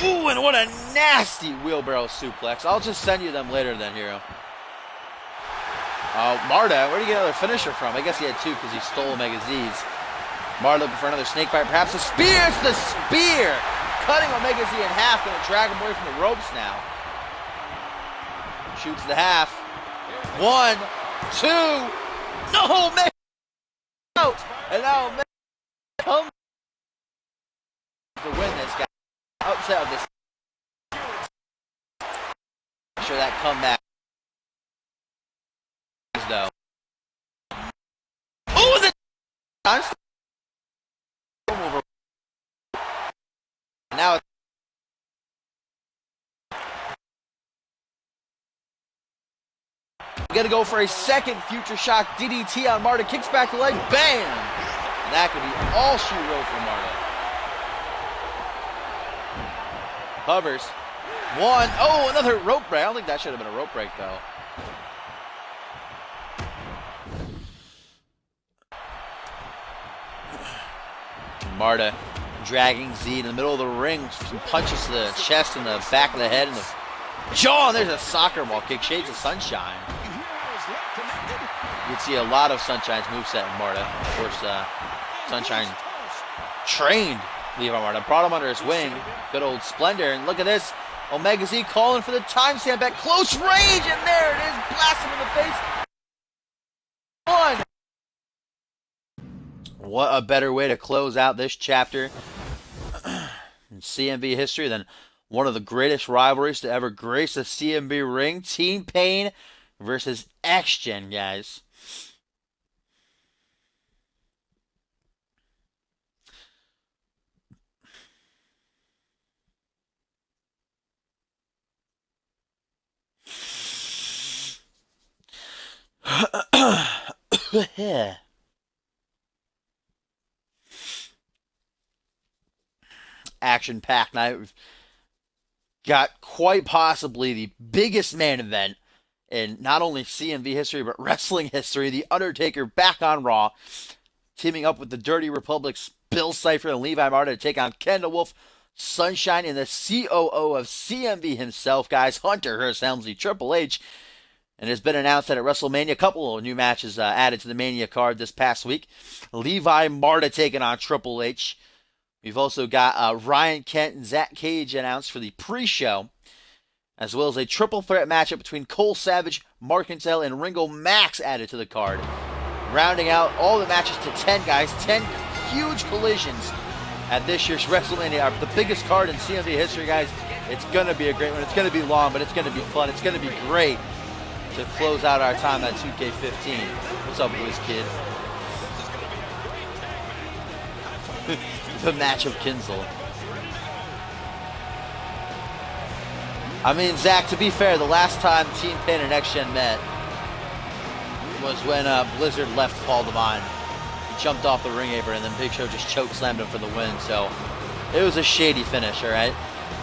Ooh, and what a nasty wheelbarrow suplex. I'll just send you them later then, Hero. Marta, where did he get another finisher from? I guess he had 2 because he stole Omega Z's. Marta looking for another snake bite, perhaps a spear. It's the spear! Cutting Omega Z in half, going to drag him away from the ropes now. Shoots the half. 1, 2. No, Omega out! And now Omega comes to win this guy. Upset with this. Sure that comeback though. Oh, the over. Now it's gonna go for a second future shock DDT on Marta. Kicks back the leg. Bam! And that could be all she wrote for Marta. Hovers. 1. Oh, another rope break. I don't think that should have been a rope break, though. Marta dragging Z in the middle of the ring. Some punches to the chest and the back of the head and the jaw. And there's a soccer ball kick. Shades of Sunshine. You'd see a lot of Sunshine's moveset in Marta. Of course, Sunshine trained Levi Marta, brought him under his wing. Good old Splendor. And look at this. Omega Z calling for the timestamp at close range. And there it is. Blast him in the face. 1. What a better way to close out this chapter in CMV history than one of the greatest rivalries to ever grace the CMV ring. Team Painn versus X-Gen, guys. Action-packed night. We've got quite possibly the biggest main event in not only CMV history, but wrestling history. The Undertaker back on Raw, teaming up with the Dirty Republic's Bill Cipher and Levi Marta to take on Kendall Wolf, Sunshine, and the COO of CMV himself, guys, Hunter Hearst Helmsley, Triple H. And it's been announced that at WrestleMania, a couple of new matches added to the Mania card this past week. Levi Marta taking on Triple H. We've also got Ryan Kent and Zack Cage announced for the pre-show, as well as a triple threat matchup between Cole Savage, Mark Cantel, and Ringo Max added to the card. Rounding out all the matches to 10, guys. 10 huge collisions at this year's WrestleMania. The biggest card in CMV history, guys. It's going to be a great one. It's going to be long, but it's going to be fun. It's going to be great to close out our time at 2K15. What's up, Wiz Kid? The match of Kinsel. I mean, Zach, to be fair, the last time Team Painn and X-Gen met was when Blizzard left Paul Devine. He jumped off the ring apron and then Big Show just choke slammed him for the win. So it was a shady finish, all right?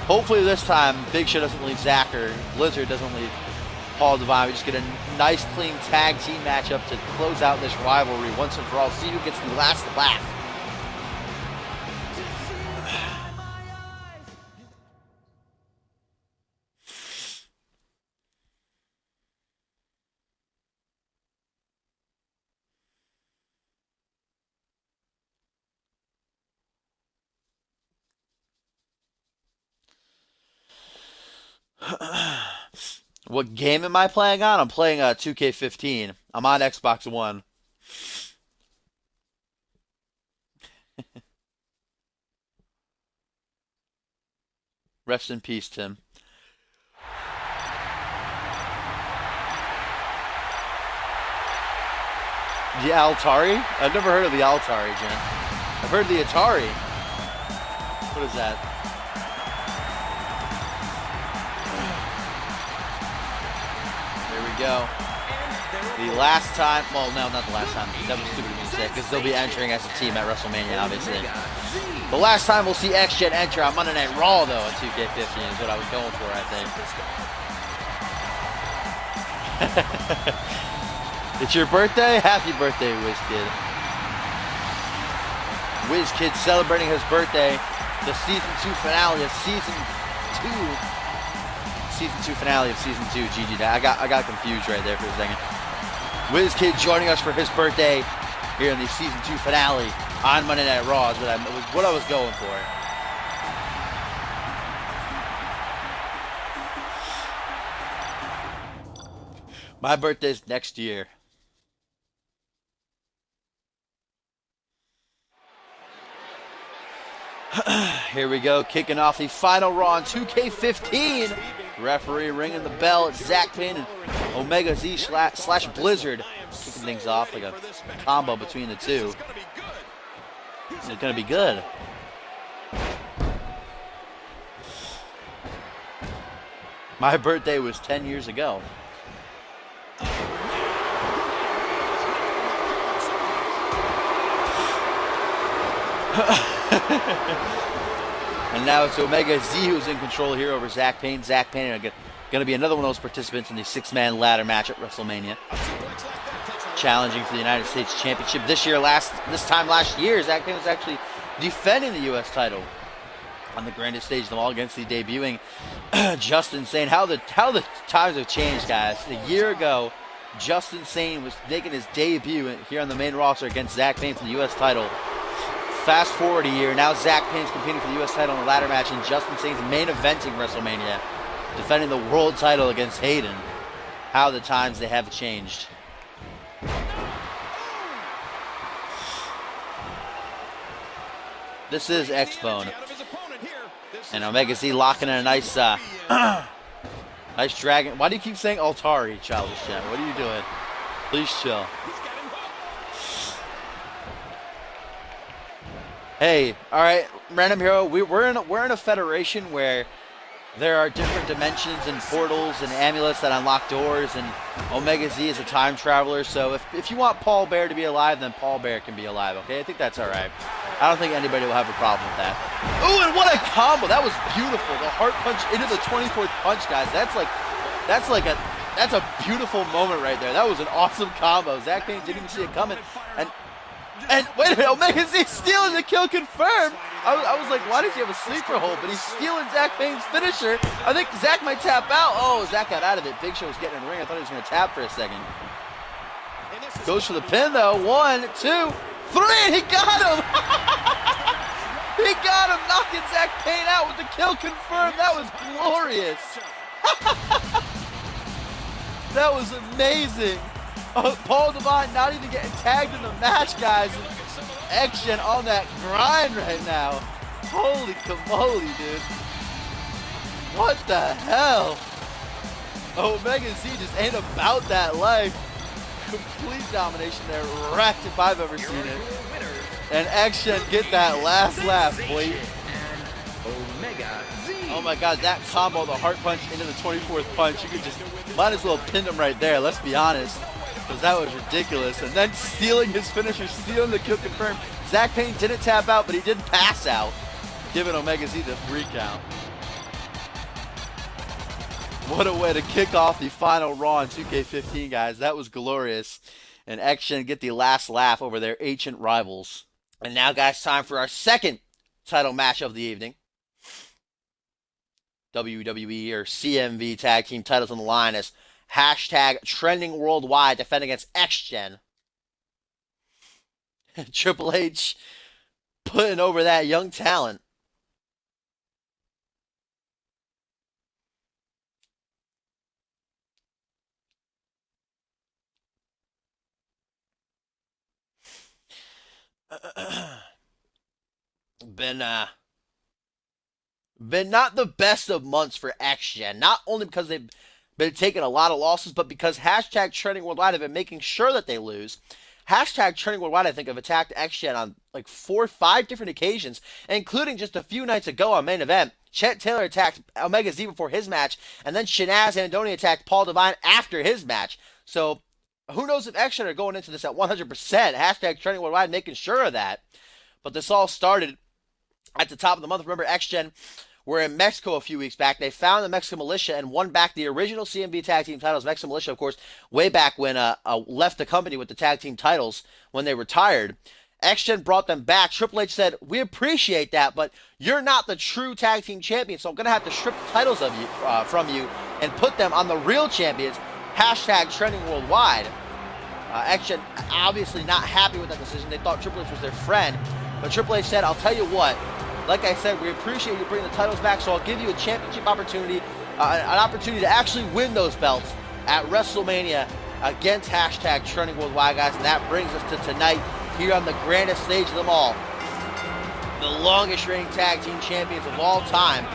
Hopefully this time Big Show doesn't leave Zach or Blizzard doesn't leave Paul Devine. We just get a nice, clean tag team matchup to close out this rivalry once and for all. See who gets the last laugh. What game am I playing on? I'm playing 2K15. I'm on Xbox One. Rest in peace, Tim. The Altari? I've never heard of the Altari, Jen. I've heard the Atari. What is that? There we go. The last time, well, no, not the last time. That was stupid of me to say, because they'll be entering as a team at WrestleMania, obviously. The last time we'll see X-Gen enter on Monday Night Raw, though, at 2K15 is what I was going for, I think. It's your birthday? Happy birthday, WizKid. WizKid celebrating his birthday. The Season 2 finale of Season 2. Season 2 finale of Season 2. GG. I got confused right there for a second. WizKid joining us for his birthday here in the Season 2 finale on Monday Night Raw is what I was going for. My birthday's next year. Here we go, kicking off the final Raw on 2K15. Referee ringing the bell. It's Zack, Painn, and Omega Z slash Blizzard kicking things off like a combo between the two. It's going to be good. My birthday was 10 years ago. And now it's Omega Z who's in control here over Zack, Painn. Zack, Painn are going to be another one of those participants in the six-man ladder match at WrestleMania, challenging for the United States Championship. This time last year, Zack Painn was actually defending the U.S. title on the grandest stage of them all against the debuting Justin Sane. How the times have changed, guys. A year ago, Justin Sane was making his debut here on the main roster against Zack Painn for the U.S. title. Fast forward a year, now Zack Painn's competing for the U.S. title in a ladder match, and Justin Sane's main eventing WrestleMania, defending the world title against Hayden. How the times they have changed. This is X-Bone. And Omega Z locking in a nice, nice dragon. Why do you keep saying Altari, Childish Gem? What are you doing? Please chill. Hey, all right, Random Hero. We're in a federation where there are different dimensions and portals and amulets that unlock doors, and Omega Z is a time traveler. So if you want Paul Bear to be alive, then Paul Bear can be alive. Okay, I think that's all right. I don't think anybody will have a problem with that. Ooh, and what a combo! That was beautiful. The heart punch into the 24th punch, guys. That's a beautiful moment right there. That was an awesome combo. Zack Painn didn't even see it coming, and wait a minute, Omega Z stealing the kill confirmed. I was like, why does he have a sleeper hold? But he's stealing Zack Painn's finisher. I think Zack might tap out. Oh, Zack got out of it. Big Show was getting in the ring. I thought he was going to tap for a second. Goes for the pin, though. 1, 2, 3, and he got him. He got him, knocking Zack Painn out with the kill confirmed. That was glorious. That was amazing. Paul Devine not even getting tagged in the match, guys. X-Gen on that grind right now. Holy camoly, dude. What the hell? Omega Z just ain't about that life. Complete domination there. Wrecked if I've ever seen it. And X-Gen get that last laugh, boy. Oh my god, that combo, the heart punch into the 24th punch. You could just, might as well have pinned him right there, let's be honest. Because that was ridiculous. And then stealing his finisher, stealing the kill confirmed. Zack Painn didn't tap out, but he did pass out, giving Omega Z the 3 count. What a way to kick off the final Raw on 2K15, guys. That was glorious. And X-Gen get the last laugh over their ancient rivals. And now, guys, time for our second title match of the evening. WWE or CMV tag team titles on the line as hashtag trending worldwide defending against X-Gen. Triple H putting over that young talent. been not the best of months for X-Gen. Not only because they've been taking a lot of losses, but because hashtag Trending Worldwide have been making sure that they lose. Hashtag Trending Worldwide, I think, have attacked X-Gen on like 4 or 5 different occasions, including just a few nights ago on Main Event. Chet Taylor attacked Omega Z before his match, and then Shanaz Andoni attacked Paul Devine after his match. So who knows if X-Gen are going into this at 100%. Hashtag Trending Worldwide making sure of that. But this all started at the top of the month. Remember, X-Gen were in Mexico a few weeks back. They found the Mexican Militia and won back the original CMV Tag Team titles. Mexican Militia, of course, way back when left the company with the Tag Team titles when they retired. X-Gen brought them back. Triple H said, we appreciate that, but you're not the true Tag Team champion, so I'm going to have to strip the titles of you, from you and put them on the real champions. Hashtag Trending Worldwide. X-Gen obviously not happy with that decision. They thought Triple H was their friend. But Triple H said, I'll tell you what, like I said, we appreciate you bringing the titles back, so I'll give you a championship opportunity, an opportunity to actually win those belts at WrestleMania against hashtag Trending Worldwide, guys. And that brings us to tonight here on the grandest stage of them all. The longest reigning tag team champions of all time.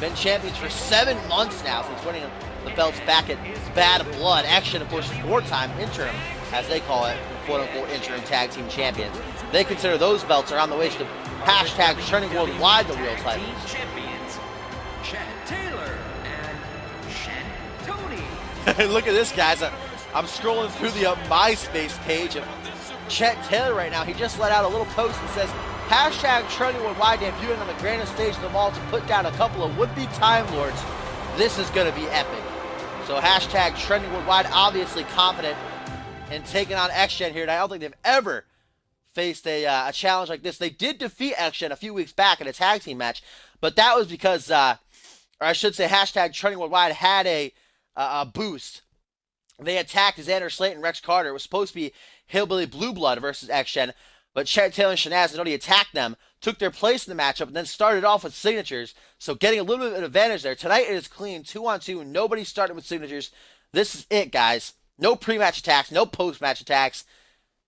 Been champions for 7 months now since winning the belts back at Bad Blood. Action, of course, 4-time interim, as they call it, quote-unquote interim tag team champions. They consider those belts around the waist of hashtag Trending Worldwide the real titles. Champions, Chet Taylor and Chet Tony. Look at this, guys. I'm scrolling through the MySpace page of Chet Taylor right now. He just let out a little post that says, hashtag Trending Worldwide debuting on the grandest stage of them all to put down a couple of would-be Time Lords. This is going to be epic. So hashtag Trending Worldwide, obviously confident in taking on X-Gen here. And I don't think they've ever faced a challenge like this. They did defeat X-Gen a few weeks back in a tag team match, but that was because, or I should say, hashtag Trending Worldwide had a boost. They attacked Xander Slate and Rex Carter. It was supposed to be Hillbilly Blue Blood versus X-Gen, but Chet Taylor and Shanaz Andoni attacked them, took their place in the matchup, and then started off with signatures, so getting a little bit of an advantage there. Tonight it is clean, 2-on-2, nobody started with signatures. This is it, guys. No pre-match attacks, no post-match attacks.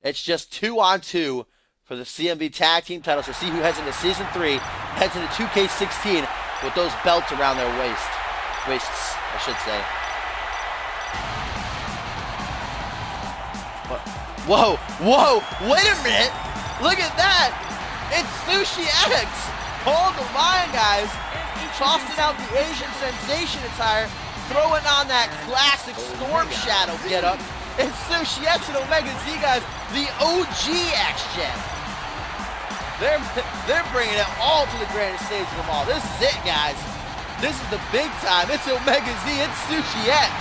It's just 2-on-2 for the CMV Tag Team titles to see who heads into Season 3, heads into 2K16 with those belts around their waists, I should say. Whoa, wait a minute! Look at that! It's Sushi X! Paul Devine, guys! Tossing out the Asian Sensation attire, throwing on that classic Storm Shadow getup. It's Sushi X and Omega Z, guys, the OG X-Gen. They're bringing it all to the grandest stage of them all. This is it, guys. This is the big time. It's Omega Z, it's Sushi X.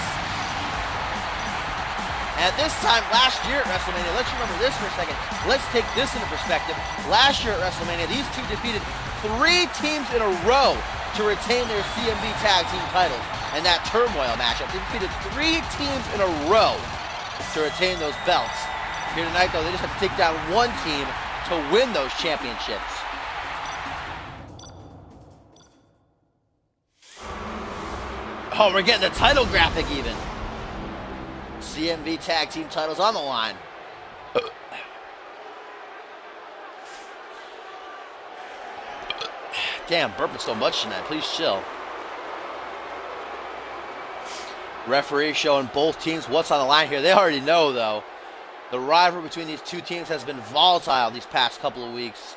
And this time last year at WrestleMania, let's remember this for a second. Let's take this into perspective. Last year at WrestleMania, these two defeated 3 teams in a row to retain their CMV Tag Team titles in that Turmoil matchup. They defeated 3 teams in a row to retain those belts. Here tonight, though, they just have to take down 1 team to win those championships. Oh, we're getting the title graphic even. CMV Tag Team titles on the line. Damn, burping so much tonight. Please chill. Referee showing both teams what's on the line here. They already know, though. The rivalry between these two teams has been volatile these past couple of weeks.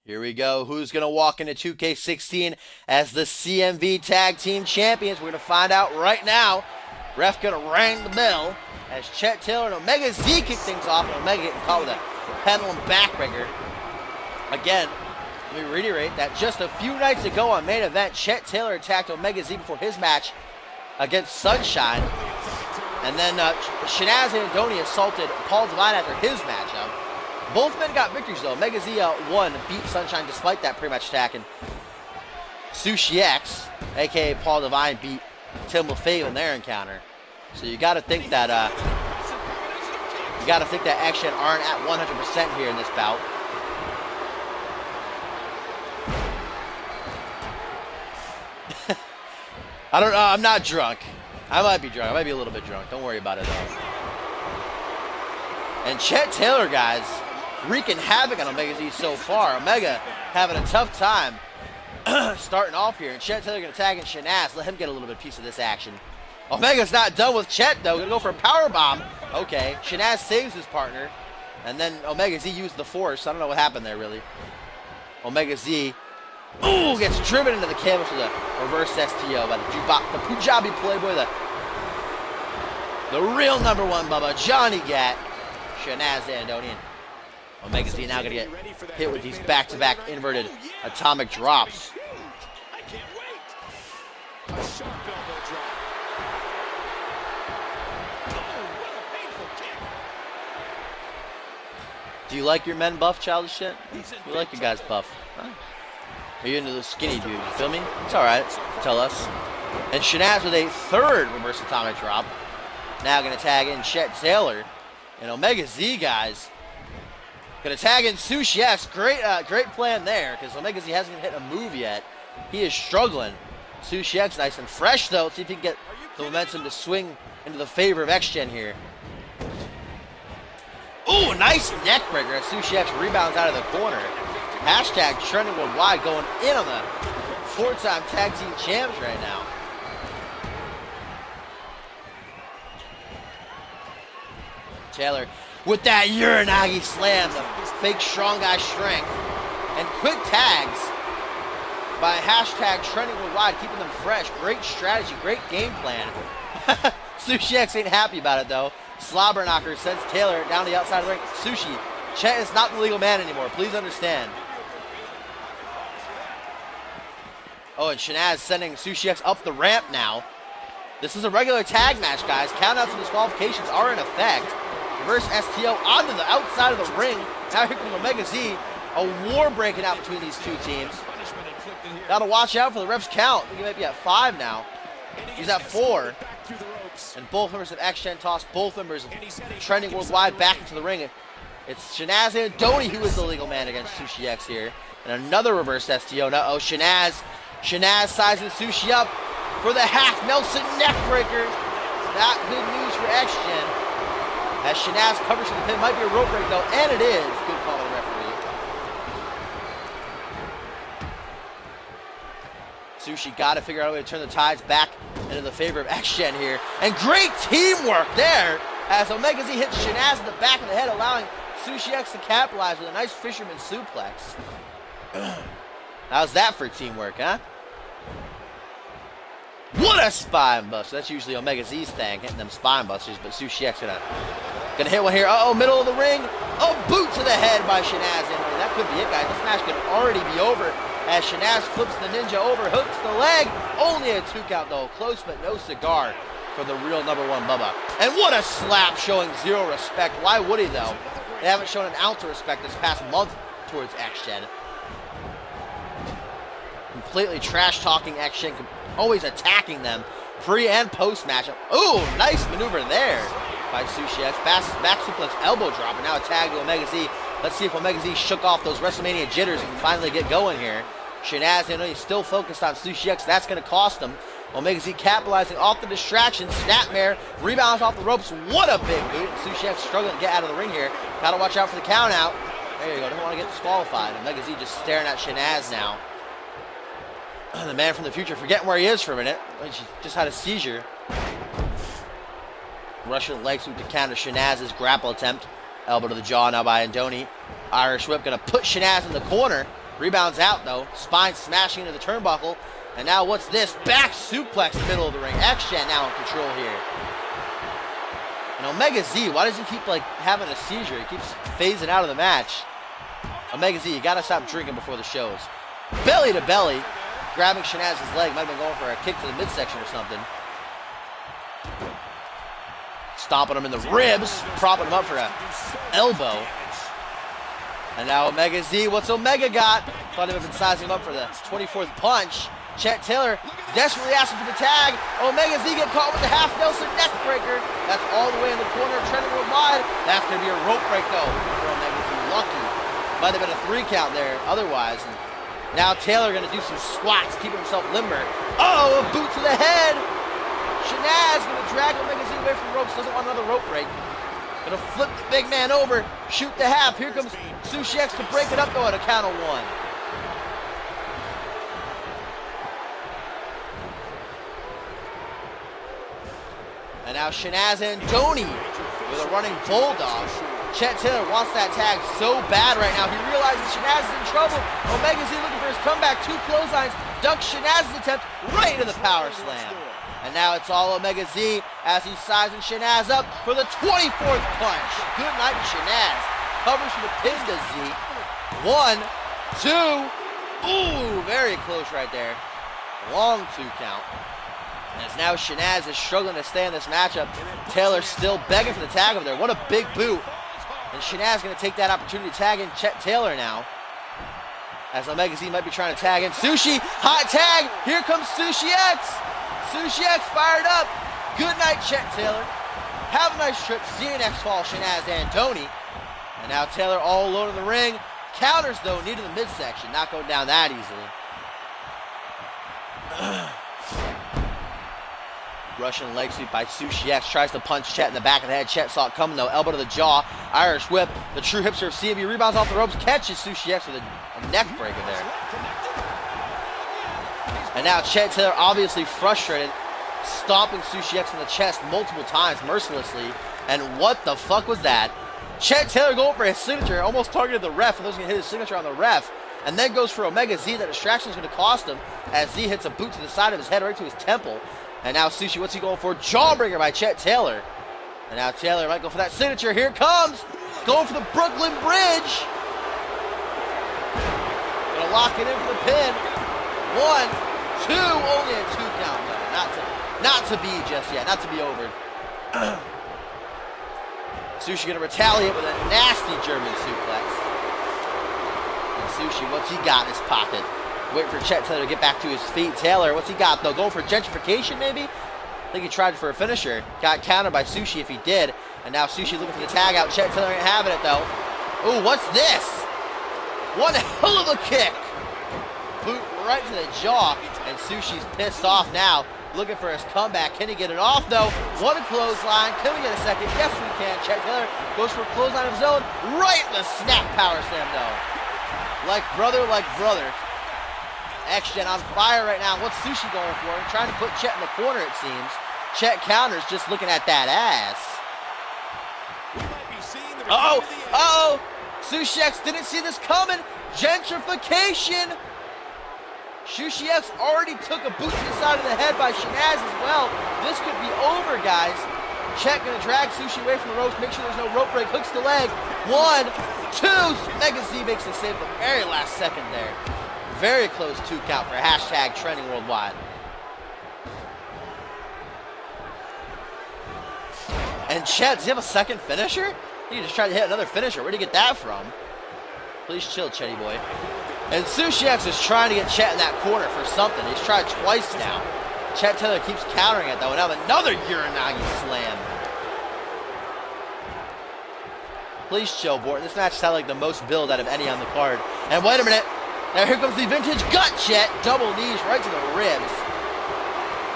Here we go. Who's going to walk into 2K16 as the CMV Tag Team Champions? We're going to find out right now. Ref going to ring the bell as Chet Taylor and Omega Z kick things off. And Omega getting caught with a pendulum backbreaker. Again, let me reiterate that just a few nights ago on Main Event, Chet Taylor attacked Omega Z before his match against Sunshine. And then Shanaz Andoni assaulted Paul Devine after his matchup. Both men got victories, though. Omega Z won, beat Sunshine despite that pre-match attack. And Sushi X, a.k.a. Paul Devine, beat LaFave in their encounter. So you got to think that X-Gen aren't at 100% here in this bout. I don't know. I'm not drunk. I might be drunk. I might be a little bit drunk. Don't worry about it, though. And Chet Taylor, guys, wreaking havoc on Omega Z so far. Omega having a tough time starting off here. And Chet Taylor going to tag in Shanaz. Let him get a little bit piece of this action. Omega's not done with Chet, though. Going to go for a powerbomb. Okay, Shanaz saves his partner. And then Omega Z used the force. I don't know what happened there, really. Omega Z, ooh, gets driven into the canvas with a reverse STO by the Punjabi Playboy, the real number one Bubba, Johnny Gat, Shanaz Andonian. Omega Z now going to get hit with these back-to-back inverted atomic drops. I can't wait. A sharp elbow drop. Oh, what a painful kick. Do you like your men buff, childish shit? You like your guys buff? Huh? Are you into the skinny dudes? You feel me? It's alright. Tell us. And Shanaz with a third reverse atomic drop. Now going to tag in Chet Taylor. And Omega Z, guys, going to tag in Sushi X. Great plan there, because Omega Z hasn't hit a move yet. He is struggling. Sushi X nice and fresh, though. See if he can get the momentum to swing into the favor of X-Gen here. Ooh, nice neck breaker as Sushi X rebounds out of the corner. Hashtag trending worldwide, going in on the four-time tag team champs right now. Taylor with that Uranagi slam, the fake strong guy strength. And quick tags by hashtag trending worldwide, keeping them fresh. Great strategy, great game plan. Sushi X ain't happy about it, though. Slobber knocker sends Taylor down the outside of the ring. Sushi, Chet is not the legal man anymore. Please understand. Oh, and Shanaz sending Sushi X up the ramp now. This is a regular tag match, guys. Countouts and disqualifications are in effect. Reverse STO onto the outside of the ring. Now here comes Omega Z. A war breaking out between these two teams. Got to watch out for the ref's count. I think he might be at 5 now. He's at 4. And both members of X-Gen toss both members of Trending Worldwide back into the ring. It's Shanaz and Donnie who is the legal man against Sushi X here. And another reverse STO. Uh-oh, Shanaz sizing Sushi up for the half Nelson neckbreaker. Not good news for X-Gen. As Shanaz covers from the pin. Might be a rope break, though. And it is. Good call by the referee. Sushi got to figure out a way to turn the tides back into the favor of X-Gen here. And great teamwork there as Omega Z hits Shanaz in the back of the head, allowing Sushi X to capitalize with a nice fisherman suplex. How's that for teamwork, huh? What a spine buster. That's usually Omega Z's thing, hitting them spine busters, but Sushi X gonna hit one here. Uh-oh, middle of the ring. A boot to the head by Shanaz. And that could be it, guys. This match could already be over as Shanaz flips the ninja over, hooks the leg. Only a 2 count, though. Close, but no cigar for the real number one Bubba. And what a slap, showing zero respect. Why would he, though? They haven't shown an ounce of respect this past month towards X-Gen. Completely trash-talking X-Gen, always attacking them pre and post matchup. Ooh, nice maneuver there by Sushi X. Back suplex elbow drop, and now a tag to Omega Z. Let's see if Omega Z shook off those WrestleMania jitters and can finally get going here. Shanaz, he's still focused on Sushi X. That's going to cost him. Omega Z capitalizing off the distraction. Snapmare, rebounds off the ropes. What a big boot. Sushi X struggling to get out of the ring here. Got to watch out for the count out. There you go. Don't want to get disqualified. Omega Z just staring at Shanaz now. The man from the future forgetting where he is for a minute. He just had a seizure. Russian leg sweep to counter Shanaz's grapple attempt. Elbow to the jaw now by Andoni. Irish whip going to put Shanaz in the corner. Rebounds out, though. Spine smashing into the turnbuckle. And now what's this? Back suplex middle of the ring. X-Gen now in control here. And Omega Z, why does he keep having a seizure? He keeps phasing out of the match. Omega Z, you got to stop drinking before the shows. Belly to belly. Grabbing Shanaz's leg. Might have been going for a kick to the midsection or something. Stomping him in the ribs. Propping him up for an elbow. And now Omega Z. What's Omega got? Thought he would have been sizing him up for the 24th punch. Chet Taylor desperately asking for the tag. Omega Z get caught with the half Nelson neck breaker. That's all the way in the corner. Trending worldwide. That's going to be a rope break, though, for Omega Z. Lucky. Might have been a 3 count there otherwise. And now Taylor going to do some squats, keeping himself limber. Oh, a boot to the head. Shanaz gonna drag Omega Z away from the ropes. Doesn't want another rope break. Gonna flip the big man over. Shoot the half. Here comes Sushi X to break it up though at a count of 1. And now Shanaz and Doni with a running bulldog. Chet Taylor wants that tag so bad right now. He realizes Shanaz is in trouble. Omega Z looking for his comeback. 2 clotheslines. Ducks Shanaz's attempt right into the power slam. And now it's all Omega Z as he's sizing Shanaz up for the 24th punch. Good night, Shanaz. Covers for the pin to Z. 1, 2. Ooh, very close right there. Long 2 count. As now Shanaz is struggling to stay in this matchup. Taylor still begging for the tag over there. What a big boot. And Shanaz going to take that opportunity to tag in Chet Taylor now. As Omega Z might be trying to tag in. Sushi, hot tag. Here comes Sushi X. Sushi X fired up. Good night, Chet Taylor. Have a nice trip. Seeing X fall Shanaz and Doni. And now Taylor all alone in the ring. Counters, though, needed the midsection. Not going down that easily. Russian leg sweep by Sushi X. Tries to punch Chet in the back of the head. Chet saw it coming, though. Elbow to the jaw. Irish whip. The true hipster of CMV rebounds off the ropes. Catches Sushi X with a neck breaker there. And now Chet Taylor obviously frustrated. Stomping Sushi X in the chest multiple times mercilessly. And what the fuck was that? Chet Taylor going for his signature. Almost targeted the ref. And was going to hit his signature on the ref. And then goes for Omega Z. That distraction is going to cost him. As Z hits a boot to the side of his head right to his temple. And now Sushi, what's he going for? Jawbreaker by Chet Taylor. And now Taylor might go for that signature. Here it comes. Going for the Brooklyn Bridge. Gonna lock it in for the pin. 1, 2. Only a 2 count though. Not to be just yet. Not to be over. Sushi gonna retaliate with a nasty German suplex. And Sushi, what's he got in his pocket? Waiting for Chet Taylor to get back to his feet. Taylor, what's he got though? Going for gentrification maybe? I think he tried for a finisher. Got countered by Sushi if he did. And now Sushi looking for the tag out. Chet Taylor ain't having it though. Ooh, what's this? One hell of a kick. Boot right to the jaw. And Sushi's pissed off now. Looking for his comeback. Can he get it off though? What a clothesline. Can we get a second? Yes we can. Chet Taylor goes for a clothesline of his own. Right in the snap power slam though. Like brother, like brother. X-Gen on fire right now. What's Sushi going for? Trying to put Chet in the corner, it seems. Chet counters, just looking at that ass. Uh-oh. Uh-oh. Sushi X didn't see this coming. Gentrification. Sushi X already took a boot to the side of the head by Shanaz as well. This could be over, guys. Chet gonna drag Sushi away from the ropes. Make sure there's no rope break. Hooks the leg. 1, 2. Mega Z makes the save at the very last second there. Very close 2 count for hashtag trending worldwide. And Chet, does he have a second finisher? He just tried to hit another finisher. Where'd he get that from? Please chill, Chetty boy. And Sushi X is trying to get Chet in that corner for something. He's tried twice now. Chet Taylor keeps countering it though. And now another Uranagi slam. Please chill, Borton. This match sounded like the most build out of any on the card. And wait a minute. Now here comes the vintage gut Chet. Double knees right to the ribs.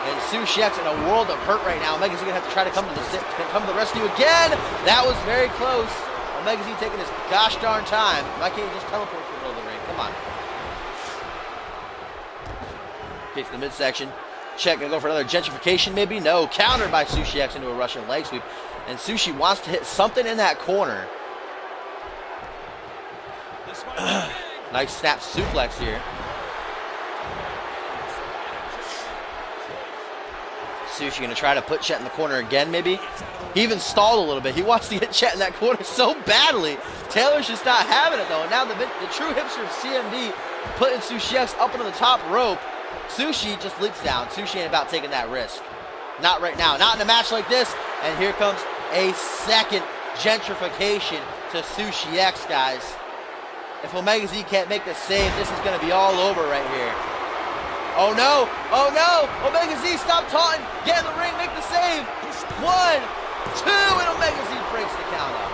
And Sushi X in a world of hurt right now. Omega Z gonna have to try to come to the rescue again. That was very close. Omega Z taking his gosh darn time. Why can't he just teleport to the middle of the ring? Come on. Gets the midsection. Chet gonna go for another gentrification maybe? No. Countered by Sushi X into a Russian leg sweep. And Sushi wants to hit something in that corner. Nice snap suplex here. Sushi gonna try to put Chet in the corner again, maybe? He even stalled a little bit. He wants to get Chet in that corner so badly. Taylor's just not having it though. And now the true hipster of CMV putting Sushi X up into the top rope. Sushi just leaps down. Sushi ain't about taking that risk. Not right now. Not in a match like this. And here comes a second gentrification to Sushi X, guys. If Omega Z can't make the save, this is going to be all over right here. Oh no! Oh no! Omega Z, stop taunting! Get in the ring, make the save! 1, 2, and Omega Z breaks the count up.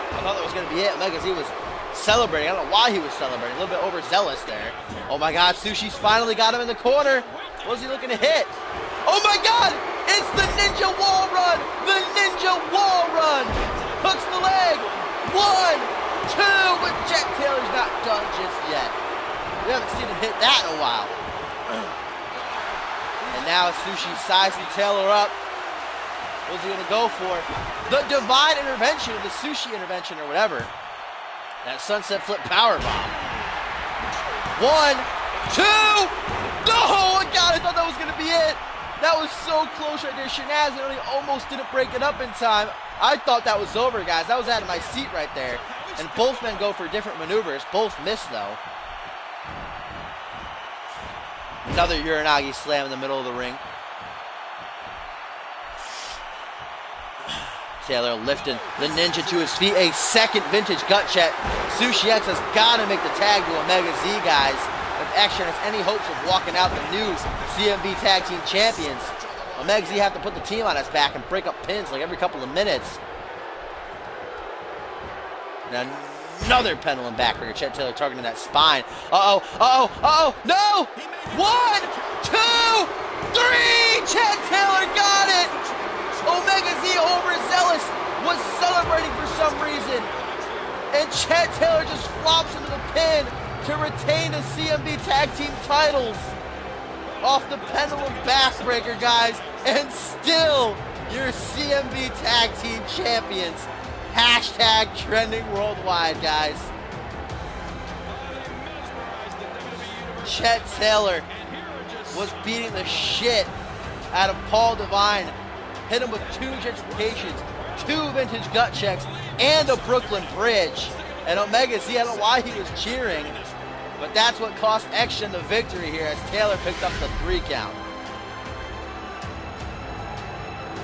I thought that was going to be it. Omega Z was celebrating. I don't know why he was celebrating. A little bit overzealous there. Oh my god, Sushi's finally got him in the corner. What was he looking to hit? Oh my God! It's the Ninja Wall Run! The Ninja Wall Run! Hooks the leg! 1, 2, but Jack Taylor's not done just yet. We haven't seen him hit that in a while. And now Sushi sizing Taylor up. What's he gonna go for? The divine intervention, or the sushi intervention, or whatever. That sunset flip power bomb. 1, 2. No! Oh God, I thought that was gonna be it. That was so close right there. Shanaz only almost didn't break it up in time. I thought that was over, guys. I was out of my seat right there. And both men go for different maneuvers. Both miss, though. Another Uranagi slam in the middle of the ring. Taylor lifting the Ninja to his feet. A second vintage gut check. Sushi X has got to make the tag to Omega Z, guys. If Action has any hopes of walking out the new CMV Tag Team Champions, Omega Z have to put the team on his back and break up pins like every couple of minutes. Now, another pendulum backbreaker. Chet Taylor targeting that spine. Uh-oh, uh-oh, uh-oh, no! 1, 2, 3! Chet Taylor got it! Omega Z, overzealous, was celebrating for some reason. And Chet Taylor just flops into the pin to retain the CMV Tag Team titles off the pendulum backbreaker, guys. And still, your CMV Tag Team Champions. Hashtag trending worldwide, guys. Chet Taylor was beating the shit out of Paul Devine. Hit him with 2 gentrifications, 2 vintage gut checks, and a Brooklyn Bridge. And Omega Z, I don't know why he was cheering, but that's what cost Action the victory here as Taylor picked up the 3 count.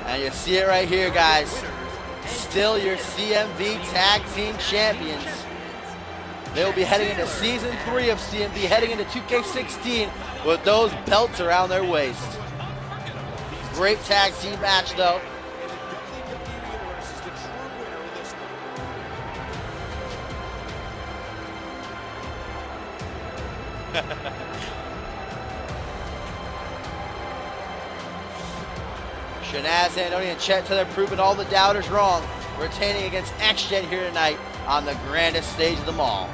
And you see it right here, guys. Still your CMV Tag Team Champions. They will be heading into Season 3 of CMV, heading into 2K16 with those belts around their waist. Great tag team match, though. Shanaz, Andoni, and Chet Taylor proving all the doubters wrong, retaining against X-Gen here tonight on the grandest stage of them all.